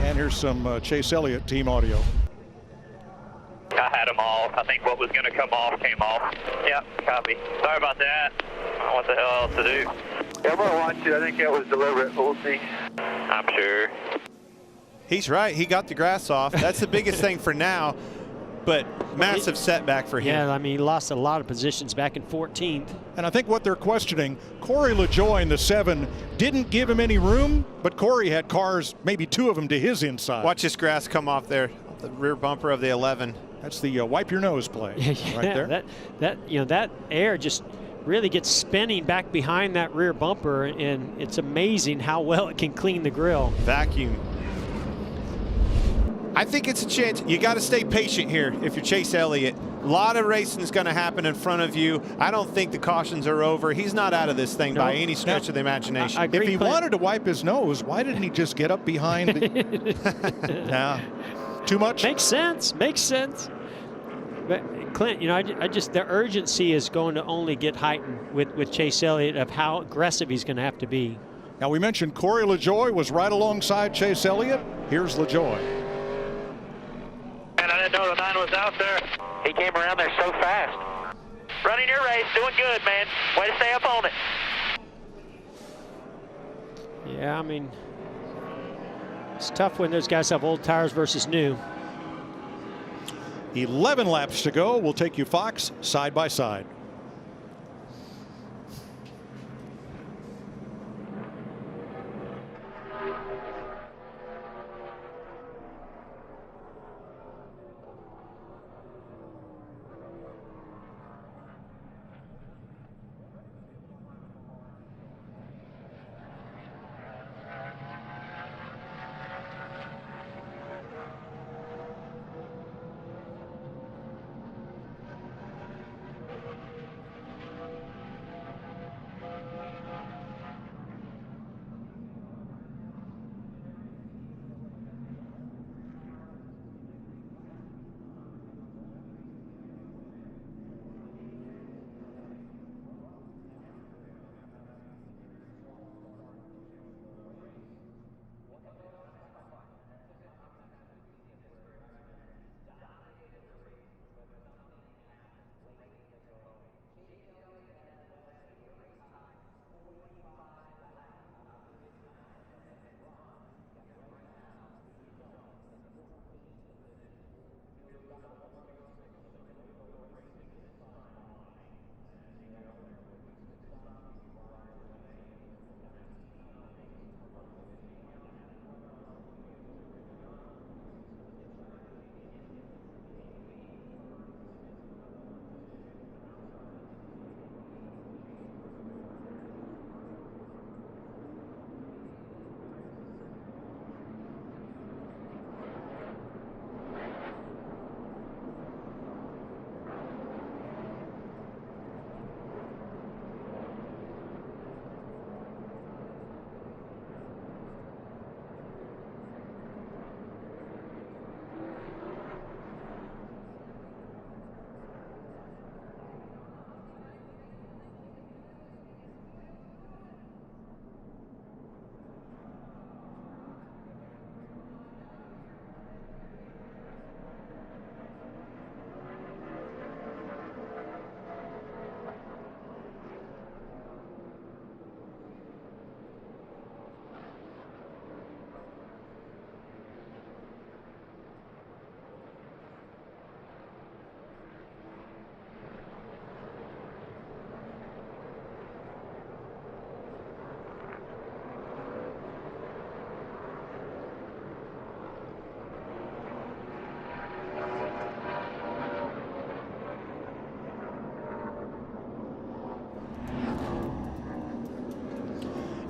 And here's some Chase Elliott team audio. I had them all. I think what was going to come off came off. Yep, copy. Sorry about that. I don't know what the hell else to do. Yeah, I'm going to watch it. I think that was deliberate. We'll see. I'm sure. He's right. He got the grass off. That's the biggest thing for now, but massive setback for him. Yeah, I mean, he lost a lot of positions back in 14th. And I think what they're questioning, Corey LaJoie in the 7 didn't give him any room, but Corey had cars, maybe 2 of them, to his inside. Watch this grass come off there, the rear bumper of the 11. That's the wipe your nose play right there. That air just really gets spinning back behind that rear bumper, and it's amazing how well it can clean the grill. Vacuum. I think it's a chance. You got to stay patient here if you're Chase Elliott. A lot of racing is going to happen in front of you. I don't think the cautions are over. He's not out of this thing by any stretch of the imagination. If he wanted to wipe his nose, why didn't he just get up behind the... Nah. Too much? Makes sense. Makes sense. But Clint, the urgency is going to only get heightened with Chase Elliott of how aggressive he's going to have to be. Now, we mentioned Corey LaJoie was right alongside Chase Elliott. Here's LaJoie. And I didn't know the 9 was out there. He came around there so fast. Running your race, doing good, man. Way to stay up on it. Yeah, I mean, it's tough when those guys have old tires versus new. 11 laps to go. We'll take you, Fox, side by side.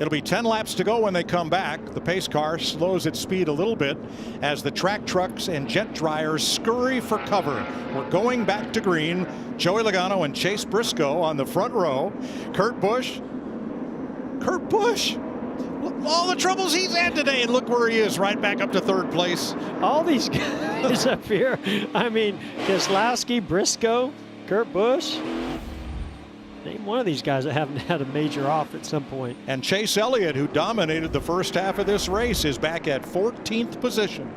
It'll be 10 laps to go when they come back. The pace car slows its speed a little bit as the track trucks and jet dryers scurry for cover. We're going back to green. Joey Logano and Chase Briscoe on the front row. Kurt Busch. All the troubles he's had today, and look where he is, right back up to third place. All these guys up here. I mean, Keselowski, Briscoe, Kurt Busch. Name one of these guys that haven't had a major off at some point. And Chase Elliott, who dominated the first half of this race, is back at 14th position.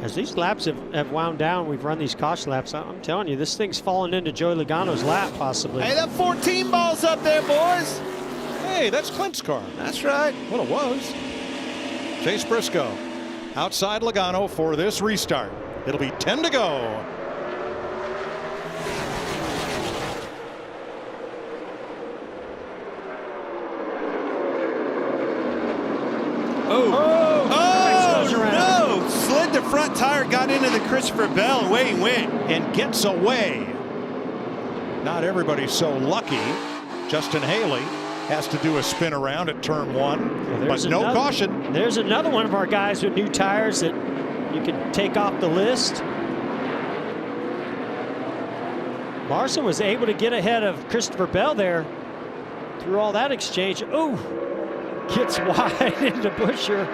As these laps have wound down, we've run these caution laps. I'm telling you, this thing's fallen into Joey Logano's lap, possibly. Hey, that 14 ball's up there, boys. Hey, that's Clint's car. That's right. Well, it was. Chase Briscoe outside Logano for this restart. It'll be 10 to go. No! Slid the front tire, got into the Christopher Bell, and away he went. And gets away. Not everybody's so lucky. Justin Haley has to do a spin around at turn 1, but no caution. There's another one of our guys with new tires that you can take off the list. Larson was able to get ahead of Christopher Bell there through all that exchange. Oh, gets wide into Buscher.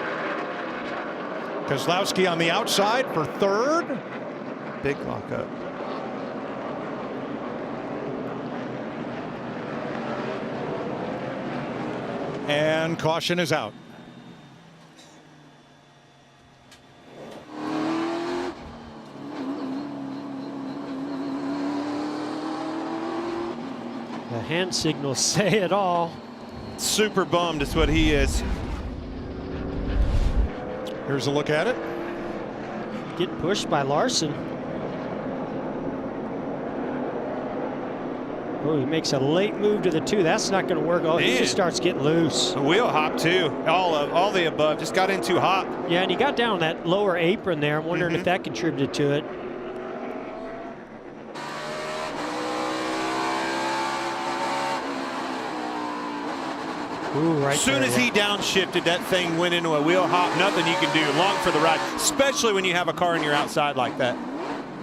Keselowski on the outside for third. Big lockup. And caution is out. The hand signals say it all. Super bummed is what he is. Here's a look at it. Get pushed by Larson. Oh, he makes a late move to the 2. That's not going to work. Oh, he just starts getting loose. A wheel hop too. All the above. Just got in too hot. Yeah, and he got down that lower apron there. I'm wondering if that contributed to it. Ooh, right as soon as he downshifted, that thing went into a wheel hop. Nothing you can do. Long for the ride, especially when you have a car in your outside like that.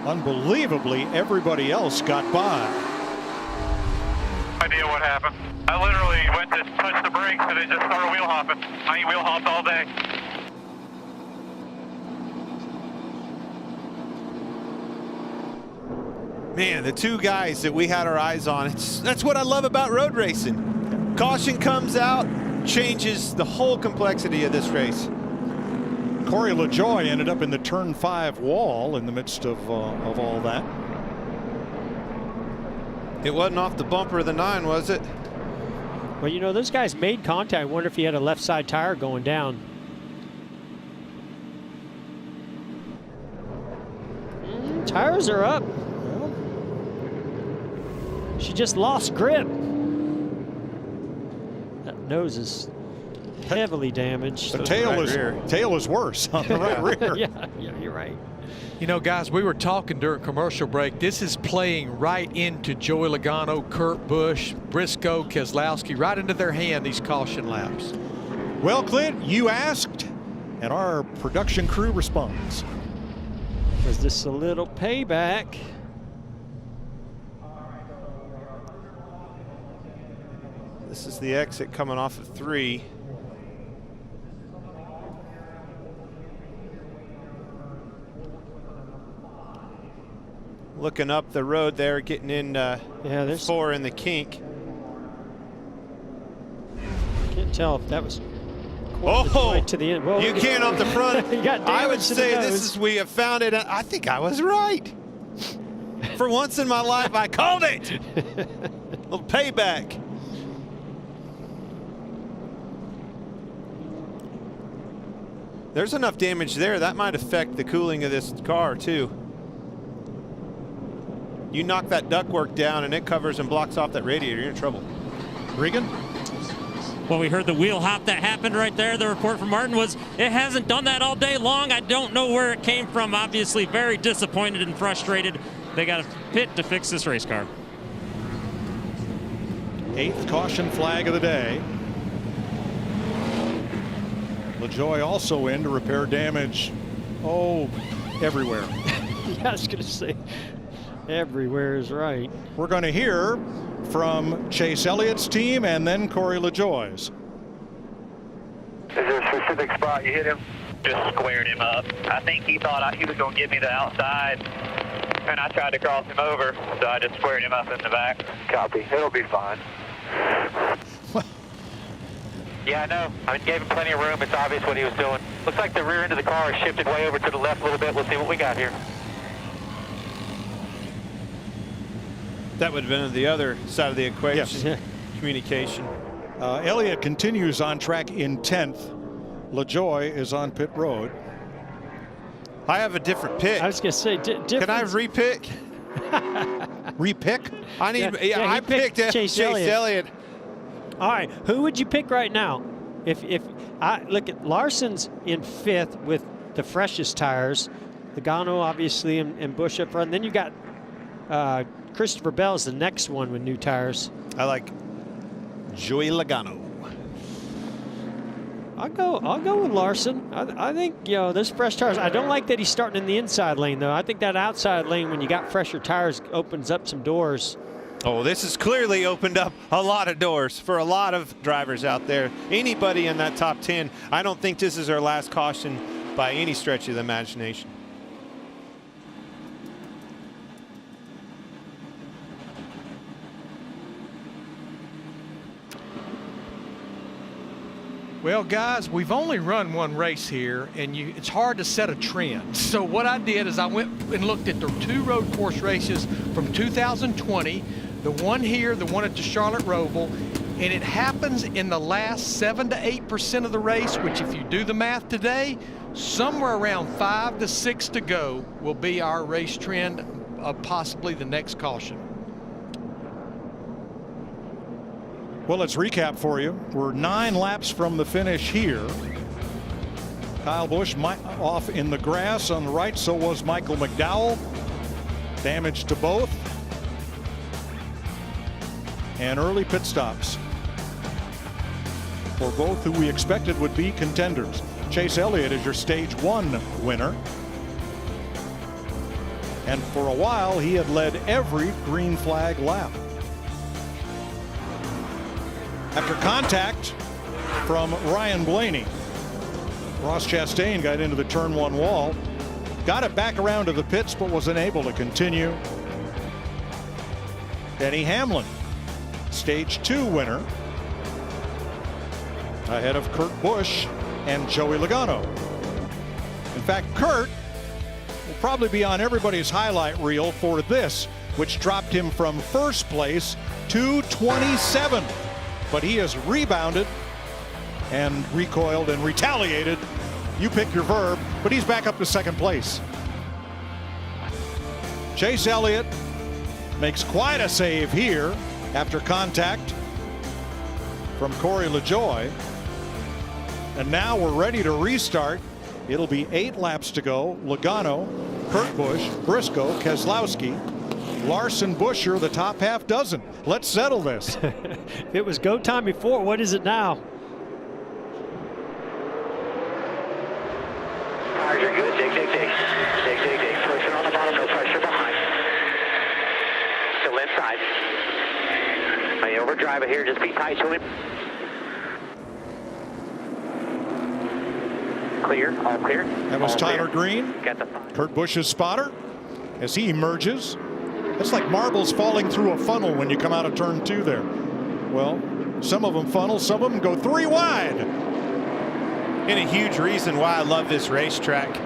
Unbelievably, everybody else got by. No idea what happened. I literally went to touch the brakes and it just started wheel hopping. I ain't wheel hopped all day. Man, the two guys that we had our eyes on, that's what I love about road racing. Caution comes out, changes the whole complexity of this race. Corey LaJoie ended up in the turn 5 wall in the midst of all that. It wasn't off the bumper of the 9, was it? Well, you know, those guys made contact. I wonder if he had a left side tire going down. Tires are up. She just lost grip. That nose is heavily damaged. The tail is worse on the right rear. Yeah, you're right. You know, guys, we were talking during commercial break. This is playing right into Joey Logano, Kurt Busch, Briscoe, Keselowski, right into their hand, these caution laps. Well, Clint, you asked, and our production crew responds. Was this a little payback? This is the exit coming off of 3. Looking up the road there, getting in there's 4 in the kink. Can't tell if that was to the end. Well, you can't off the front. I would say we have found it. I think I was right. For once in my life, I called it. A little payback. There's enough damage there. That might affect the cooling of this car, too. You knock that ductwork down and it covers and blocks off that radiator, you're in trouble. Regan? Well, we heard the wheel hop that happened right there. The report from Martin was it hasn't done that all day long. I don't know where it came from. Obviously very disappointed and frustrated. They got a pit to fix this race car. 8th caution flag of the day. LaJoie also in to repair damage, everywhere. Yeah, I was going to say, Everywhere is right. We're going to hear from Chase Elliott's team and then Corey LaJoie's. Is there a specific spot you hit him? Just squared him up. I think he thought he was going to give me the outside, and I tried to cross him over, so I just squared him up in the back. Copy. It'll be fine. Yeah, I know. I mean, gave him plenty of room. It's obvious what he was doing. Looks like the rear end of the car is shifted way over to the left a little bit. We'll see what we got here. That would have been the other side of the equation. Yes. Communication. Elliott continues on track in 10th. LaJoie is on pit road. I have a different pick. I was going to say, Can I repick? Repick? I need. Yeah, I picked Chase Elliott. All right, who would you pick right now? If I look at Larson's in 5th with the freshest tires, Logano obviously and Busch up front. And then you got Christopher Bell's the next one with new tires. I like Joey Logano. I'll go with Larson. I think, you know, there's fresh tires. I don't like that he's starting in the inside lane, though. I think that outside lane, when you got fresher tires, opens up some doors. Oh, this has clearly opened up a lot of doors for a lot of drivers out there. Anybody in that top 10, I don't think this is our last caution by any stretch of the imagination. Well, guys, we've only run one race here, and it's hard to set a trend. So what I did is I went and looked at the 2 road course races from 2020, the one here, the one at the Charlotte Roval, and it happens in the last 7 to 8% of the race, which if you do the math today, somewhere around 5 to 6 to go will be our race trend of possibly the next caution. Well, let's recap for you. We're 9 laps from the finish here. Kyle Busch off in the grass on the right, so was Michael McDowell. Damage to both. And early pit stops for both who we expected would be contenders. Chase Elliott is your stage 1 winner. And for a while, he had led every green flag lap. After contact from Ryan Blaney, Ross Chastain got into the turn 1 wall, got it back around to the pits, but was unable to continue. Denny Hamlin, stage 2 winner, ahead of Kurt Busch and Joey Logano. In fact, Kurt will probably be on everybody's highlight reel for this, which dropped him from 1st place to 27th. But he has rebounded and recoiled and retaliated. You pick your verb, but he's back up to 2nd place. Chase Elliott makes quite a save here after contact from Corey LaJoie. And now we're ready to restart. It'll be 8 laps to go. Logano, Kurt Busch, Briscoe, Keselowski, Larson, Buescher, the top half dozen. Let's settle this. It was go time before. What is it now? Tires are good. Dig. Pressure on the bottom, no pressure behind. Still inside. May overdrive it here. Just be tight to him. Clear. All clear. That was all Tyler clear. Green, Got the Kurt Busch's spotter, as he emerges. It's like marbles falling through a funnel when you come out of turn 2 there. Well, some of them funnel, some of them go 3 wide. And a huge reason why I love this racetrack.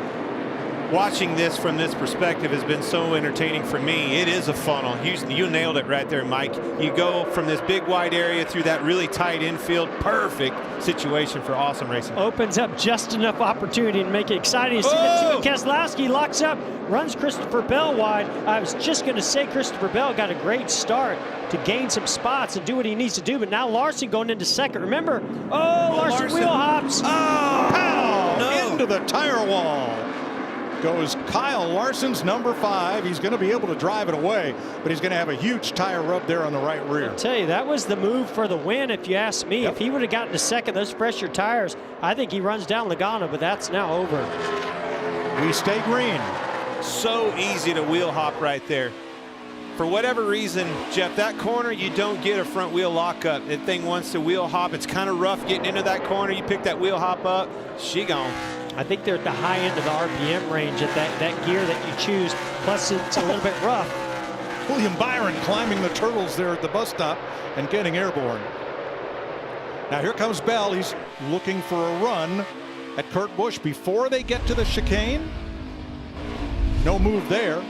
Watching this from this perspective has been so entertaining for me. It is a funnel. You nailed it right there, Mike. You go from this big wide area through that really tight infield. Perfect situation for awesome racing. Opens up just enough opportunity to make it exciting. See the Keselowski locks up, runs Christopher Bell wide. I was just going to say Christopher Bell got a great start to gain some spots and do what he needs to do. But now Larson going into 2nd. Remember, Larson wheel hops. Pow! Into the tire wall goes Kyle Larson's number 5. He's going to be able to drive it away, but he's going to have a huge tire rub there on the right rear. I'll tell you, that was the move for the win, if you ask me. Yep. If he would have gotten to 2nd, those fresher tires, I think he runs down Logano, but that's now over. We stay green. So easy to wheel hop right there. For whatever reason, Jeff, that corner, you don't get a front wheel lockup. That thing wants to wheel hop. It's kind of rough getting into that corner. You pick that wheel hop up, she gone. I think they're at the high end of the RPM range at that gear that you choose. Plus, it's a little bit rough. William Byron climbing the turtles there at the bus stop and getting airborne. Now here comes Bell. He's looking for a run at Kurt Busch before they get to the chicane. No move there.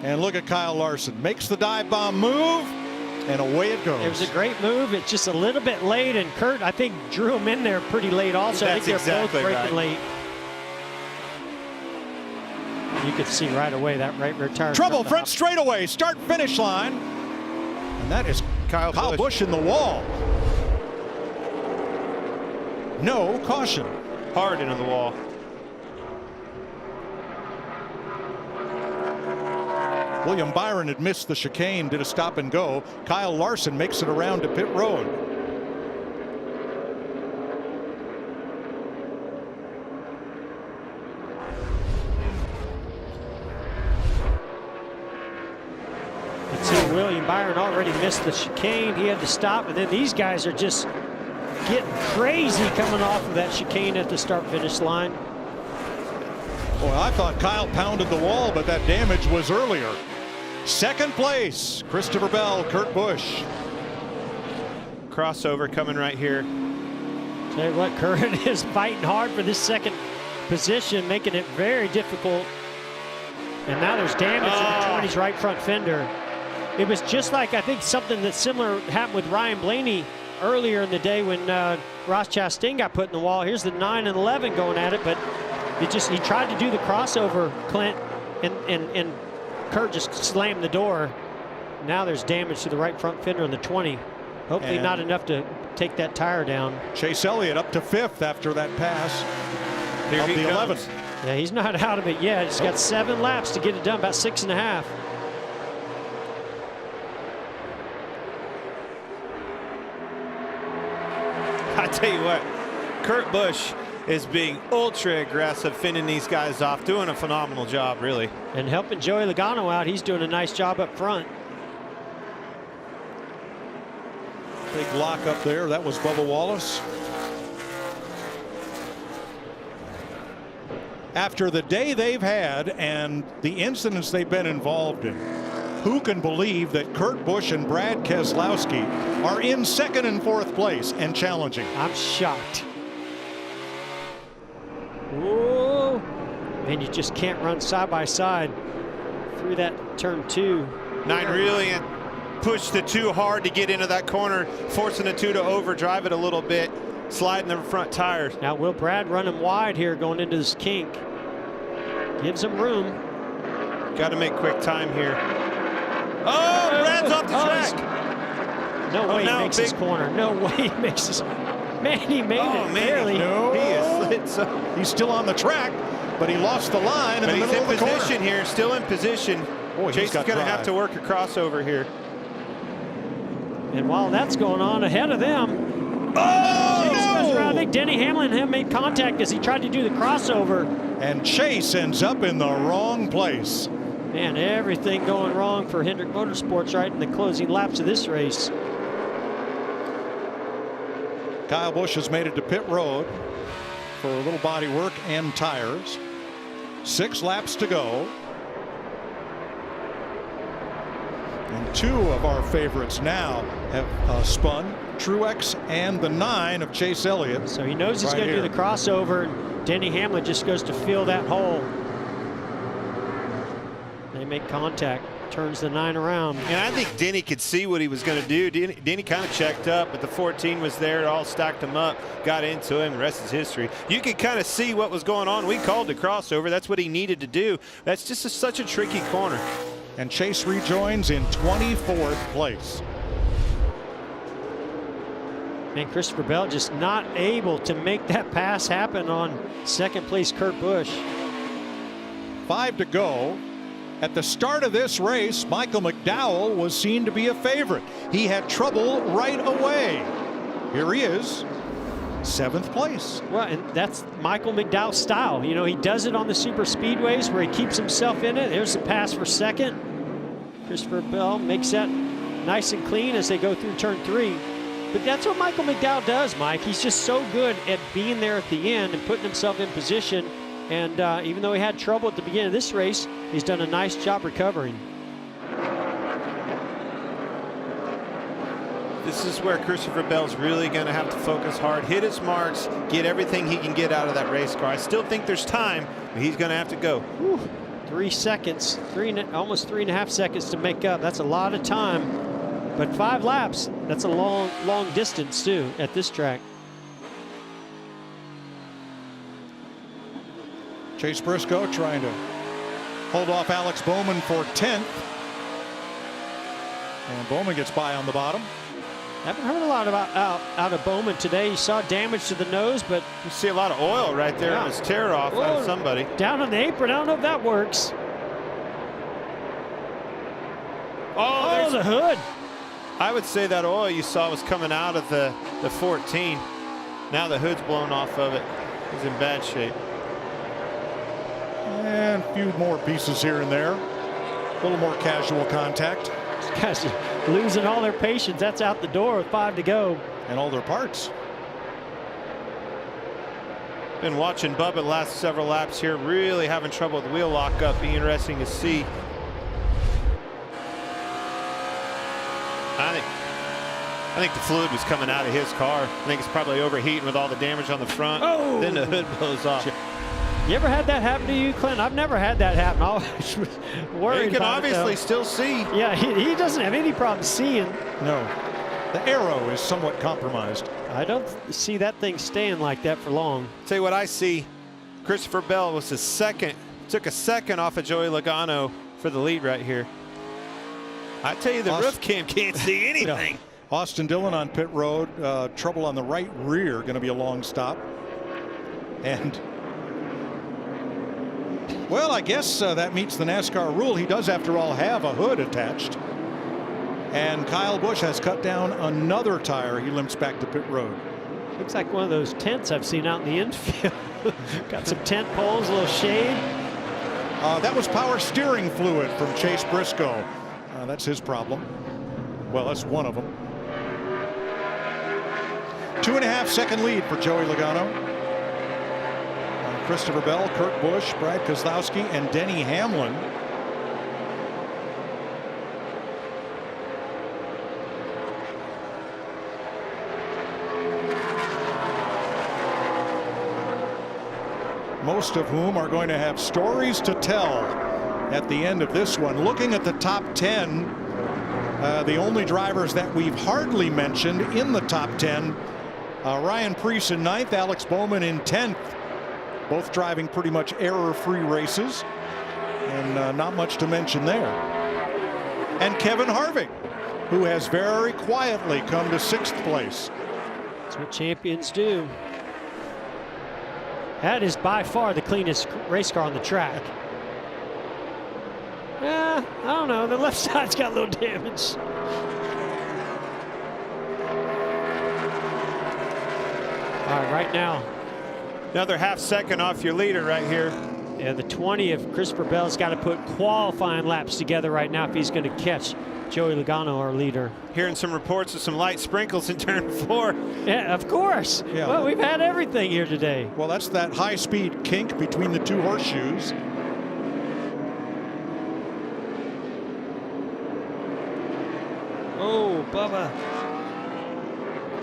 And look at Kyle Larson. Makes the dive bomb move, and away it goes. It was a great move. It's just a little bit late, and Kurt, I think, drew him in there pretty late also. That's I think they're exactly both breaking right. late. You could see right away that right rear tire. Trouble front straightaway, start finish line. And that is Kyle Busch in the wall. No caution. Hard into the wall. William Byron had missed the chicane, did a stop and go. Kyle Larson makes it around to pit road. William Byron already missed the chicane. He had to stop, and then these guys are just getting crazy coming off of that chicane at the start-finish line. Boy, I thought Kyle pounded the wall, but that damage was earlier. Second place, Christopher Bell, Kurt Busch. Crossover coming right here. Tell you what, Kurt is fighting hard for this second position, making it very difficult. And now there's damage to the 20's right front fender. It was just like, I think, something that's similar happened with Ryan Blaney earlier in the day when Ross Chastain got put in the wall. Here's the 9 and 11 going at it, but he tried to do the crossover, Clint, and Kurt just slammed the door. Now there's damage to the right front fender on the 20. Hopefully not enough to take that tire down. Chase Elliott up to 5th after that pass. Here he the comes. 11th. Yeah, he's not out of it yet. He's got 7 laps to get it done, about 6.5. I tell you what, Kurt Busch is being ultra aggressive, fending these guys off, doing a phenomenal job, really. And helping Joey Logano out. He's doing a nice job up front. Big lock up there. That was Bubba Wallace. After the day they've had and the incidents they've been involved in, who can believe that Kurt Busch and Brad Keselowski are in 2nd and 4th place and challenging? I'm shocked. Whoa. And you just can't run side by side through that turn 2. 9 really pushed the 2 hard to get into that corner, forcing the 2 to overdrive it a little bit, sliding the front tires. Now will Brad run him wide here going into this kink? Gives him room. Got to make quick time here. Oh, Brad's off the track. No way he makes this corner. No way he makes this. Man, he made it barely. No. He is slid so. He's still on the track, but he lost the line in the middle of the corner. He's in position here, still in position. Boy, Chase is going to have to work a crossover here. And while that's going on ahead of them, I think Denny Hamlin made contact as he tried to do the crossover. And Chase ends up in the wrong place. Man, everything going wrong for Hendrick Motorsports right in the closing laps of this race. Kyle Busch has made it to pit road for a little body work and tires. 6 laps to go. And 2 of our favorites now have spun. Truex and the 9 of Chase Elliott. So he knows he's going to do the crossover, and Denny Hamlin just goes to fill that hole. They make contact, turns the 9 around. And I think Denny could see what he was going to do. Denny kind of checked up, but the 14 was there, all stacked him up, got into him, the rest is history. You could kind of see what was going on. We called the crossover. That's what he needed to do. That's just such a tricky corner. And Chase rejoins in 24th place. And Christopher Bell just not able to make that pass happen on 2nd place Kurt Busch. 5 to go. At the start of this race, Michael Mcdowell was seen to be a favorite. He had trouble right away. Here he is, 7th place. Well, and that's Michael McDowell's style. You know, he does it on the super speedways where he keeps himself in it. There's the pass for 2nd. Christopher Bell makes that nice and clean as they go through turn 3. But that's what Michael McDowell does, Mike. He's just so good at being there at the end and putting himself in position. And even though he had trouble at the beginning of this race, he's done a nice job recovering. This is where Christopher Bell's really going to have to focus hard, hit his marks, get everything he can get out of that race car. I still think there's time, but he's going to have to go. Whew. 3 seconds, almost 3.5 seconds to make up. That's a lot of time. But 5 laps, that's a long distance too at this track. Chase Briscoe trying to hold off Alex Bowman for 10th. And Bowman gets by on the bottom. Haven't heard a lot about out of Bowman today. You saw damage to the nose, but you see a lot of oil right there on his tear off out of somebody. Down on the apron. I don't know if that works. Oh, the hood. I would say that oil you saw was coming out of the 14. Now the hood's blown off of it. He's in bad shape. And a few more pieces here and there. A little more casual contact. Guys losing all their patience. That's out the door with 5 to go. And all their parts. Been watching Bubba the last several laps here, really having trouble with wheel lockup. Be interesting to see. I think the fluid was coming out of his car. I think it's probably overheating with all the damage on the front. Oh! Then the hood blows off. You ever had that happen to you, Clint? I've never had that happen. I was worried. You can obviously still see. Yeah, he doesn't have any problem seeing. No. The arrow is somewhat compromised. I don't see that thing staying like that for long. Tell you what I see. Christopher Bell was his second. Took a second off of Joey Logano for the lead right here. I tell you, the roof cam can't see anything. No. Austin Dillon on pit road. Trouble on the right rear. Going to be a long stop. And well, I guess that meets the NASCAR rule. He does, after all, have a hood attached. And Kyle Busch has cut down another tire. He limps back to pit road. Looks like one of those tents I've seen out in the infield. Got some tent poles, a little shade. That was power steering fluid from Chase Briscoe. That's his problem. Well, that's one of them. 2.5 second lead for Joey Logano. Christopher Bell, Kurt Busch, Brad Keselowski, and Denny Hamlin. Most of whom are going to have stories to tell at the end of this one. Looking at the top 10, the only drivers that we've hardly mentioned in the top 10, Ryan Preece in 9th, Alex Bowman in 10th. Both driving pretty much error-free races, and not much to mention there. And Kevin Harvick, who has very quietly come to 6th place. That's what champions do. That is by far the cleanest race car on the track. I don't know. The left side's got a little damage. All right, right now. Another half second off your leader right here. Yeah, the 20 of Christopher Bell's got to put qualifying laps together right now if he's going to catch Joey Logano, our leader. Hearing some reports of some light sprinkles in turn 4. Yeah, of course. Yeah. Well, we've had everything here today. Well, that's that high-speed kink between the two horseshoes. Oh, Bubba.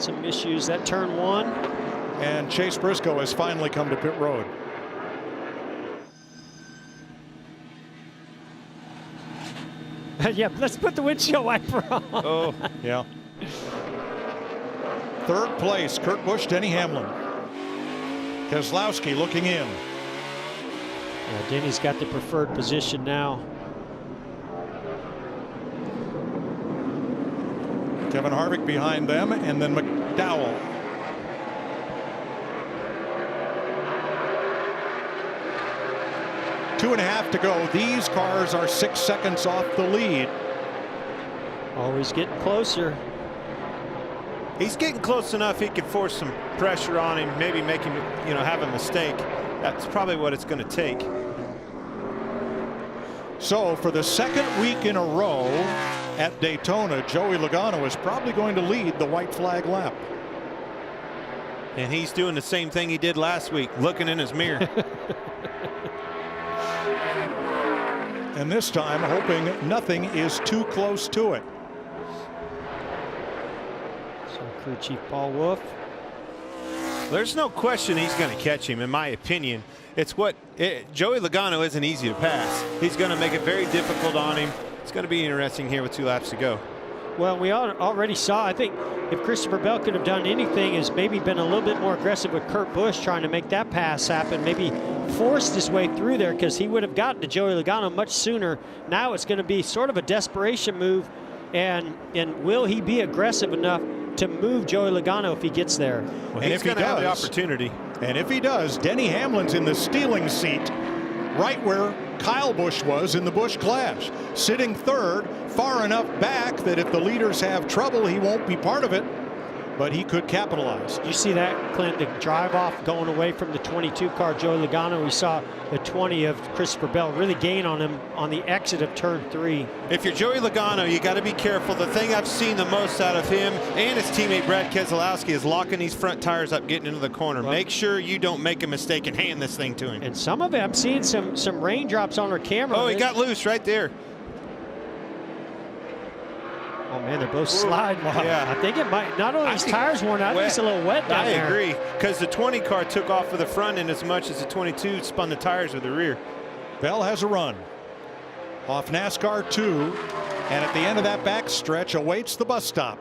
Some issues. That turn 1. And Chase Briscoe has finally come to pit road. Yeah, let's put the windshield wiper on. Oh, yeah. 3rd place, Kurt Busch, Denny Hamlin. Keselowski looking in. Yeah, Denny's got the preferred position now. Kevin Harvick behind them, and then McDowell. Two and a half to go. These cars are 6 seconds off the lead. Always getting closer. He's getting close enough he can force some pressure on him, maybe make him, have a mistake. That's probably what it's going to take. So for the second week in a row at Daytona, Joey Logano is probably going to lead the white flag lap. And he's doing the same thing he did last week, looking in his mirror. And this time hoping nothing is too close to it. So crew chief Paul Wolf. There's no question he's going to catch him, in my opinion. It's Joey Logano isn't easy to pass. He's going to make it very difficult on him. It's going to be interesting here with 2 laps to go. Well, we already saw, I think, if Christopher Bell could have done anything is maybe been a little bit more aggressive with Kurt Busch trying to make that pass happen, maybe forced his way through there because he would have gotten to Joey Logano much sooner. Now it's going to be sort of a desperation move, and will he be aggressive enough to move Joey Logano if he gets there? Well, he's going to have the opportunity. And if he does, Denny Hamlin's in the stealing seat right where Kyle Busch was in the Busch Clash, sitting third, far enough back that if the leaders have trouble, he won't be part of it, but he could capitalize. You see that, Clint, the drive off going away from the 22 car, Joey Logano. We saw the 20 of Christopher Bell really gain on him on the exit of turn 3. If you're Joey Logano, you got to be careful. The thing I've seen the most out of him and his teammate Brad Keselowski is locking these front tires up, getting into the corner. Well, make sure you don't make a mistake and hand this thing to him. And some of it, I'm seeing some raindrops on our camera. Oh, he got loose right there. Oh man, they're both sliding. Yeah. I think it might, not only his tires worn out, it's a little wet down there. I agree, because the 20 car took off with the front end as much as the 22 spun the tires with the rear. Bell has a run off NASCAR 2, and at the end of that back stretch awaits the bus stop.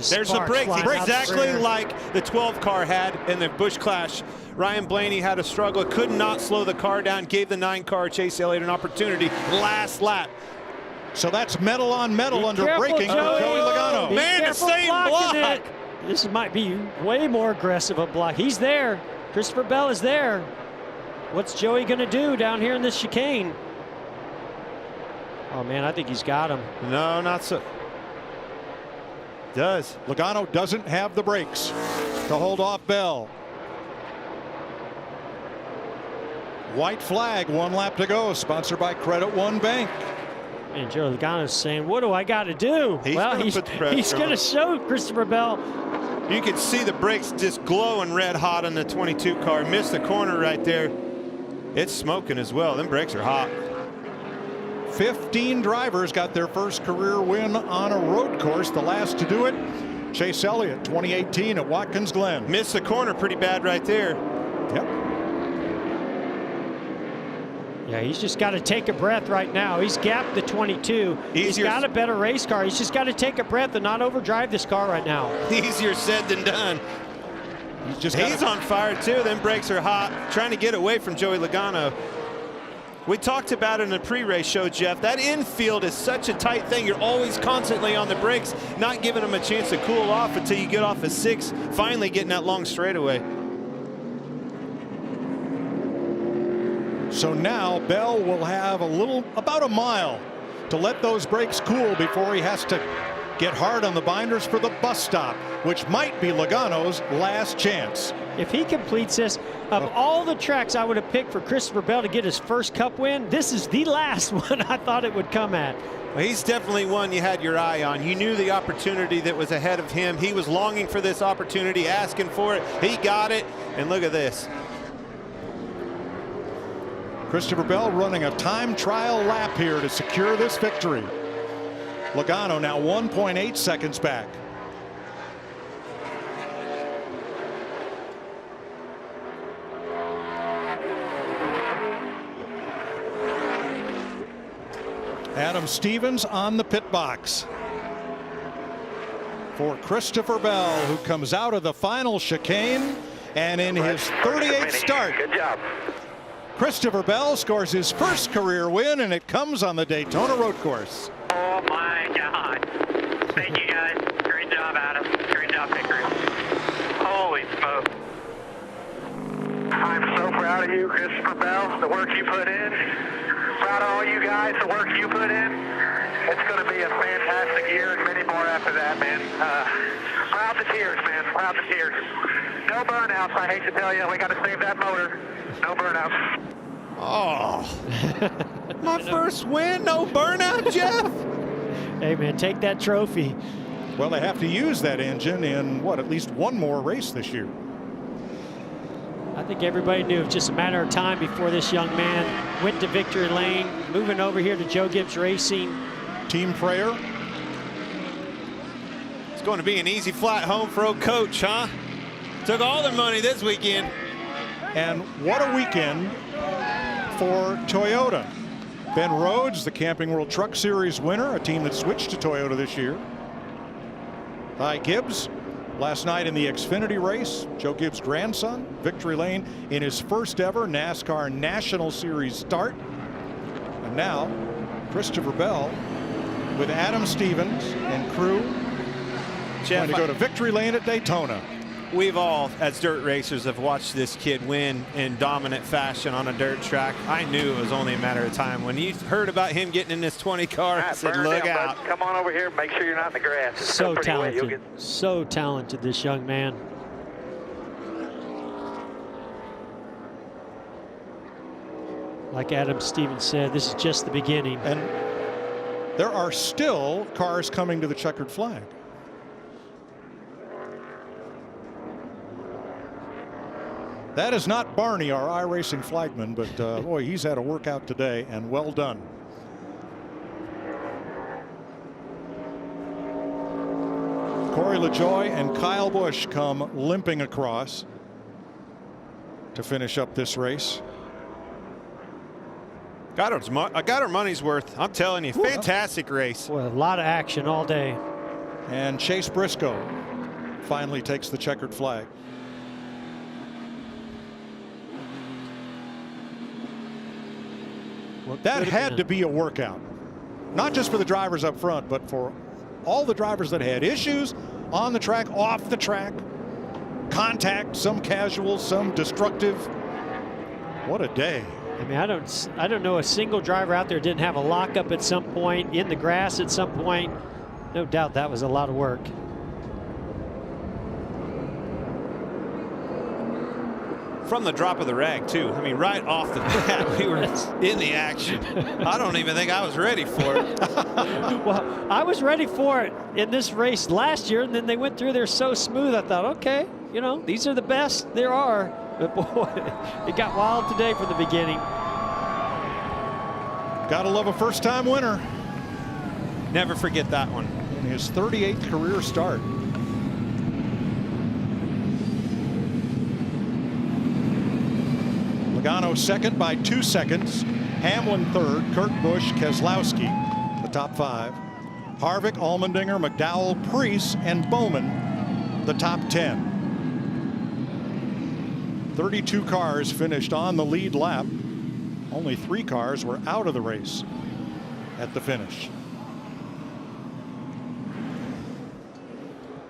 There's the break, exactly like the 12 car had in the Busch Clash. Ryan Blaney had a struggle, could not slow the car down, gave the 9 car Chase Elliott an opportunity last lap. So that's metal on metal under braking for Joey Logano. Man, the same block. This might be way more aggressive a block. He's there. Christopher Bell is there. What's Joey going to do down here in this chicane? Oh man, I think he's got him. No, not so. Does. Logano doesn't have the brakes to hold off Bell. White flag, 1 lap to go, sponsored by Credit One Bank. And Joey Logano's saying, what do I got to do? He's going to show Christopher Bell. You can see the brakes just glowing red hot on the 22 car. Missed the corner right there. It's smoking as well. Them brakes are hot. 15 drivers got their first career win on a road course. The last to do it, Chase Elliott, 2018 at Watkins Glen. Missed the corner pretty bad right there. Yep. Yeah, he's just got to take a breath right now. He's gapped the 22. He's got a better race car. He's just got to take a breath and not overdrive this car right now. Easier said than done. He's on fire too. Them brakes are hot. Trying to get away from Joey Logano. We talked about it in the pre-race show, Jeff. That infield is such a tight thing. You're always constantly on the brakes, not giving them a chance to cool off until you get off a 6, finally getting that long straightaway. So now Bell will have about a mile to let those brakes cool before he has to get hard on the binders for the bus stop, which might be Logano's last chance. If he completes this, of all the tracks I would have picked for Christopher Bell to get his first Cup win, this is the last one I thought it would come at. Well, he's definitely one you had your eye on. You knew the opportunity that was ahead of him. He was longing for this opportunity, asking for it. He got it, and look at this. Christopher Bell running a time trial lap here to secure this victory. Logano now 1.8 seconds back. Adam Stevens on the pit box for Christopher Bell, who comes out of the final chicane, and in his 38th start. Good job. Christopher Bell scores his first career win, and it comes on the Daytona road course. Oh my God. Thank you guys. Great job, Adam. Great job, Hickory. Holy smoke. I'm so proud of you, Christopher Bell, the work you put in. Proud of all you guys, the work you put in. It's going to be a fantastic year and many more after that, man. Proud to tears, man. Proud to tears. No burnouts, I hate to tell you. We got to save that motor. No burnouts. Oh, My first win, no burnout, Jeff. Hey, man, take that trophy. Well, they have to use that engine in, what, at least one more race this year. I think everybody knew it was just a matter of time before this young man went to victory lane, moving over here to Joe Gibbs Racing. Team prayer. It's going to be an easy flight home for old Coach, huh? Took all their money this weekend. And what a weekend for Toyota. Ben Rhodes, the Camping World Truck Series winner, a team that switched to Toyota this year. Ty Gibbs, last night in the Xfinity race, Joe Gibbs' grandson, victory lane in his first ever NASCAR National Series start. And now, Christopher Bell with Adam Stevens and crew going to go to victory lane at Daytona. We've all, as dirt racers, have watched this kid win in dominant fashion on a dirt track. I knew it was only a matter of time. When you heard about him getting in this 20 car, I said, look out. Come on over here. Make sure you're not in the grass. It's So pretty wet. talented. So talented, this young man. Like Adam Stevens said, this is just the beginning. And there are still cars coming to the checkered flag. That is not Barney, our iRacing flagman, but boy, he's had a workout today, and well done. Corey LaJoie and Kyle Busch come limping across to finish up this race. Got our money's worth. I'm telling you, fantastic race. Well, a lot of action all day. And Chase Briscoe finally takes the checkered flag. That had to be a workout, not just for the drivers up front, but for all the drivers that had issues on the track, off the track, contact, some casual, some destructive. What a day. I mean, I don't know a single driver out there didn't have a lockup at some point, in the grass at some point. No doubt that was a lot of work. From the drop of the rag, too. I mean, right off the bat, we were in the action. I don't even think I was ready for it. Well, I was ready for it in this race last year, and then they went through there so smooth. I thought, okay, you know, these are the best there are. But boy, it got wild today from the beginning. Gotta love a first-time winner. Never forget that one. In his 38th career start. Logano second by 2 seconds. Hamlin third. Kurt Busch, Keselowski, the top 5. Harvick, Allmendinger, McDowell, Preece, and Bowman, the top 10. 32 cars finished on the lead lap. Only 3 cars were out of the race at the finish.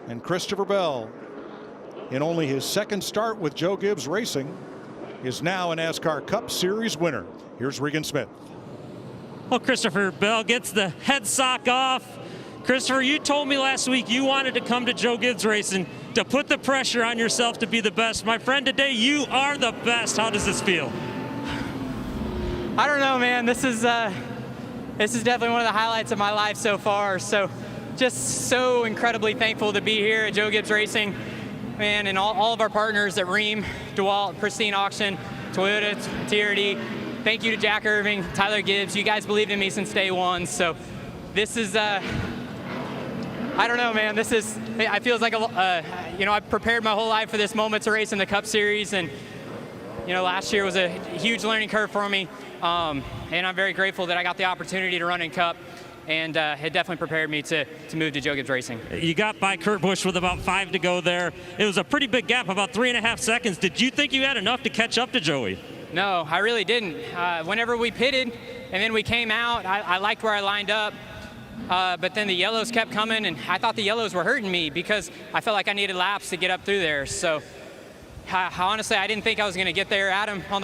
And Christopher Bell, in only his second start with Joe Gibbs Racing, is now a NASCAR Cup Series winner. Here's Regan Smith. Well, Christopher Bell gets the head sock off. Christopher, you told me last week you wanted to come to Joe Gibbs Racing to put the pressure on yourself to be the best. My friend, today you are the best. How does this feel? I don't know, man. This is definitely one of the highlights of my life so far. So just so incredibly thankful to be here at Joe Gibbs Racing. Man, and all of our partners at Ream, DeWalt, Pristine Auction, Toyota, TRD. Thank you to Jack Irving, Tyler Gibbs. You guys believed in me since day one. So this is, I don't know, man. This is, it feels like, you know, I've prepared my whole life for this moment to race in the Cup Series. And, you know, last year was a huge learning curve for me. And I'm very grateful that I got the opportunity to run in Cup. And it definitely prepared me to move to Joe Gibbs Racing. You got by Kurt Busch with about 5 to go there. It was a pretty big gap, about 3.5 seconds. Did you think you had enough to catch up to Joey? No, I really didn't. Whenever we pitted and then we came out, I liked where I lined up. But then the yellows kept coming, and I thought the yellows were hurting me because I felt like I needed laps to get up through there. So honestly, I didn't think I was going to get there. Adam on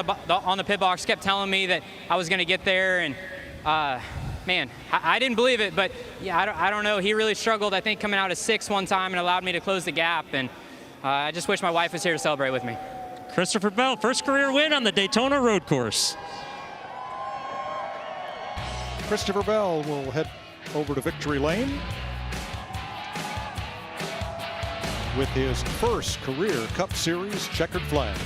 the pit box kept telling me that I was going to get there, and man, I didn't believe it, but yeah, I don't know. He really struggled, I think, coming out of 6th one time and allowed me to close the gap, and I just wish my wife was here to celebrate with me. Christopher Bell, first career win on the Daytona road course. Christopher Bell will head over to victory lane with his first career Cup Series checkered flag.